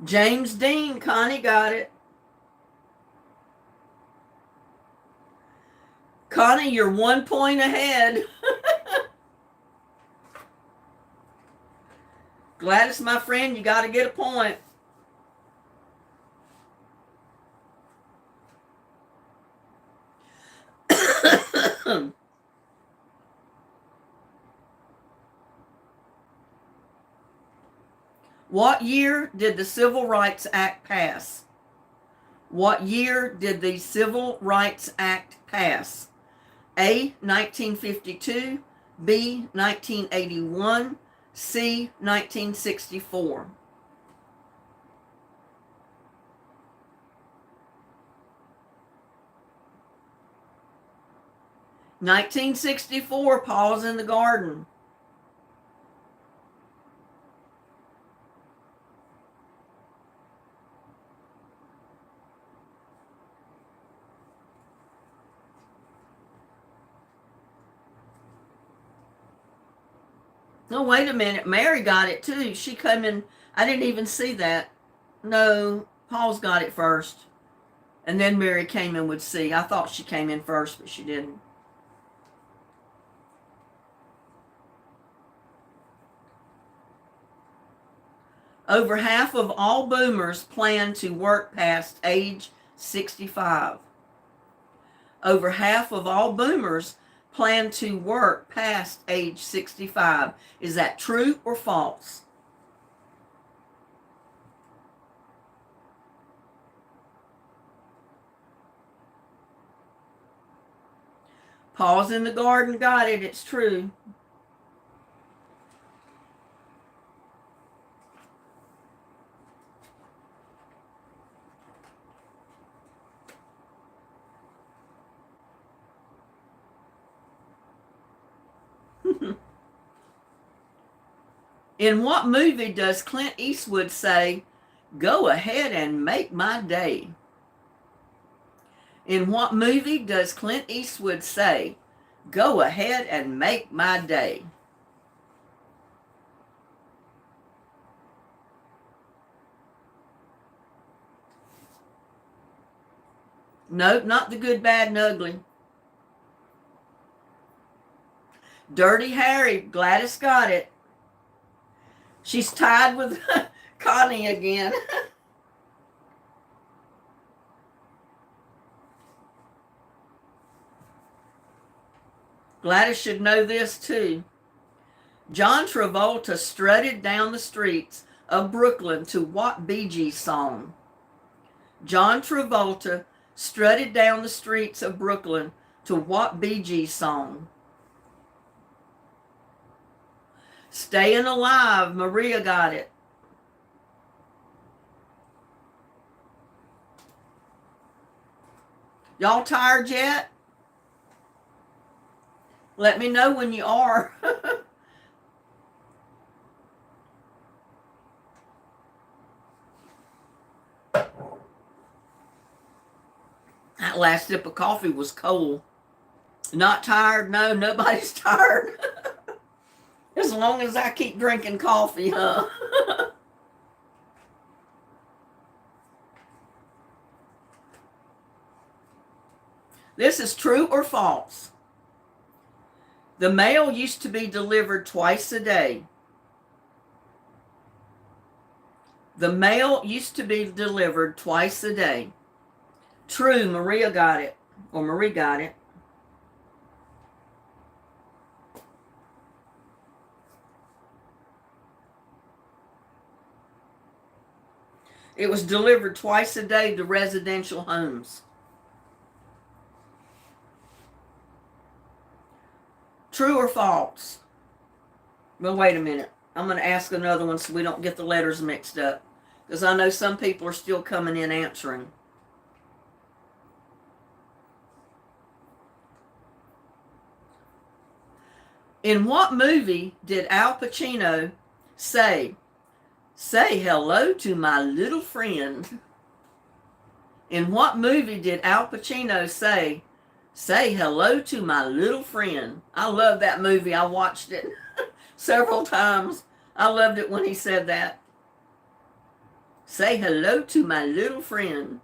James Dean, Connie got it. Connie, you're 1 point ahead. Gladys, my friend, you got to get a point. What year did the Civil Rights Act pass? What year did the Civil Rights Act pass? A, 1952, B, 1981, C, 1964. 1964, Paul's in the garden. No, wait a minute. Mary got it too. She came in. I didn't even see that. No, Paul's got it first. And then Mary came in with C. I thought she came in first, but she didn't. Over half of all boomers plan to work past age 65. Over half of all boomers plan to work past age 65. Is that true or false? Paul's in the garden got it. It's true. In what movie does Clint Eastwood say, "Go ahead and make my day"? In what movie does Clint Eastwood say, "Go ahead and make my day"? Nope, not The Good, Bad, and Ugly. Dirty Harry. Gladys got it. She's tied with Connie again. Gladys should know this too. John Travolta strutted down the streets of Brooklyn to what Bee Gees song? John Travolta strutted down the streets of Brooklyn to what Bee Gees song? Staying Alive. Maria got it. Y'all tired yet? Let me know when you are. That last sip of coffee was cold. Not tired? No, nobody's tired. As long as I keep drinking coffee, huh? This is true or false. The mail used to be delivered twice a day. The mail used to be delivered twice a day. True, Maria got it. Or Marie got it. It was delivered twice a day to residential homes. True or false? Well, wait a minute. I'm going to ask another one so we don't get the letters mixed up. Because I know some people are still coming in answering. In what movie did Al Pacino say hello to my little friend"? In what movie did Al Pacino say hello to my little friend? I love that movie. I watched it several times. I loved it when he said that. Say hello to my little friend.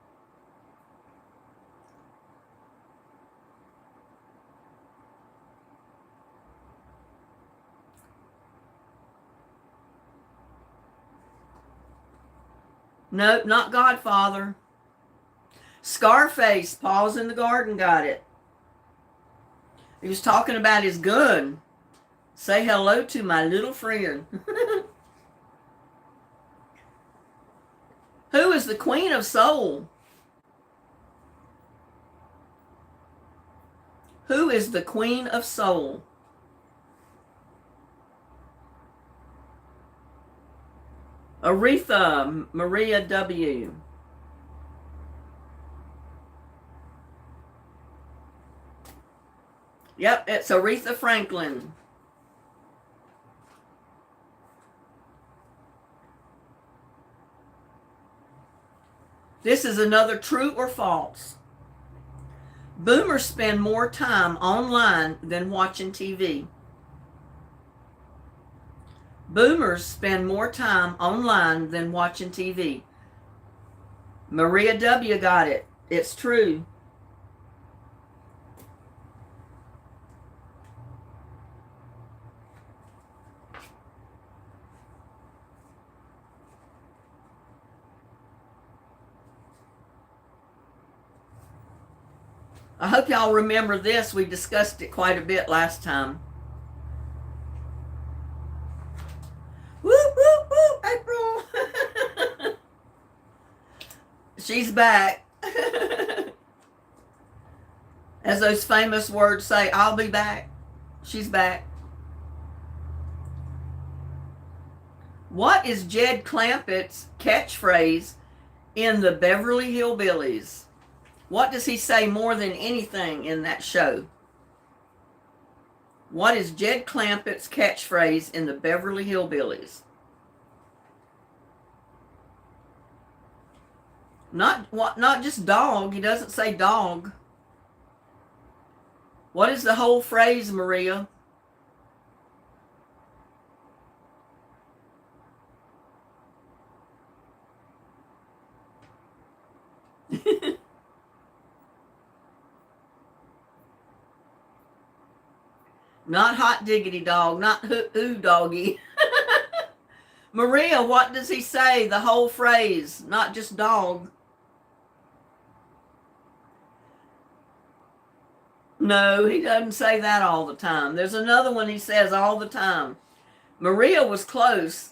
Nope, not Godfather. Scarface, Paws in the Garden got it. He was talking about his gun. Say hello to my little friend. Who is the Queen of Soul? Who is the Queen of Soul? Aretha Maria W. Yep, it's Aretha Franklin. This is another true or false. Boomers spend more time online than watching TV. Boomers spend more time online than watching TV. Maria W. got it. It's true. I hope y'all remember this. We discussed it quite a bit last time. Woo, woo, woo, April. She's back. As those famous words say, I'll be back. She's back. What is Jed Clampett's catchphrase in the Beverly Hillbillies? What does he say more than anything in that show? What is Jed Clampett's catchphrase in the Beverly Hillbillies? Not just dog. He doesn't say dog. What is the whole phrase, Maria? Not hot diggity dog, not ooh doggy. Maria, what does he say? The whole phrase, not just dog. No, he doesn't say that all the time. There's another one he says all the time. Maria was close,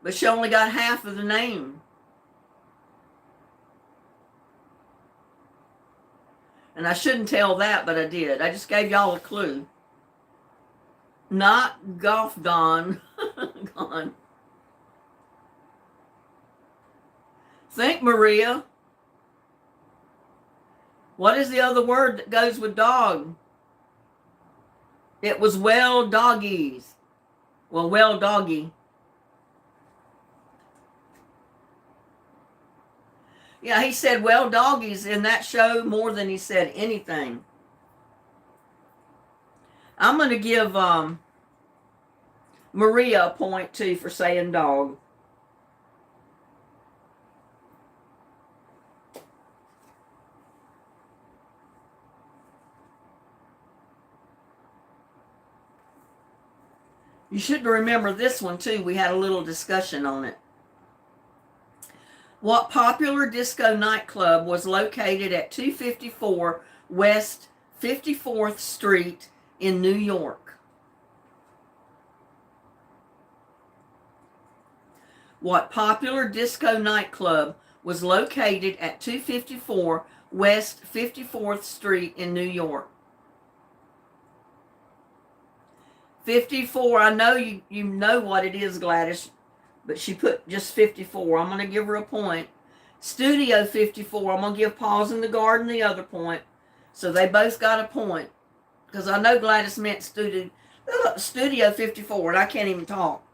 but she only got half of the name. And I shouldn't tell that, but I did. I just gave y'all a clue. Not golf gone. Gone. Think, Maria. What is the other word that goes with dog? It was well doggies. Well doggy. Yeah, he said well doggies in that show more than he said anything. I'm going to give Maria a point, too, for saying dog. You should remember this one, too. We had a little discussion on it. What popular disco nightclub was located at 254 West 54th Street in New York? What popular disco nightclub was located at 254 West 54th Street in New York? 54, I know you know what it is, Gladys, but she put just 54. I'm going to give her a point. Studio 54, I'm going to give Paws in the Garden the other point. So they both got a point. Because I know Gladys meant Studio 54, and I can't even talk.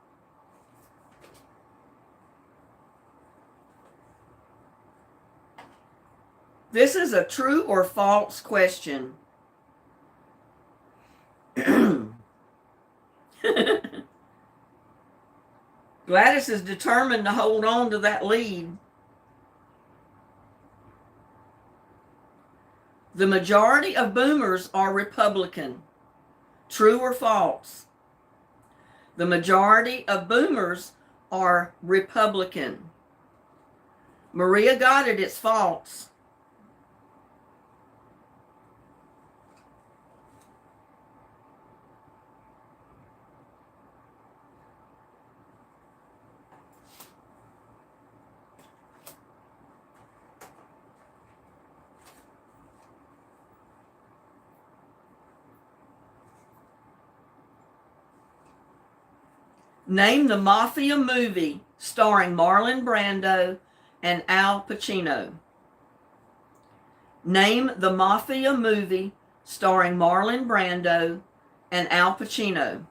This is a true or false question. Gladys is determined to hold on to that lead. The majority of boomers are Republican. True or false? The majority of boomers are Republican. Maria got it. It's false. Name the Mafia movie starring Marlon Brando and Al Pacino. Name the Mafia movie starring Marlon Brando and Al Pacino.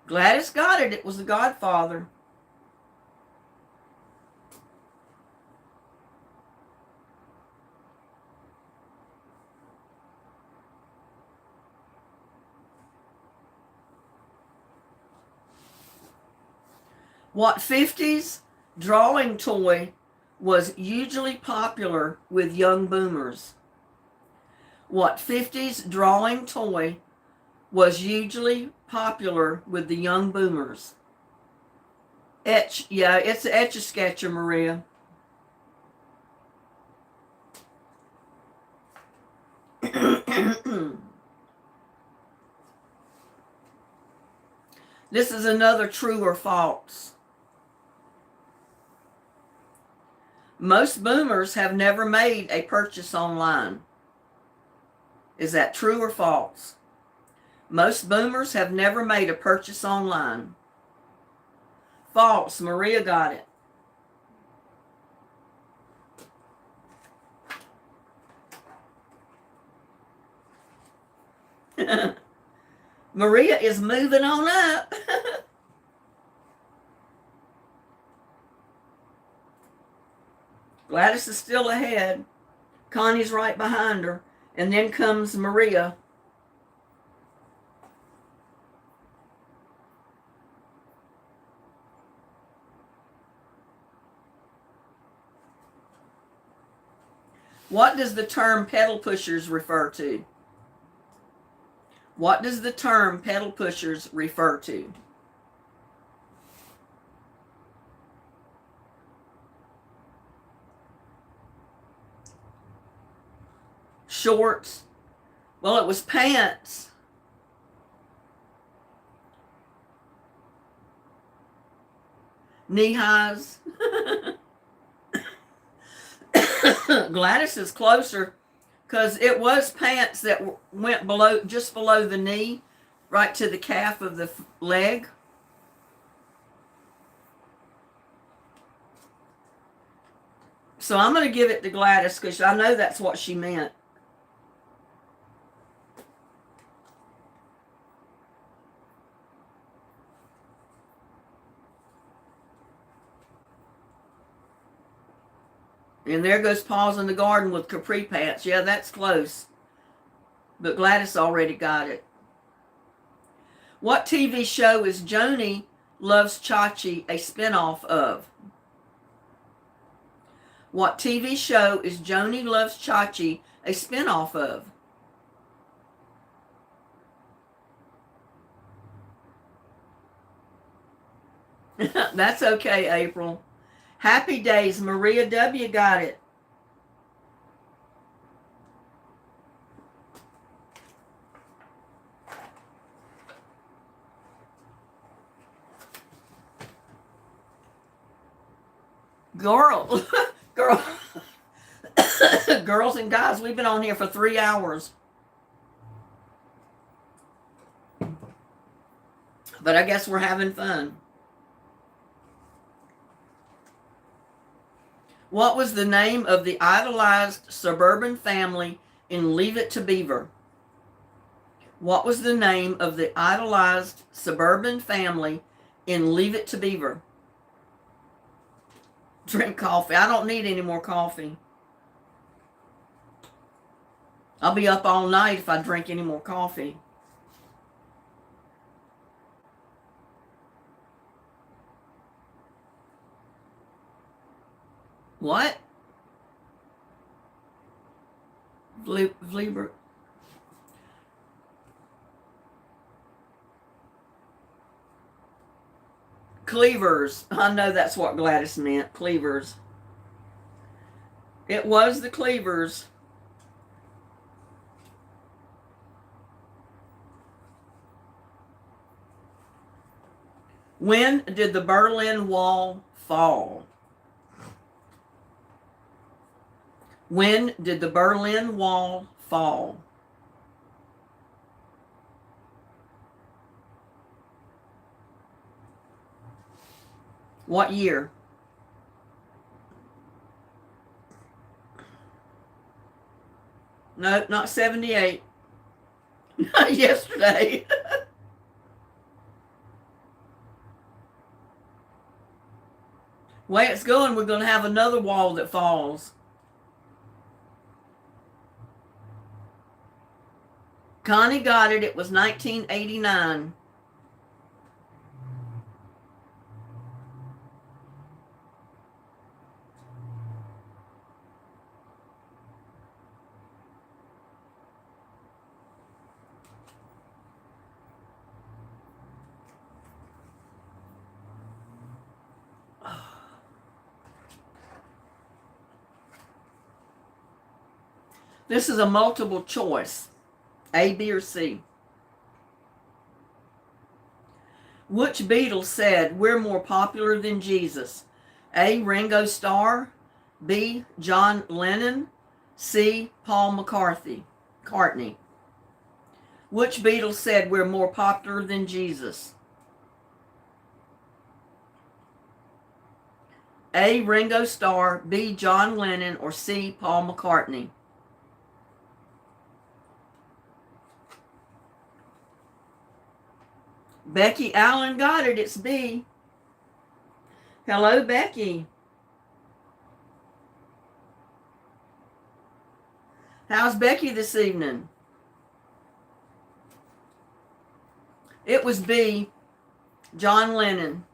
Gladys got it. It was The Godfather. What 50s drawing toy was hugely popular with young boomers? What 50s drawing toy was hugely popular with the young boomers? Etch, yeah, it's an Etch-a-Sketcher, Maria. This is another true or false. Most boomers have never made a purchase online. Is that true or false? Most boomers have never made a purchase online. False. Maria got it. Maria is moving on up. Gladys is still ahead. Connie's right behind her. And then comes Maria. What does the term pedal pushers refer to? What does the term pedal pushers refer to? Shorts. Well, it was pants. Knee highs. Gladys is closer because it was pants that went below, just below the knee, right to the calf of the leg. So I'm going to give it to Gladys because I know that's what she meant. And there goes Paws in the Garden with capri pants. Yeah, that's close. But Gladys already got it. What TV show is Joni Loves Chachi a spinoff of? What TV show is Joni Loves Chachi a spinoff of? That's okay, April. Happy Days, Maria W. got it. Girls and guys, we've been on here for 3 hours. But I guess we're having fun. What was the name of the idolized suburban family in Leave It to Beaver? What was the name of the idolized suburban family in Leave It to Beaver? drink coffee. I don't need any more coffee. I'll be up all night if I drink any more coffee. What? Vleber. Cleavers. I know that's what Gladys meant. Cleavers. It was the Cleavers. When did the Berlin Wall fall? When did the Berlin Wall fall? What year? No, not 78. Not yesterday. Way it's going, we're going to have another wall that falls. Connie got it. It was 1989. This is a multiple choice. A, B, or C. Which Beatle said, "We're more popular than Jesus"? A, Ringo Starr. B, John Lennon. C, Paul McCartney. Which Beatle said, "We're more popular than Jesus"? A, Ringo Starr. B, John Lennon. Or C, Paul McCartney? Becky Allen got it. It's B. Hello, Becky. How's Becky this evening? It was B, John Lennon.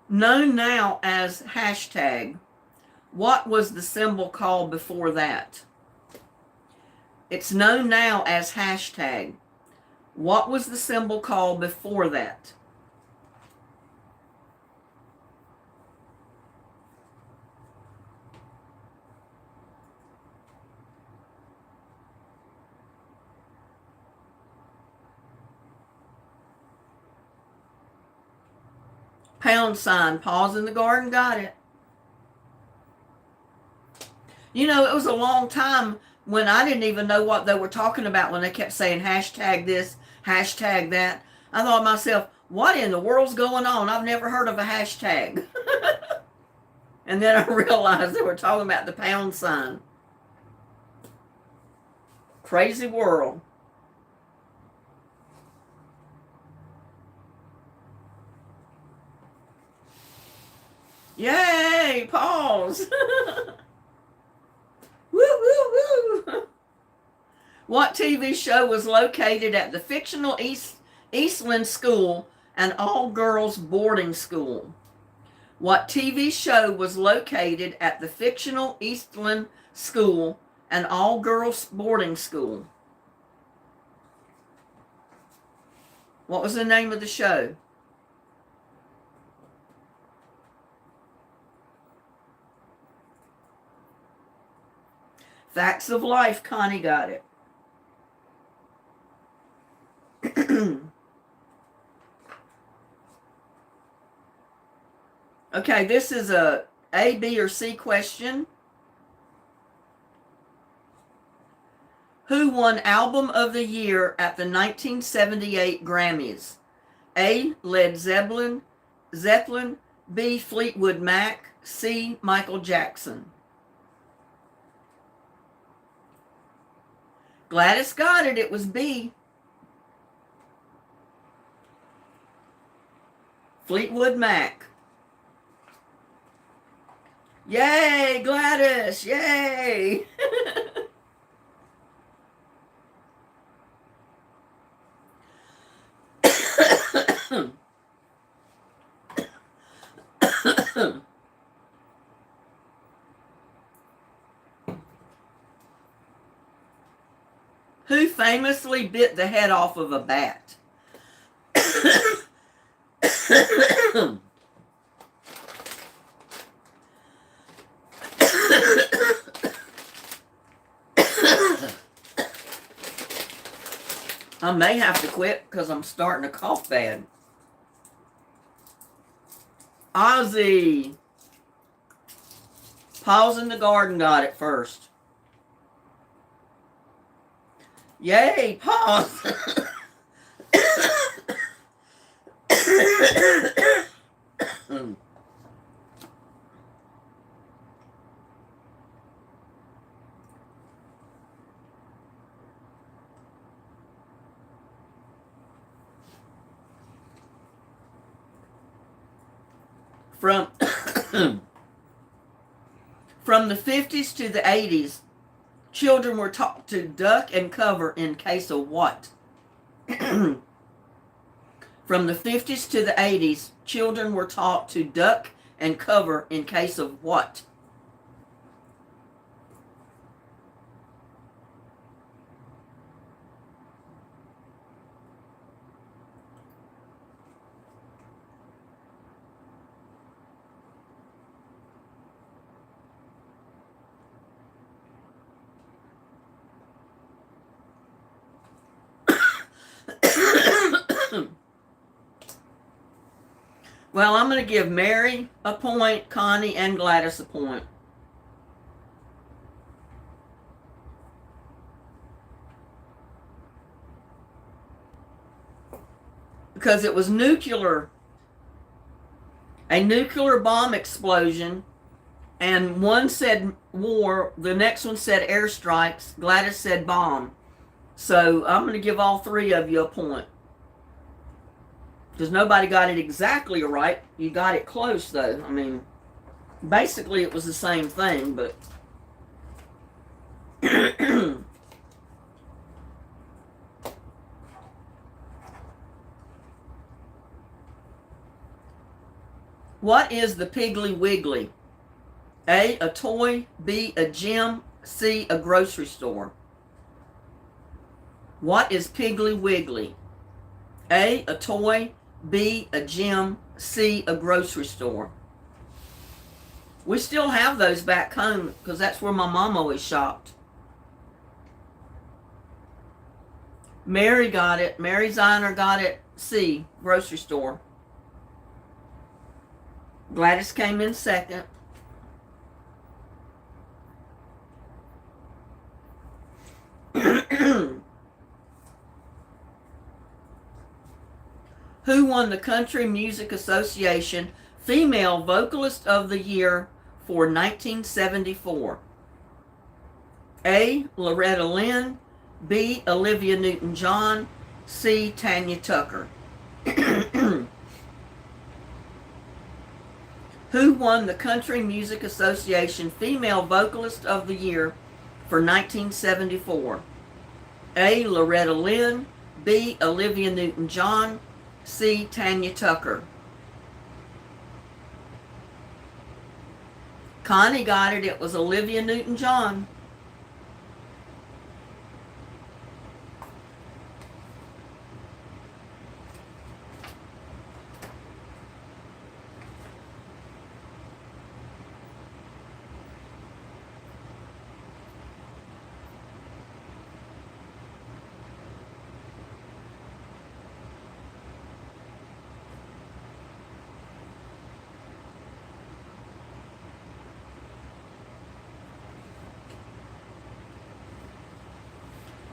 Known now as hashtag. What was the symbol called before that? It's known now as hashtag. What was the symbol called before that? Pound sign. Paws in the garden got it. You know, it was a long time when I didn't even know what they were talking about when they kept saying hashtag this, hashtag that. I thought to myself, what in the world's going on? I've never heard of a hashtag. And then I realized they were talking about the pound sign. Crazy world. Yay, pause. Woo, woo, woo. What TV show was located at the fictional Eastland School, an all-girls boarding school? What TV show was located at the fictional Eastland School, an all-girls boarding school? What was the name of the show? Facts of Life. Connie got it. Okay, this is a B, or C question. Who won Album of the Year at the 1978 Grammys? A. Led Zeppelin, B. Fleetwood Mac, C. Michael Jackson. Gladys got it. It was B. Fleetwood Mac. Yay, Gladys! Yay! Who famously bit the head off of a bat? I may have to quit because I'm starting to cough bad. Ozzy. Paws in the Garden got it first. Yay, Paws. From the 50s to the 80s, children were taught to duck and cover in case of what? From the 50s to the 80s, children were taught to duck and cover in case of what? Well, I'm going to give Mary a point, Connie and Gladys a point. Because it was nuclear. A nuclear bomb explosion. And one said war, the next one said airstrikes, Gladys said bomb. So I'm going to give all three of you a point. Because nobody got it exactly right. You got it close, though. I mean, basically it was the same thing, but... What is the Piggly Wiggly? A toy, B, a gym, C, a grocery store. What is Piggly Wiggly? A toy, B, a gym, C, a grocery store. We still have those back home because that's where my mom always shopped. Mary got it. Mary Ziner got it. C, grocery store. Gladys came in second. Who won the Country Music Association Female Vocalist of the Year for 1974? A, Loretta Lynn, B, Olivia Newton-John, C, Tanya Tucker. Who won the Country Music Association Female Vocalist of the Year for 1974? A, Loretta Lynn, B, Olivia Newton-John, C, Tanya Tucker. Connie got it. It was Olivia Newton-John.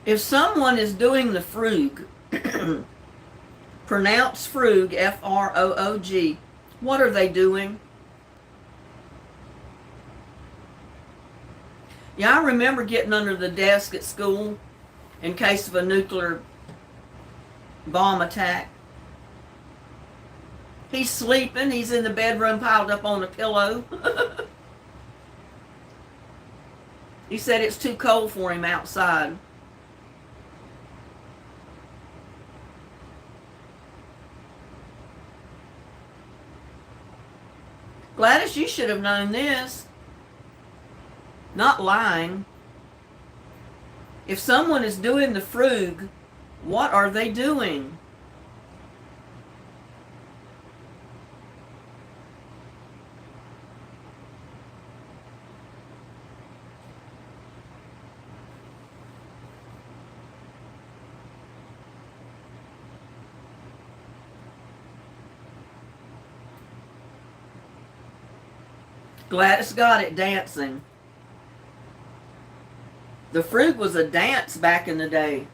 If someone is doing the frug, pronounce frug, F-R-O-O-G, what are they doing? Yeah, I remember getting under the desk at school in case of a nuclear bomb attack. He's sleeping. He's in the bedroom piled up on a pillow. He said it's too cold for him outside. Gladys, you should have known this. Not lying. If someone is doing the frug, what are they doing? Gladys got it, dancing. The frug was a dance back in the day.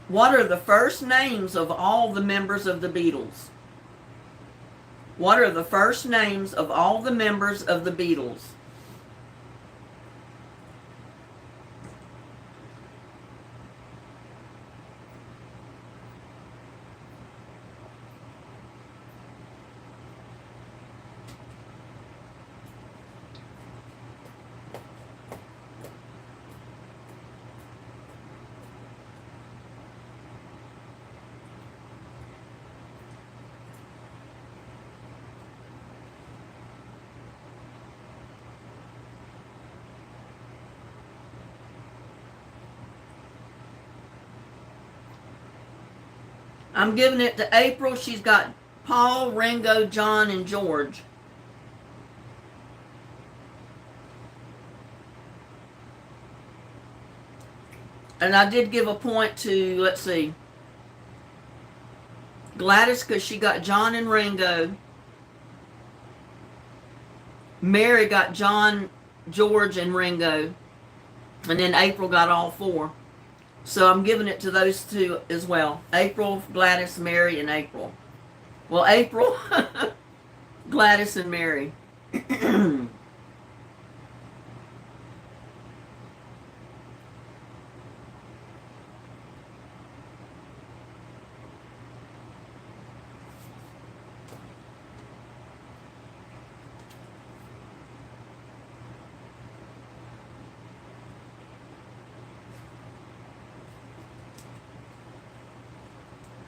What are the first names of all the members of the Beatles? What are the first names of all the members of the Beatles? I'm giving it to April. She's got Paul, Ringo, John, and George. And I did give a point to, let's see, Gladys, because she got John and Ringo. Mary got John, George, and Ringo. And then April got all four. So I'm giving it to those two as well. April, Gladys, Mary, and April. Well, April, Gladys, and Mary.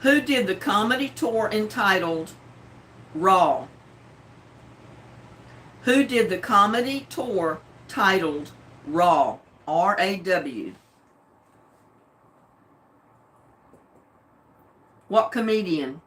Who did the comedy tour entitled Raw? Who did the comedy tour titled Raw? R-A-W. What comedian?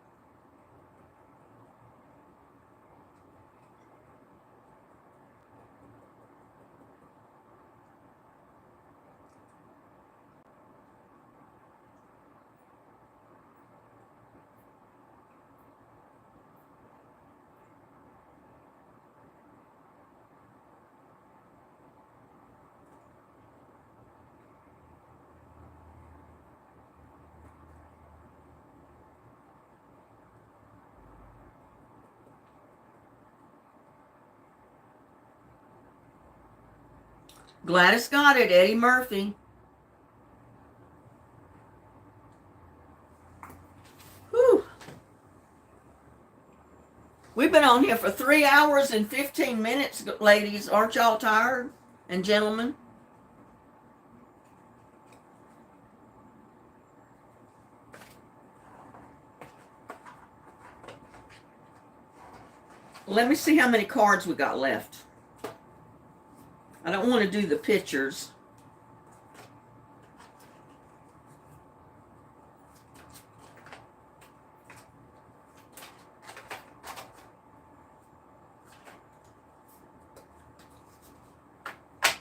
Gladys got it, Eddie Murphy. Whew. We've been on here for 3 hours and 15 minutes, ladies. Aren't y'all tired? And gentlemen? Let me see how many cards we got left. I don't want to do the pictures.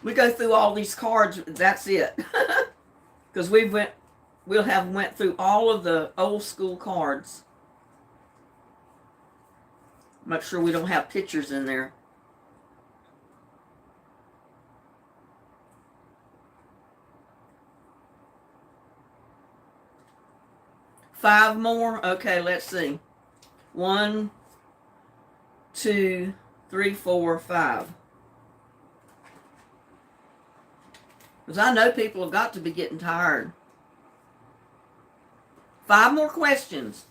We go through all these cards, that's it. Because we'll have went through all of the old school cards. Make sure we don't have pictures in there. Five more? Okay, let's see. 1, 2, 3, 4, 5. Because I know people have got to be getting tired. 5 more questions.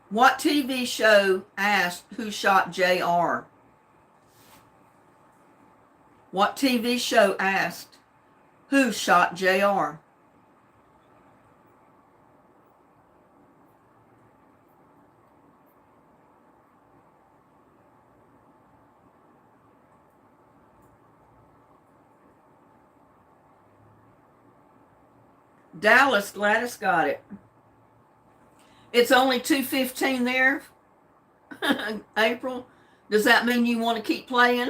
What TV show asked who shot JR? What TV show asked who shot JR? Dallas, Gladys got it. It's only 2:15 there, April. Does that mean you want to keep playing?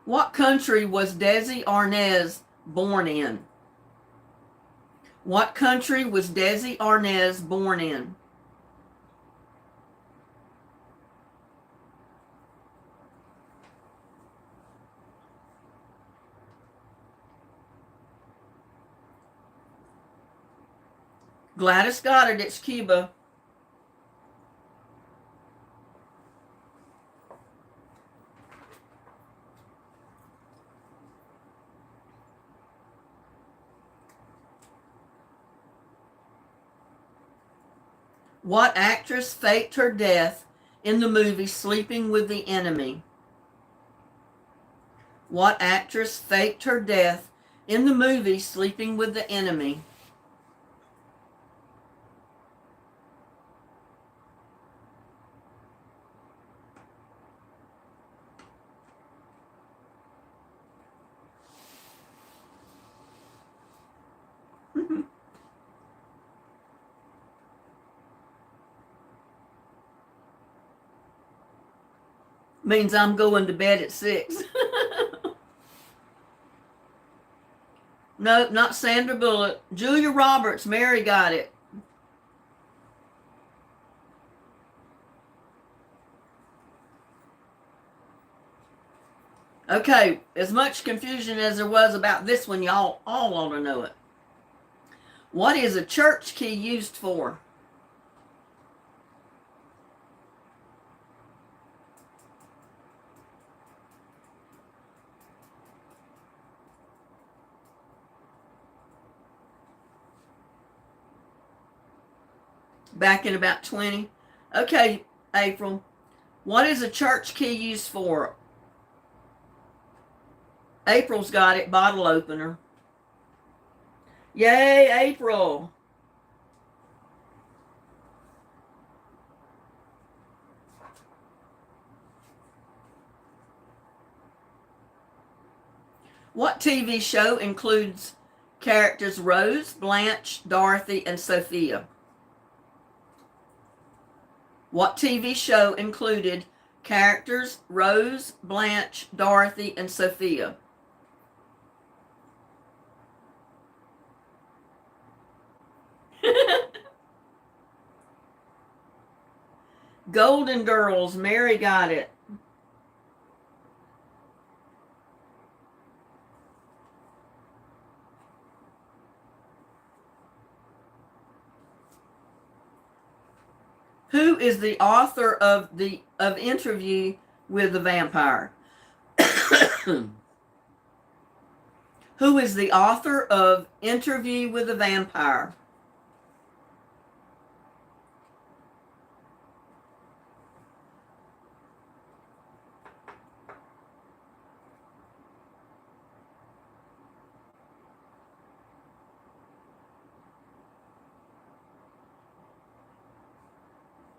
What country was Desi Arnaz born in? What country was Desi Arnaz born in? Gladys got it. It's Cuba. What actress faked her death in the movie Sleeping with the Enemy? What actress faked her death in the movie Sleeping with the Enemy? Means I'm going to bed at 6. Nope, not Sandra Bullock. Julia Roberts. Mary got it. Okay, as much confusion as there was about this one, y'all all ought to know it. What is a church key used for? Back in about 20. Okay, April. What is a church key used for? April's got it. Bottle opener. Yay, April. What TV show includes characters Rose, Blanche, Dorothy, and Sophia? What TV show included characters Rose, Blanche, Dorothy, and Sophia? Golden Girls. Mary got it. Who is the author of Interview with the Vampire? Who is the author of Interview with the Vampire?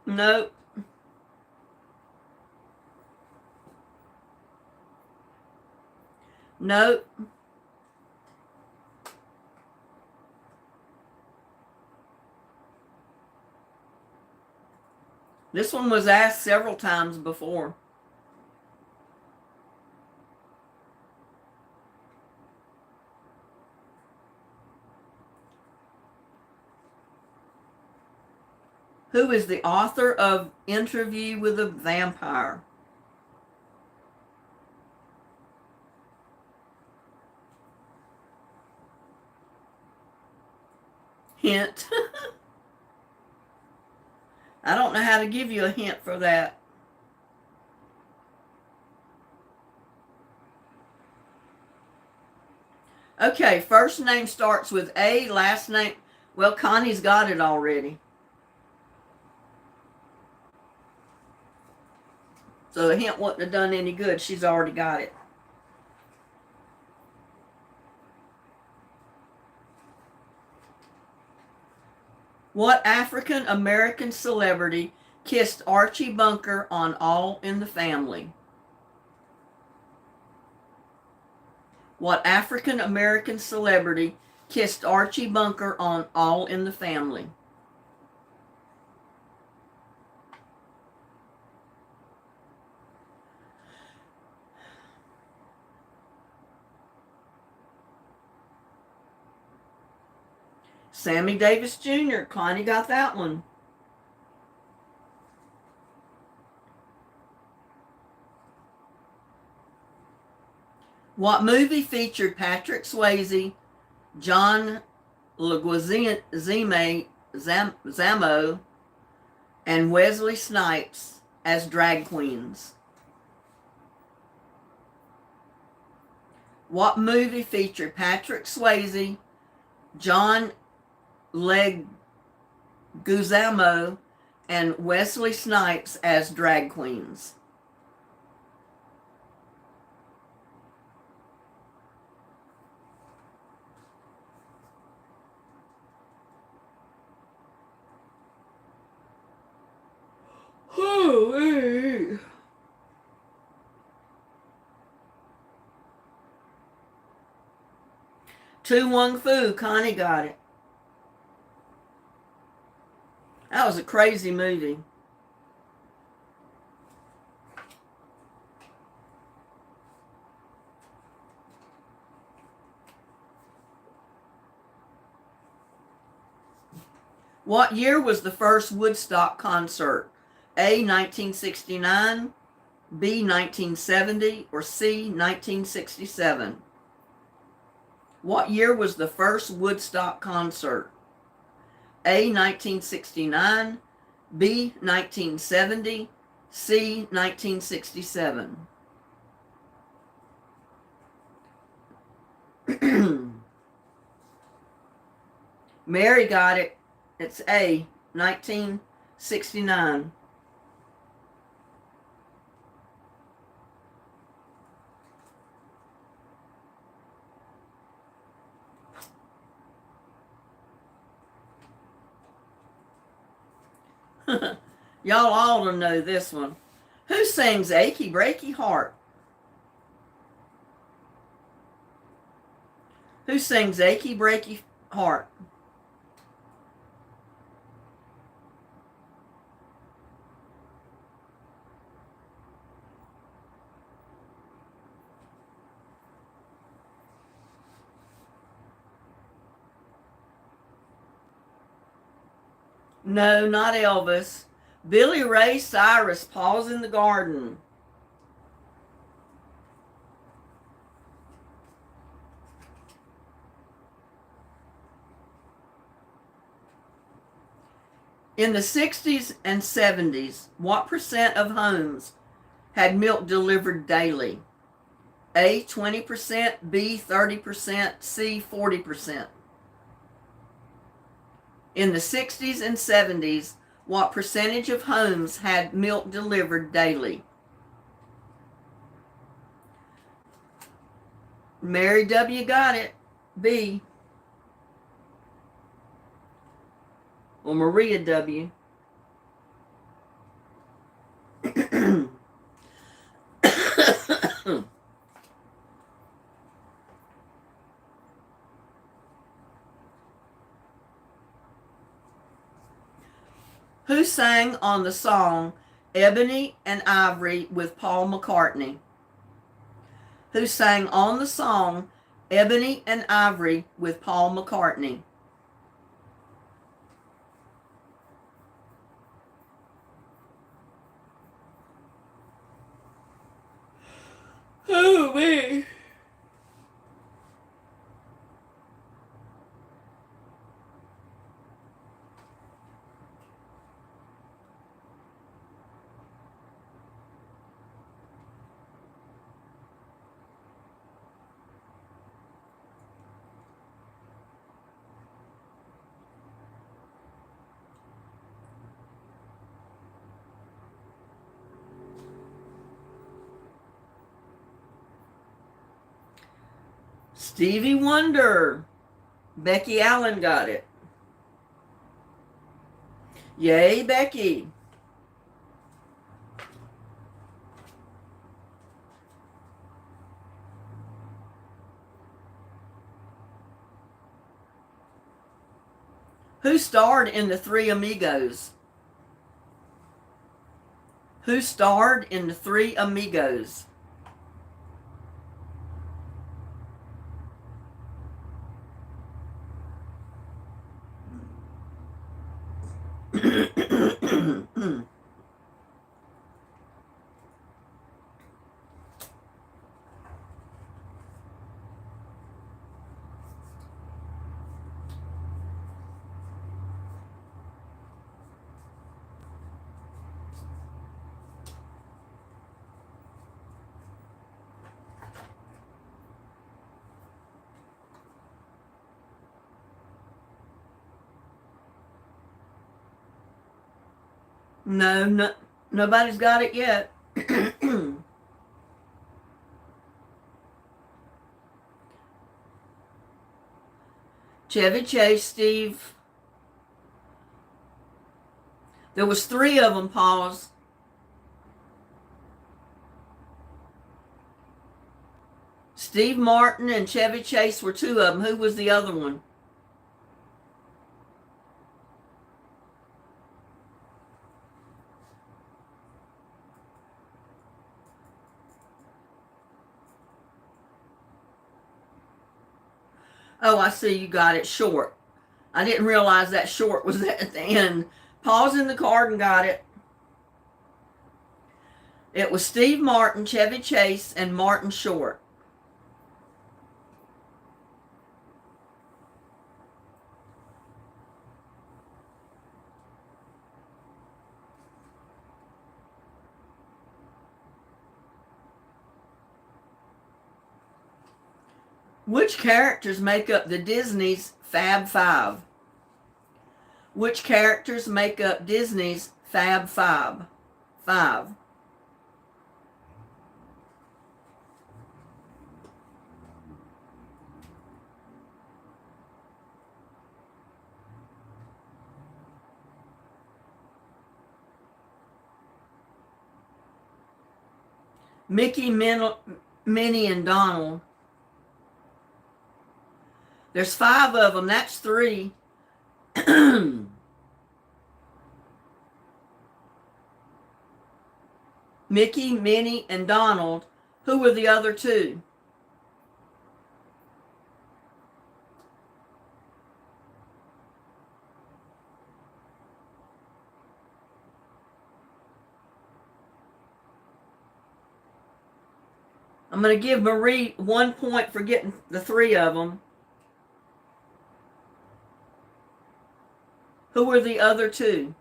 Nope. Nope. This one was asked several times before. Who is the author of Interview with a Vampire? Hint. I don't know how to give you a hint for that. Okay, first name starts with A, last name. Well, Connie's got it already. So the hint wouldn't have done any good. She's already got it. What African American celebrity kissed Archie Bunker on All in the Family? What African American celebrity kissed Archie Bunker on All in the Family? Sammy Davis Jr. Connie got that one. What movie featured Patrick Swayze, John Leguizamo, and Wesley Snipes as drag queens? What movie featured Patrick Swayze, John Leguizamo, and Wesley Snipes as drag queens? Oh, Tu Wong Fu, Connie got it. That was a crazy movie. What year was the first Woodstock concert? A, 1969, B, 1970, or C, 1967? What year was the first Woodstock concert? A, 1969, B, 1970, C, 1967. Mary got it. It's A, 1969. Y'all ought to know this one. Who sings Achy Breaky Heart? Who sings Achy Breaky Heart? No, not Elvis. Billy Ray Cyrus, Paws in the Garden. In the 60s and 70s, what percent of homes had milk delivered daily? A, 20%, B, 30%, C, 40%. In the 60s and 70s, what percentage of homes had milk delivered daily? Mary W. got it. B. Well, Maria W. Who sang on the song Ebony and Ivory with Paul McCartney? Who sang on the song Ebony and Ivory with Paul McCartney? Oh, man. Stevie Wonder. Becky Allen got it. Yay, Becky. Who starred in The Three Amigos? Who starred in The Three Amigos? No, nobody's got it yet. Chevy Chase, Steve. There was 3 of them, Pause. Steve Martin and Chevy Chase were 2 of them. Who was the other one? Oh, I see you got it. Short. I didn't realize that Short was at the end. Pause in the card and got it. It was Steve Martin, Chevy Chase, and Martin Short. Which characters make up the Disney's Fab Five? Which characters make up Disney's Fab Five? Mickey, Minnie, and Donald. There's 5 of them. That's 3. Mickey, Minnie, and Donald. Who were the other 2? I'm going to give Marie 1 point for getting the 3 of them. Who were the other 2?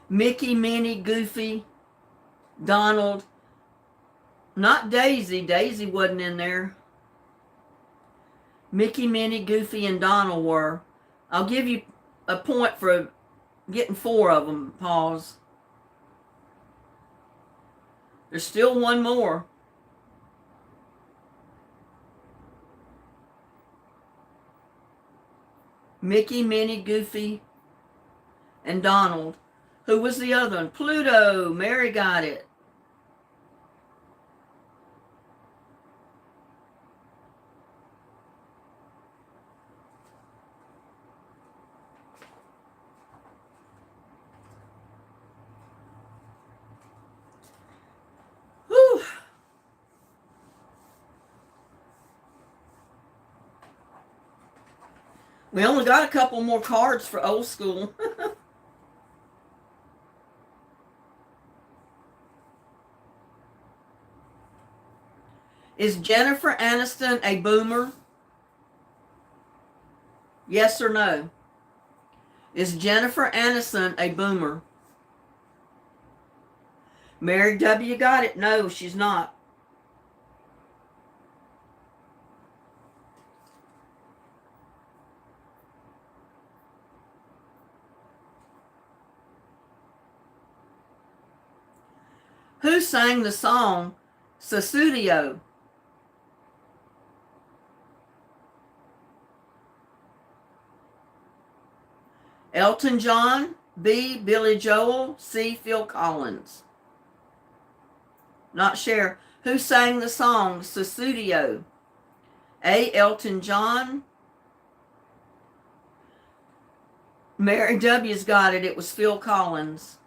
Mickey, Minnie, Goofy, Donald. Not Daisy. Daisy wasn't in there. Mickey, Minnie, Goofy, and Donald were. I'll give you a point for getting 4 of them. Pause. There's still 1 more. Mickey, Minnie, Goofy, and Donald. Who was the other one? Pluto. Mary got it. Whew. We only got a couple more cards for old school. Is Jennifer Aniston a boomer? Yes or no? Is Jennifer Aniston a boomer? Mary W. got it. No, she's not. Who sang the song Susudio? Elton John, B. Billy Joel, C. Phil Collins. Not sure. Who sang the song Susudio? A. Elton John. Mary W.'s got it. It was Phil Collins.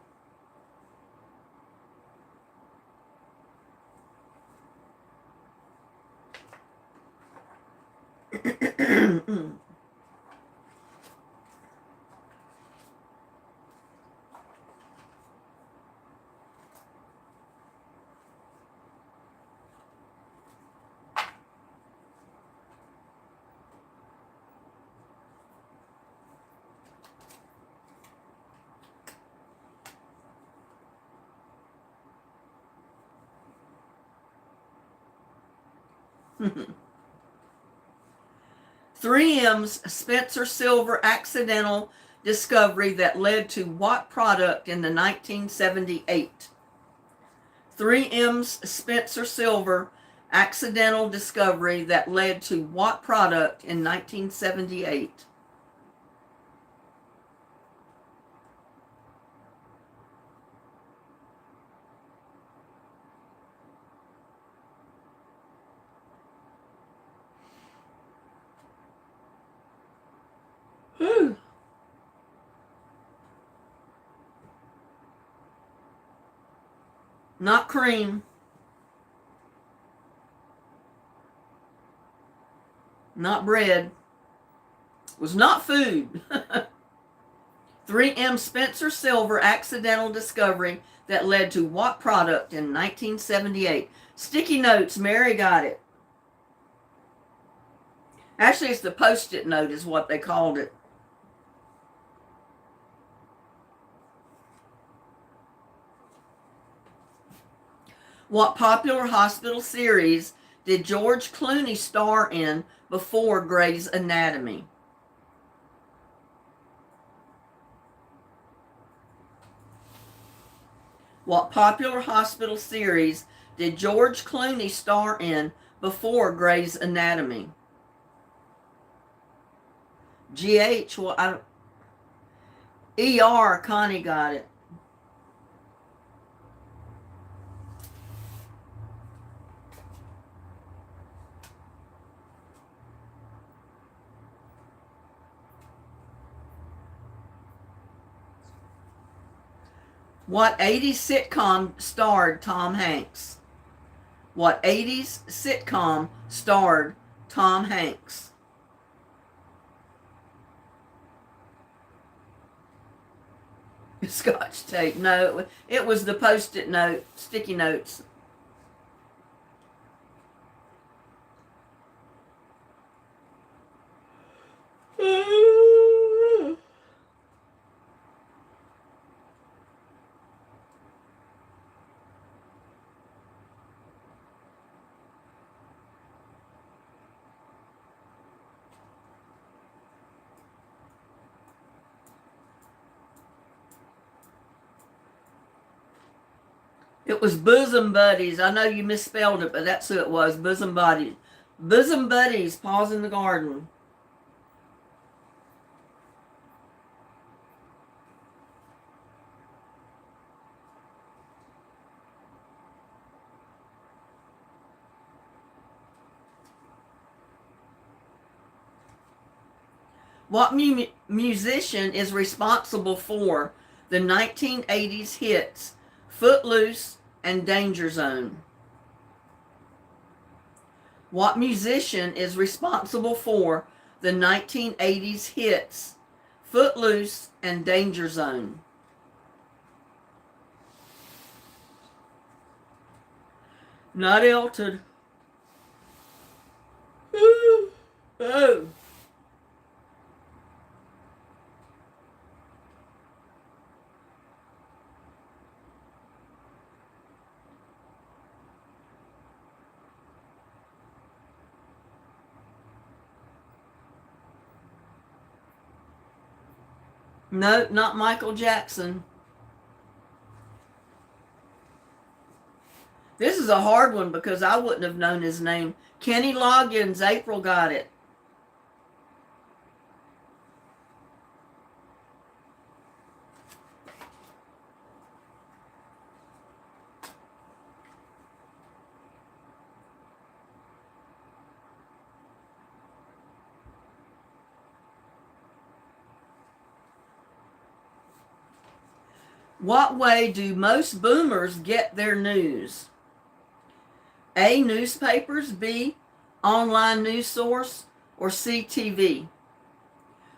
Three M's Spencer Silver accidental discovery that led to what product in the 1978? 3M's Spencer Silver accidental discovery that led to what product in 1978? Whew. Not cream. Not bread. Was not food. 3M Spencer Silver accidental discovery that led to what product in 1978? Sticky notes. Mary got it. Actually, it's the Post-it note is what they called it. What popular hospital series did George Clooney star in before Grey's Anatomy? What popular hospital series did George Clooney star in before Grey's Anatomy? GH, well, ER, Connie got it. What 80s sitcom starred Tom Hanks? What 80s sitcom starred Tom Hanks? Scotch tape. No, it was the Post-it note, sticky notes. It was Bosom Buddies. I know you misspelled it, but that's who it was. Bosom Buddies. Bosom Buddies, Paws in the Garden. What musician is responsible for the 1980s hits Footloose and Danger Zone? What musician is responsible for the 1980s hits Footloose and Danger Zone? Not Elton. Oh. No, not Michael Jackson. This is a hard one because I wouldn't have known his name. Kenny Loggins. April got it. What way do most boomers get their news? A, newspapers, B, online news source, or C, TV?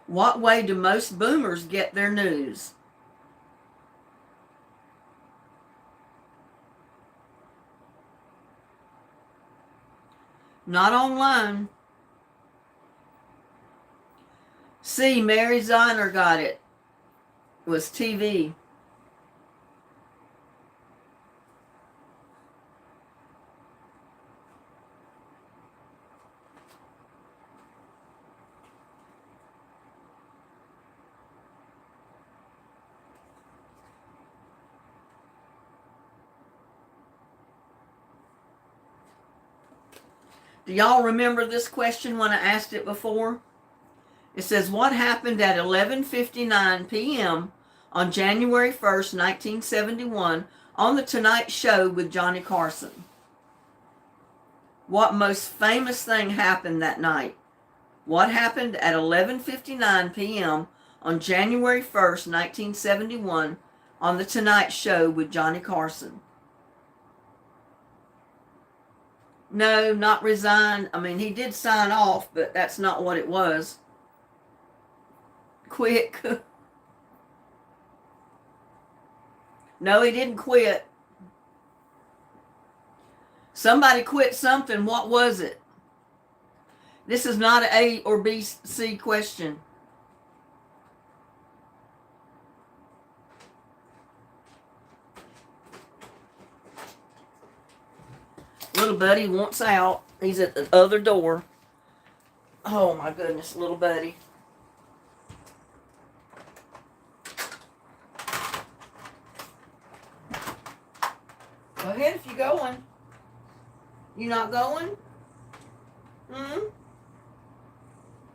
What way do most boomers get their news? Not online. C, Mary Ziner got it. It was TV. Do y'all remember this question when I asked it before? It says, what happened at 11:59 p.m. on January 1st, 1971 on The Tonight Show with Johnny Carson? What most famous thing happened that night? What happened at 11:59 p.m. on January 1st, 1971 on The Tonight Show with Johnny Carson? No, not resign. I mean, he did sign off, but that's not what it was. Quick. No, he didn't quit. Somebody quit something. What was it? This is not an A or B, C question. Little buddy wants out. He's at the other door. Oh my goodness, little buddy. Go ahead if you're going. You not going?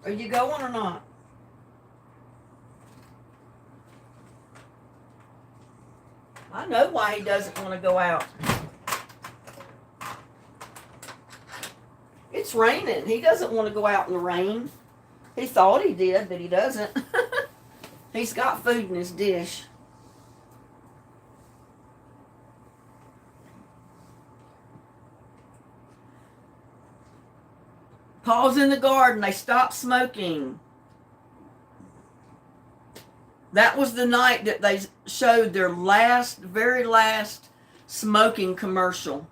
Are you going or not? I know why he doesn't want to go out. It's raining. He doesn't want to go out in the rain. He thought he did, but he doesn't. He's got food in his dish. Paul's in the garden. They stopped smoking. That was the night that they showed their very last smoking commercial.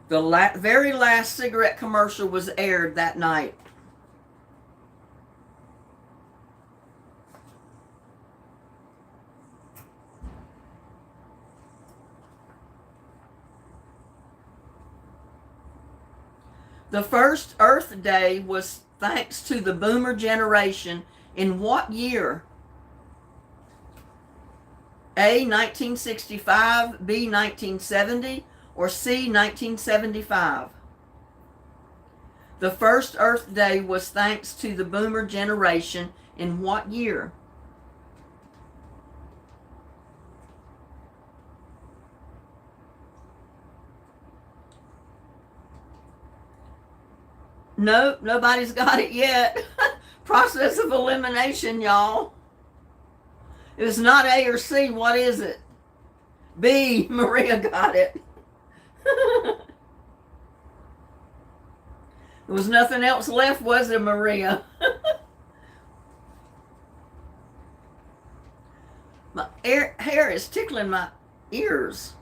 The very last cigarette commercial was aired that night. The first Earth Day was thanks to the Boomer generation in what year? A, 1965, B, 1970, or C, 1975? The first Earth Day was thanks to the Boomer generation in what year? No, nobody's got it yet. Process of elimination, y'all. It was not A or C. What is it? B. Maria got it. There was nothing else left, was there, Maria? My hair is tickling my ears.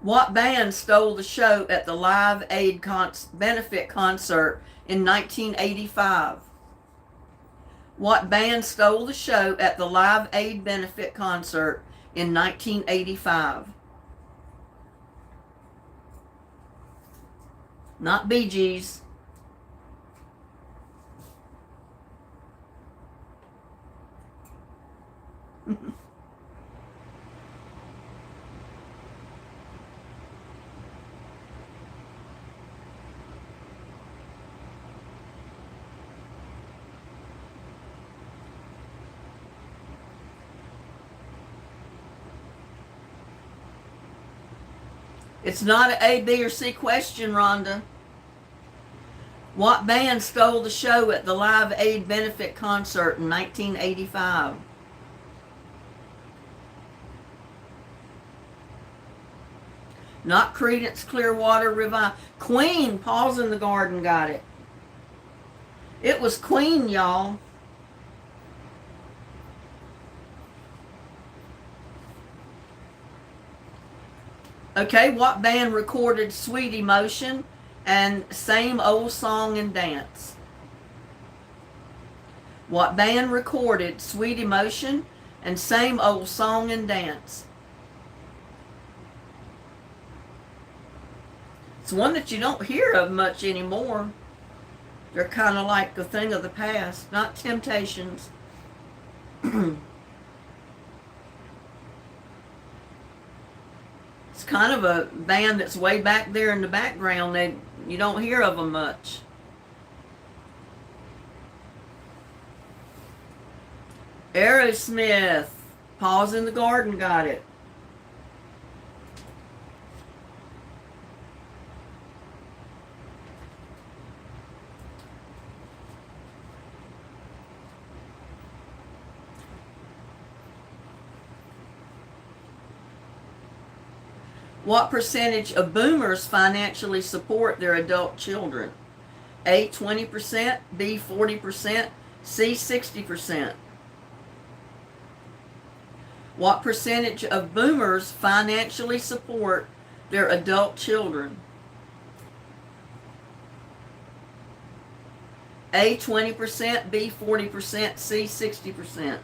What band stole the show at the Live Aid benefit concert in 1985? What band stole the show at the Live Aid benefit concert in 1985? Not Bee Gees. It's not an A, B, or C question, Rhonda. What band stole the show at the Live Aid benefit concert in 1985? Not Creedence Clearwater Revival. Queen, Paws in the Garden got it. It was Queen, y'all. Okay, what band recorded Sweet Emotion and Same Old Song and Dance? What band recorded Sweet Emotion and Same Old Song and Dance? It's one that you don't hear of much anymore. They're kind of like a thing of the past, not Temptations. It's kind of a band that's way back there in the background. You don't hear of them much. Aerosmith, Paws in the Garden got it. What percentage of boomers financially support their adult children? A, 20%, B, 40%, C, 60%. What percentage of boomers financially support their adult children? A, 20%, B, 40%, C, 60%.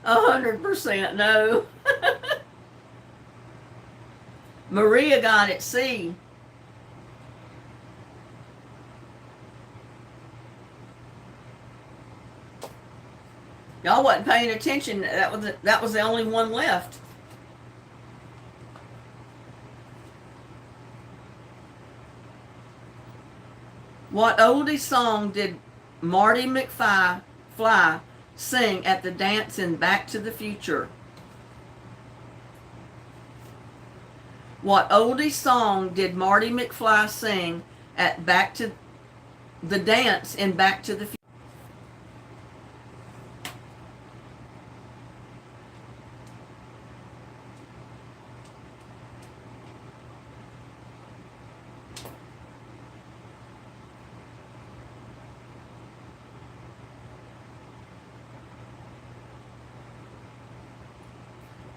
100% no. Maria got it, C. Y'all wasn't paying attention. That was the only one left. What oldie song did Marty McFly sing at the dance in Back to the Future? What oldie song did Marty McFly sing at the dance in Back to the Future?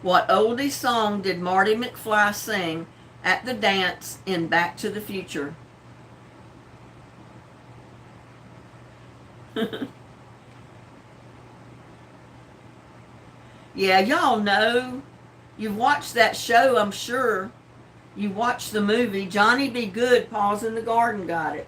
What oldie song did Marty McFly sing at the dance in Back to the Future? Yeah, y'all know. You've watched that show, I'm sure. You watched the movie. Johnny Be Good, Paws in the Garden got it.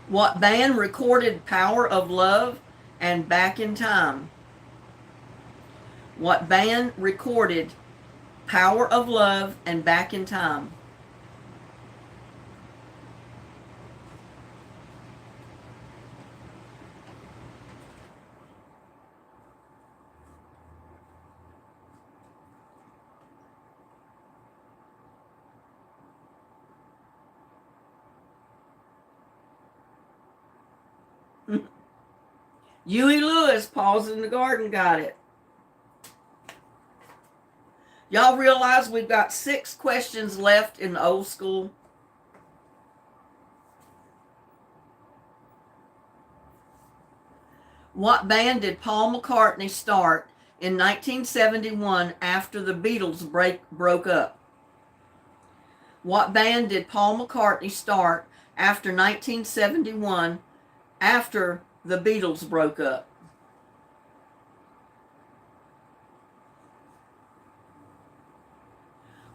What band recorded Power of Love and Back in Time? What band recorded Power of Love and Back in Time? Huey Lewis, Paws in the Garden, got it. Y'all realize we've got 6 questions left in the old school? What band did Paul McCartney start in 1971 after the Beatles broke up? What band did Paul McCartney start after 1971 after the Beatles broke up?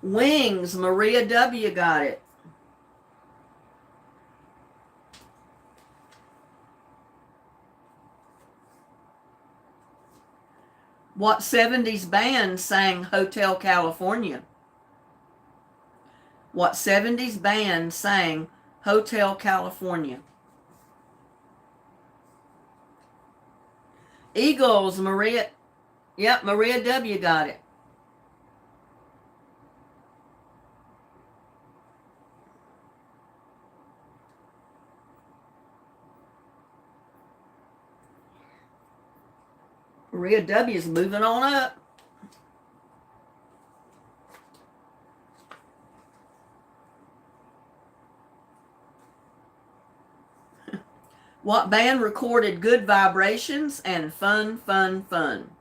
Wings, Maria W. got it. What 70s band sang Hotel California? What 70s band sang Hotel California? Eagles, Maria. Yep, Maria W. got it. Maria W. is moving on up. What band recorded Good Vibrations and Fun, Fun, Fun?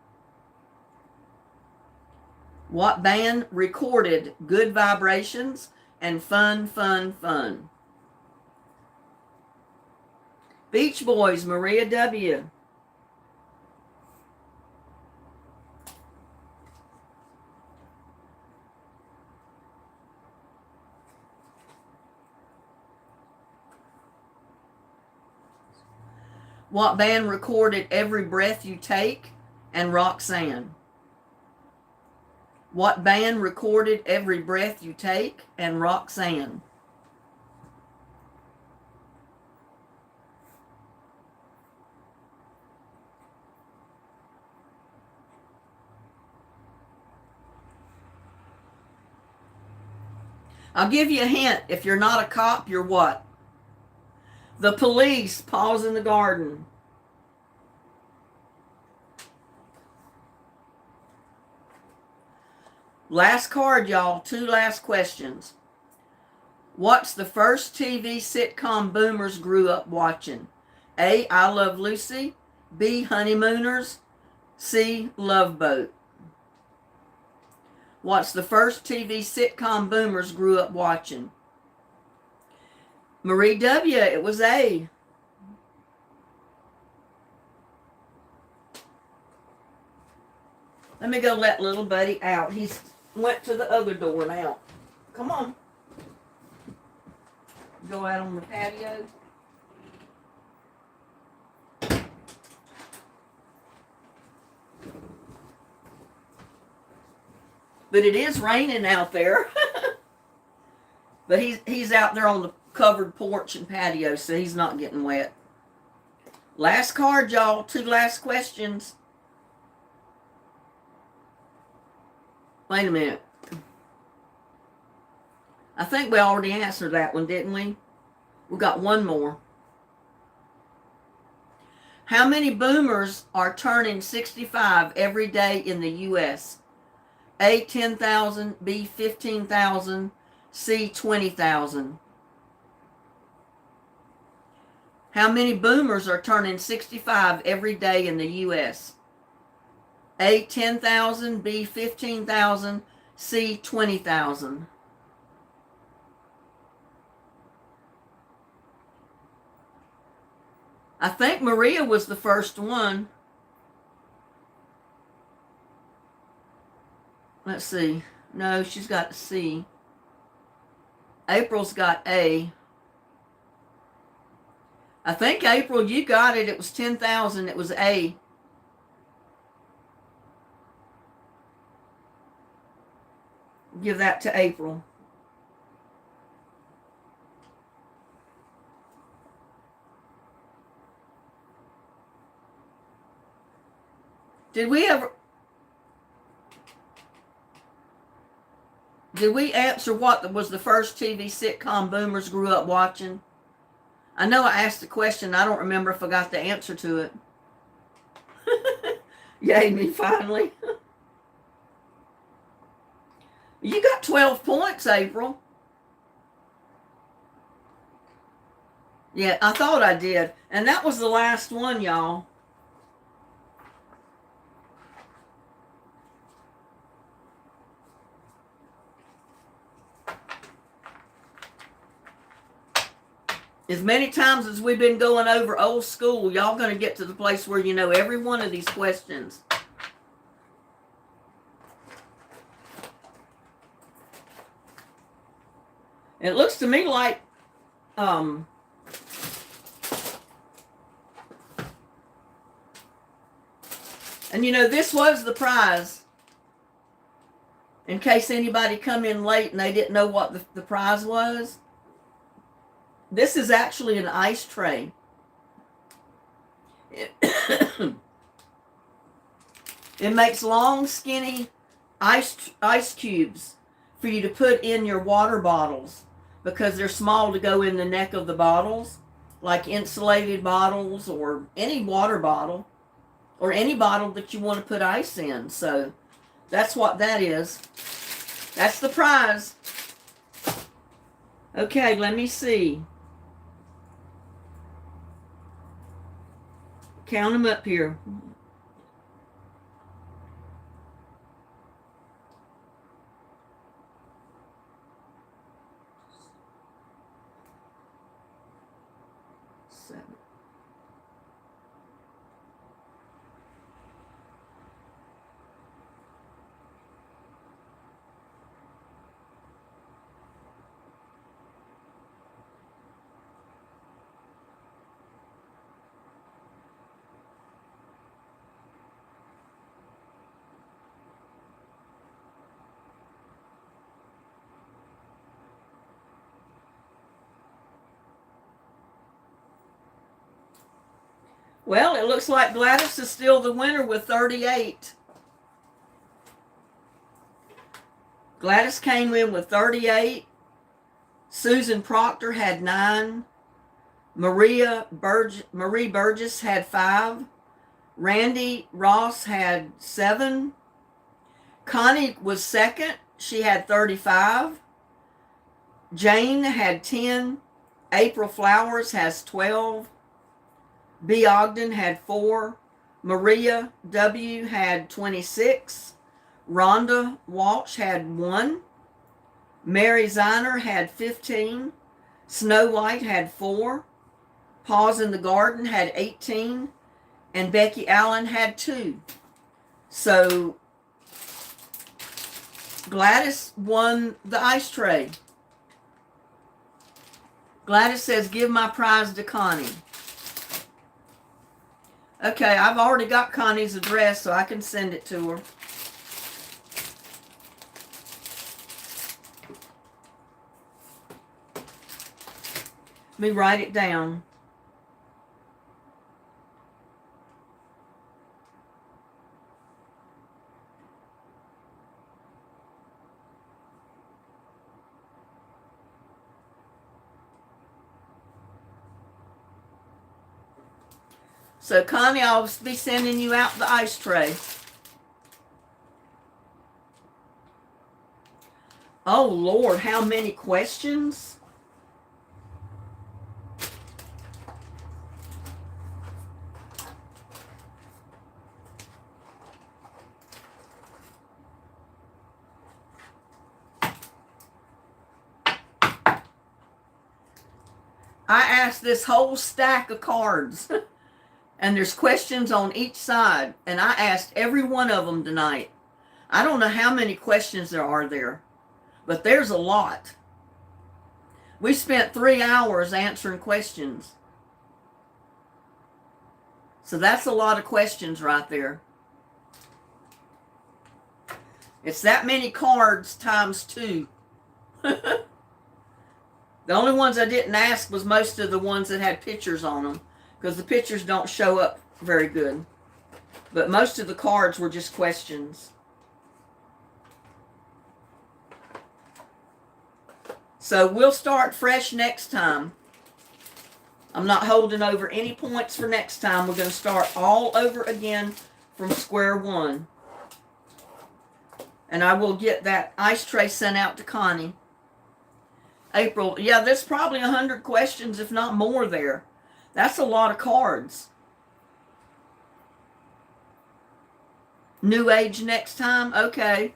What band recorded Good Vibrations and Fun, Fun, Fun? Beach Boys, Maria W. What band recorded Every Breath You Take and Roxanne? What band recorded Every Breath You Take and Roxanne? I'll give you a hint. If you're not a cop, you're what? The Police, Paws in the Garden. Last card, y'all. 2 last questions. What's the first TV sitcom boomers grew up watching? A, I Love Lucy. B, Honeymooners. C, Love Boat. What's the first TV sitcom boomers grew up watching? Marie W., it was A. Let me go let little buddy out. He's went to the other door now. Come on. Go out on the patio. But it is raining out there. But he's out there on the covered porch and patio, so he's not getting wet. Last card, y'all. 2 last questions. Wait a minute. I think we already answered that one, didn't we? We got one more. How many boomers are turning 65 every day in the U.S.? A, 10,000, B, 15,000, C, 20,000. How many boomers are turning 65 every day in the U.S.? A, 10,000, B, 15,000, C, 20,000. I think Maria was the first one. Let's see. No, she's got C. April's got A. I think, April, you got it. It was 10,000. It was A. Give that to April. Did we answer what was the first TV sitcom boomers grew up watching? I know I asked the question. I don't remember if I got the answer to it. Yay, me finally. You got 12 points, April. Yeah, I thought I did. And that was the last one, y'all. As many times as we've been going over old school, y'all going to get to the place where you know every one of these questions. It looks to me like and you know, this was the prize. In case anybody come in late and they didn't know what the prize was. This is actually an ice tray. It makes long, skinny ice cubes for you to put in your water bottles because they're small to go in the neck of the bottles, like insulated bottles or any water bottle or any bottle that you want to put ice in. So that's what that is. That's the prize. Okay, let me see. Count them up here. Seven. Well, it looks like Gladys is still the winner with 38. Gladys came in with 38. Susan Proctor had 9. Marie Burgess had 5. Randy Ross had 7. Connie was second. She had 35. Jane had 10. April Flowers has 12. B. Ogden had 4. Maria W. had 26. Rhonda Walsh had 1. Mary Ziner had 15. Snow White had 4. Paws in the Garden had 18. And Becky Allen had 2. So Gladys won the ice tray. Gladys says, give my prize to Connie. Okay, I've already got Connie's address, so I can send it to her. Let me write it down. So, Connie, I'll be sending you out the ice tray. Oh, Lord, how many questions? I asked this whole stack of cards. And there's questions on each side. And I asked every one of them tonight. I don't know how many questions there are there. But there's a lot. We spent 3 hours answering questions. So that's a lot of questions right there. It's that many cards times 2. The only ones I didn't ask was most of the ones that had pictures on them. Because the pictures don't show up very good. But most of the cards were just questions. So we'll start fresh next time. I'm not holding over any points for next time. We're going to start all over again from square one. And I will get that ice tray sent out to Connie. April, yeah, there's probably 100 questions, if not more there. That's a lot of cards. New Age next time? Okay.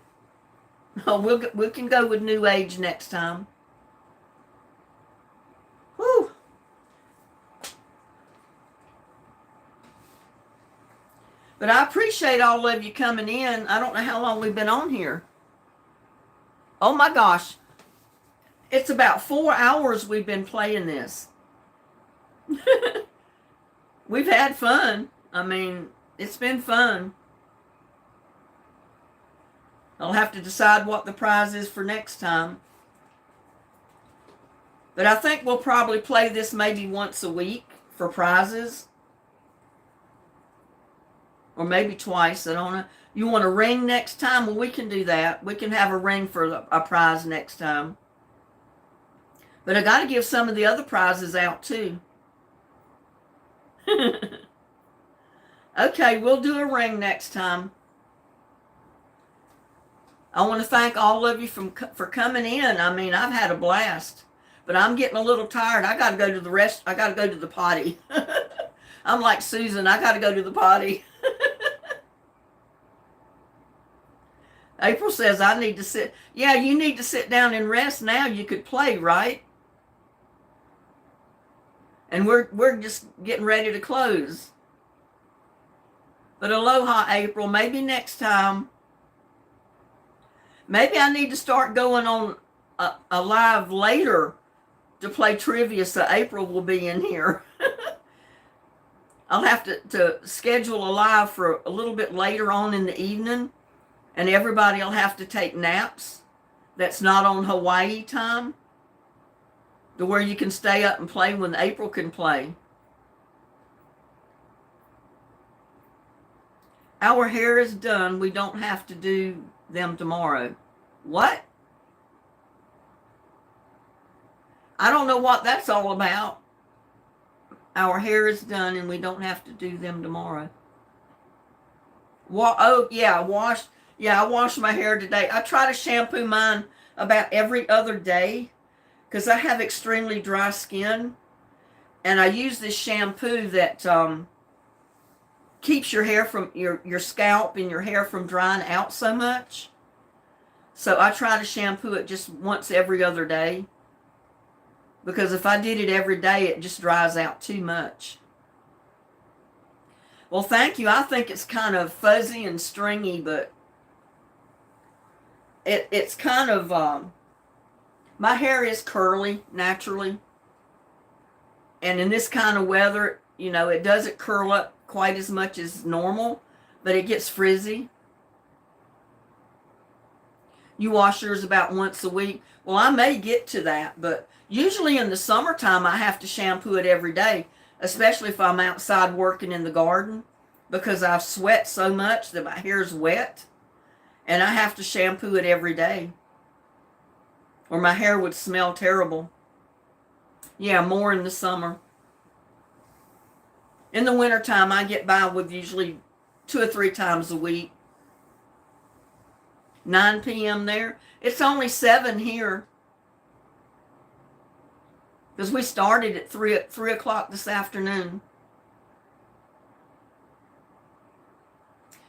Oh, we can go with New Age next time. Whew. But I appreciate all of you coming in. I don't know how long we've been on here. Oh my gosh. It's about 4 hours we've been playing this. We've had fun. I mean, it's been fun. I'll have to decide what the prize is for next time. But I think we'll probably play this maybe once a week for prizes. Or maybe twice. I don't know. You want a ring next time? Well, we can do that. We can have a ring for a prize next time. But I got to give some of the other prizes out too. Okay, we'll do a ring next time. I want to thank all of you for coming in. I mean, I've had a blast, but I'm getting a little tired. I got to go to the potty. I'm like Susan. I got to go to the potty. April says I need to sit. Yeah, you need to sit down and rest now. You could play, right? And we're just getting ready to close. But aloha, April. Maybe next time. Maybe I need to start going on a live later to play trivia so April will be in here. I'll have to schedule a live for a little bit later on in the evening, and everybody will have to take naps. That's not on Hawaii time, to where you can stay up and play when April can play. Our hair is done. We don't have to do them tomorrow. What? I don't know what that's all about. Our hair is done and we don't have to do them tomorrow. Oh, yeah, I washed my hair today. I try to shampoo mine about every other day because I have extremely dry skin. And I use this shampoo that keeps your hair from your scalp and your hair from drying out so much. So I try to shampoo it just once every other day, because if I did it every day, it just dries out too much. Well, thank you. I think it's kind of fuzzy and stringy, but it's kind of, my hair is curly naturally. And in this kind of weather, it doesn't curl up quite as much as normal, but it gets frizzy. You wash yours about once a week. Well, I may get to that, but usually in the summertime, I have to shampoo it every day, especially if I'm outside working in the garden, because I've sweat so much that my hair's wet, and I have to shampoo it every day, or my hair would smell terrible. Yeah, more in the summer. In the wintertime, I get by with usually 2 or 3 times a week. 9 p.m. there. It's only 7 here, because we started at 3 o'clock this afternoon.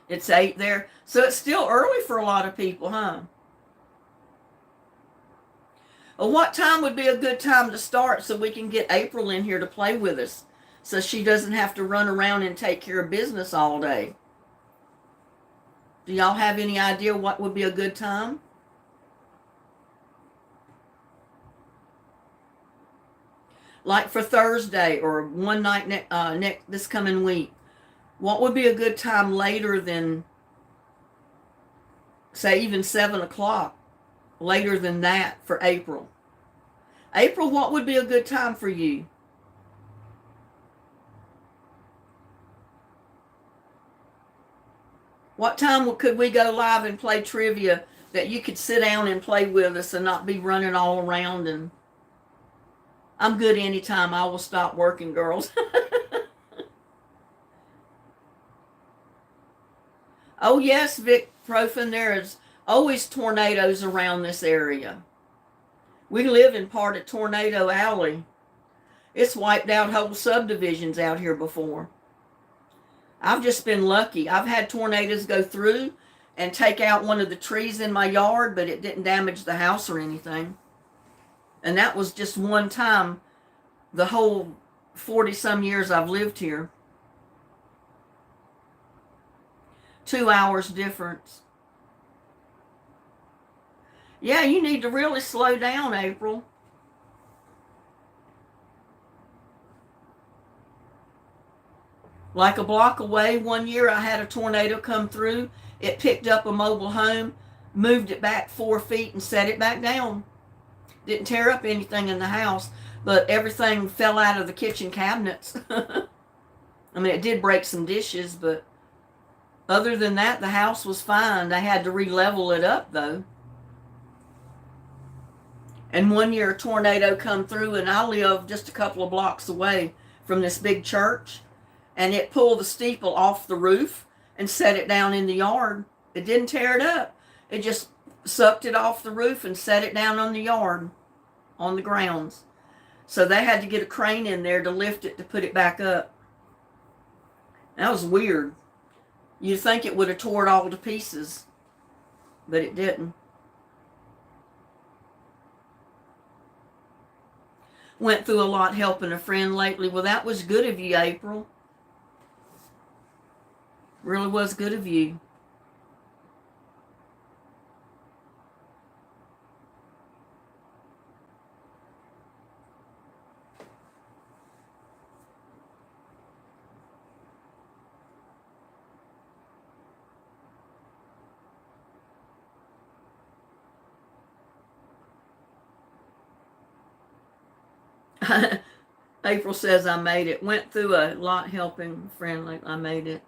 It's 8 there. So it's still early for a lot of people, huh? Well, what time would be a good time to start so we can get April in here to play with us, so she doesn't have to run around and take care of business all day? Do y'all have any idea what would be a good time? Like for Thursday or one night this coming week, what would be a good time later than, say, even 7 o'clock? Later than that for April. April, what would be a good time for you? What time could we go live and play trivia that you could sit down and play with us and not be running all around? And I'm good anytime. I will stop working, girls. Oh, yes, Vic Profin, there is always tornadoes around this area. We live in part of Tornado Alley. It's wiped out whole subdivisions out here before. I've just been lucky. I've had tornadoes go through and take out one of the trees in my yard, but it didn't damage the house or anything. And that was just one time the whole 40 some years I've lived here. 2 hours difference. Yeah, you need to really slow down, April. Like a block away, one year I had a tornado come through. It picked up a mobile home, moved it back 4 feet, and set it back down. Didn't tear up anything in the house, but everything fell out of the kitchen cabinets. I mean, it did break some dishes, but other than that, the house was fine. They had to re-level it up, though. And one year a tornado come through, and I live just a couple of blocks away from this big church, and it pulled the steeple off the roof and set it down in the yard. It didn't tear it up. It just sucked it off the roof and set it down on the yard, on the grounds. So they had to get a crane in there to lift it to put it back up. That was weird. You'd think it would have tore it all to pieces, but it didn't. Went through a lot helping a friend lately. Well, that was good of you, April. Really was good of you. April says I made it. Went through a lot helping a friend like I made it.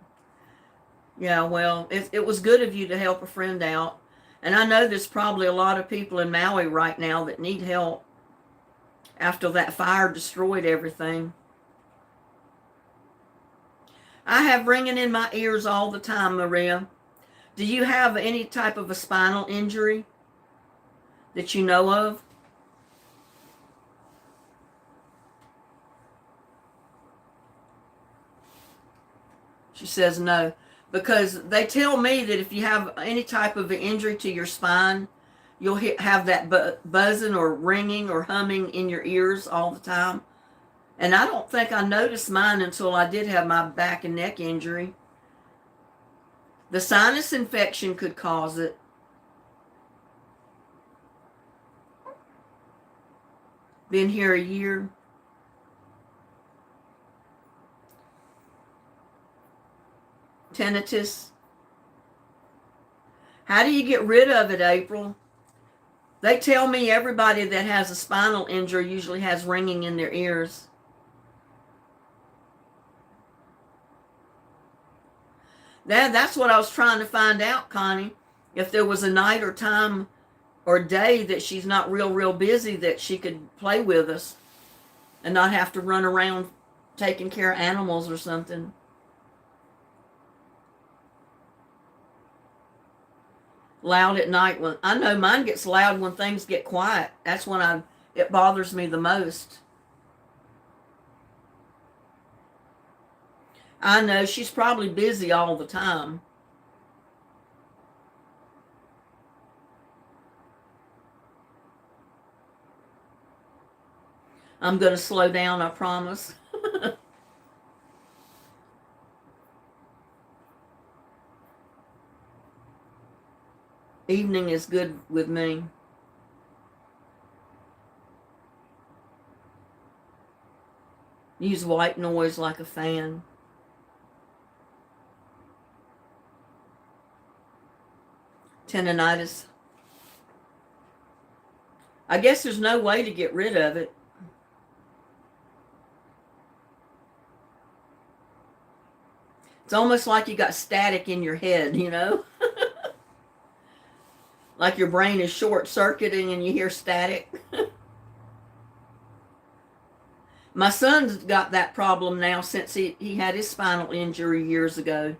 Yeah, well, it was good of you to help a friend out. And I know there's probably a lot of people in Maui right now that need help after that fire destroyed everything. I have ringing in my ears all the time, Maria. Do you have any type of a spinal injury that you know of? She says no. Because they tell me that if you have any type of an injury to your spine, you'll have that buzzing or ringing or humming in your ears all the time. And I don't think I noticed mine until I did have my back and neck injury. The sinus infection could cause it. Been here a year. Tinnitus. How do you get rid of it, April? They tell me everybody that has a spinal injury usually has ringing in their ears. That's what I was trying to find out, Connie. If there was a night or time or day that she's not real busy, that she could play with us and not have to run around taking care of animals or something. Loud at night. When I know mine gets loud when things get quiet. That's when it bothers me the most. I know she's probably busy all the time. I'm going to slow down, I promise. Evening is good with me. Use white noise like a fan. Tendinitis. I guess there's no way to get rid of it. It's almost like you got static in your head, you know? Like your brain is short-circuiting and you hear static. My son's got that problem now since he had his spinal injury years ago.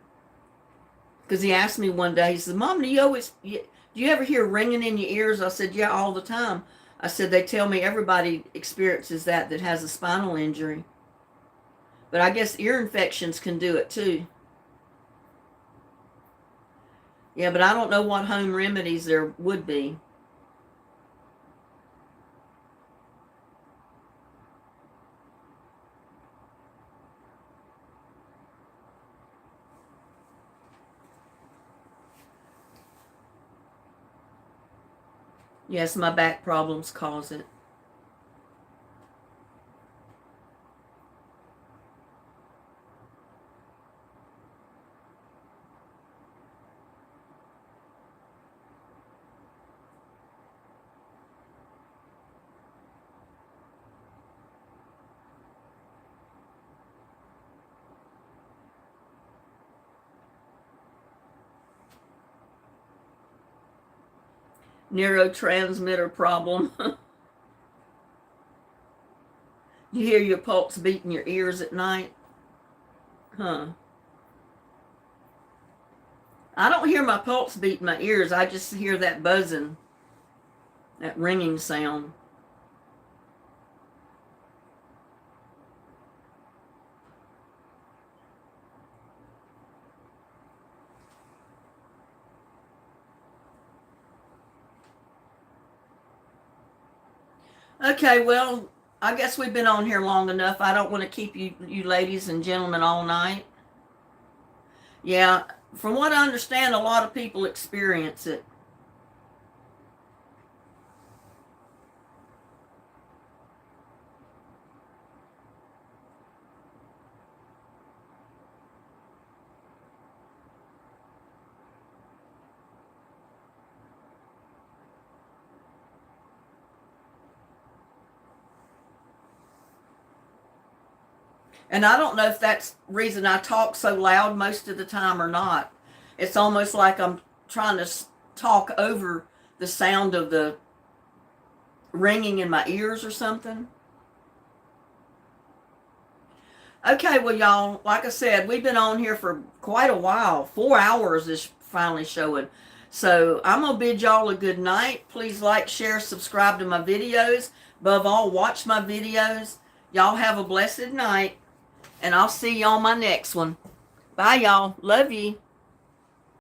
Because he asked me one day, he said, Mom, do you ever hear ringing in your ears? I said, yeah, all the time. I said, they tell me everybody experiences that has a spinal injury. But I guess ear infections can do it too. Yeah, but I don't know what home remedies there would be. Yes, my back problems cause it. Neurotransmitter problem. You hear your pulse beat in your ears at night? Huh. I don't hear my pulse beat in my ears. I just hear that buzzing, that ringing sound. Okay, well, I guess we've been on here long enough. I don't want to keep you ladies and gentlemen all night. Yeah, from what I understand, a lot of people experience it. And I don't know if that's the reason I talk so loud most of the time or not. It's almost like I'm trying to talk over the sound of the ringing in my ears or something. Okay, well, y'all, like I said, we've been on here for quite a while. 4 hours is finally showing. So I'm going to bid y'all a good night. Please like, share, subscribe to my videos. Above all, watch my videos. Y'all have a blessed night. And I'll see you on my next one. Bye, y'all. Love you.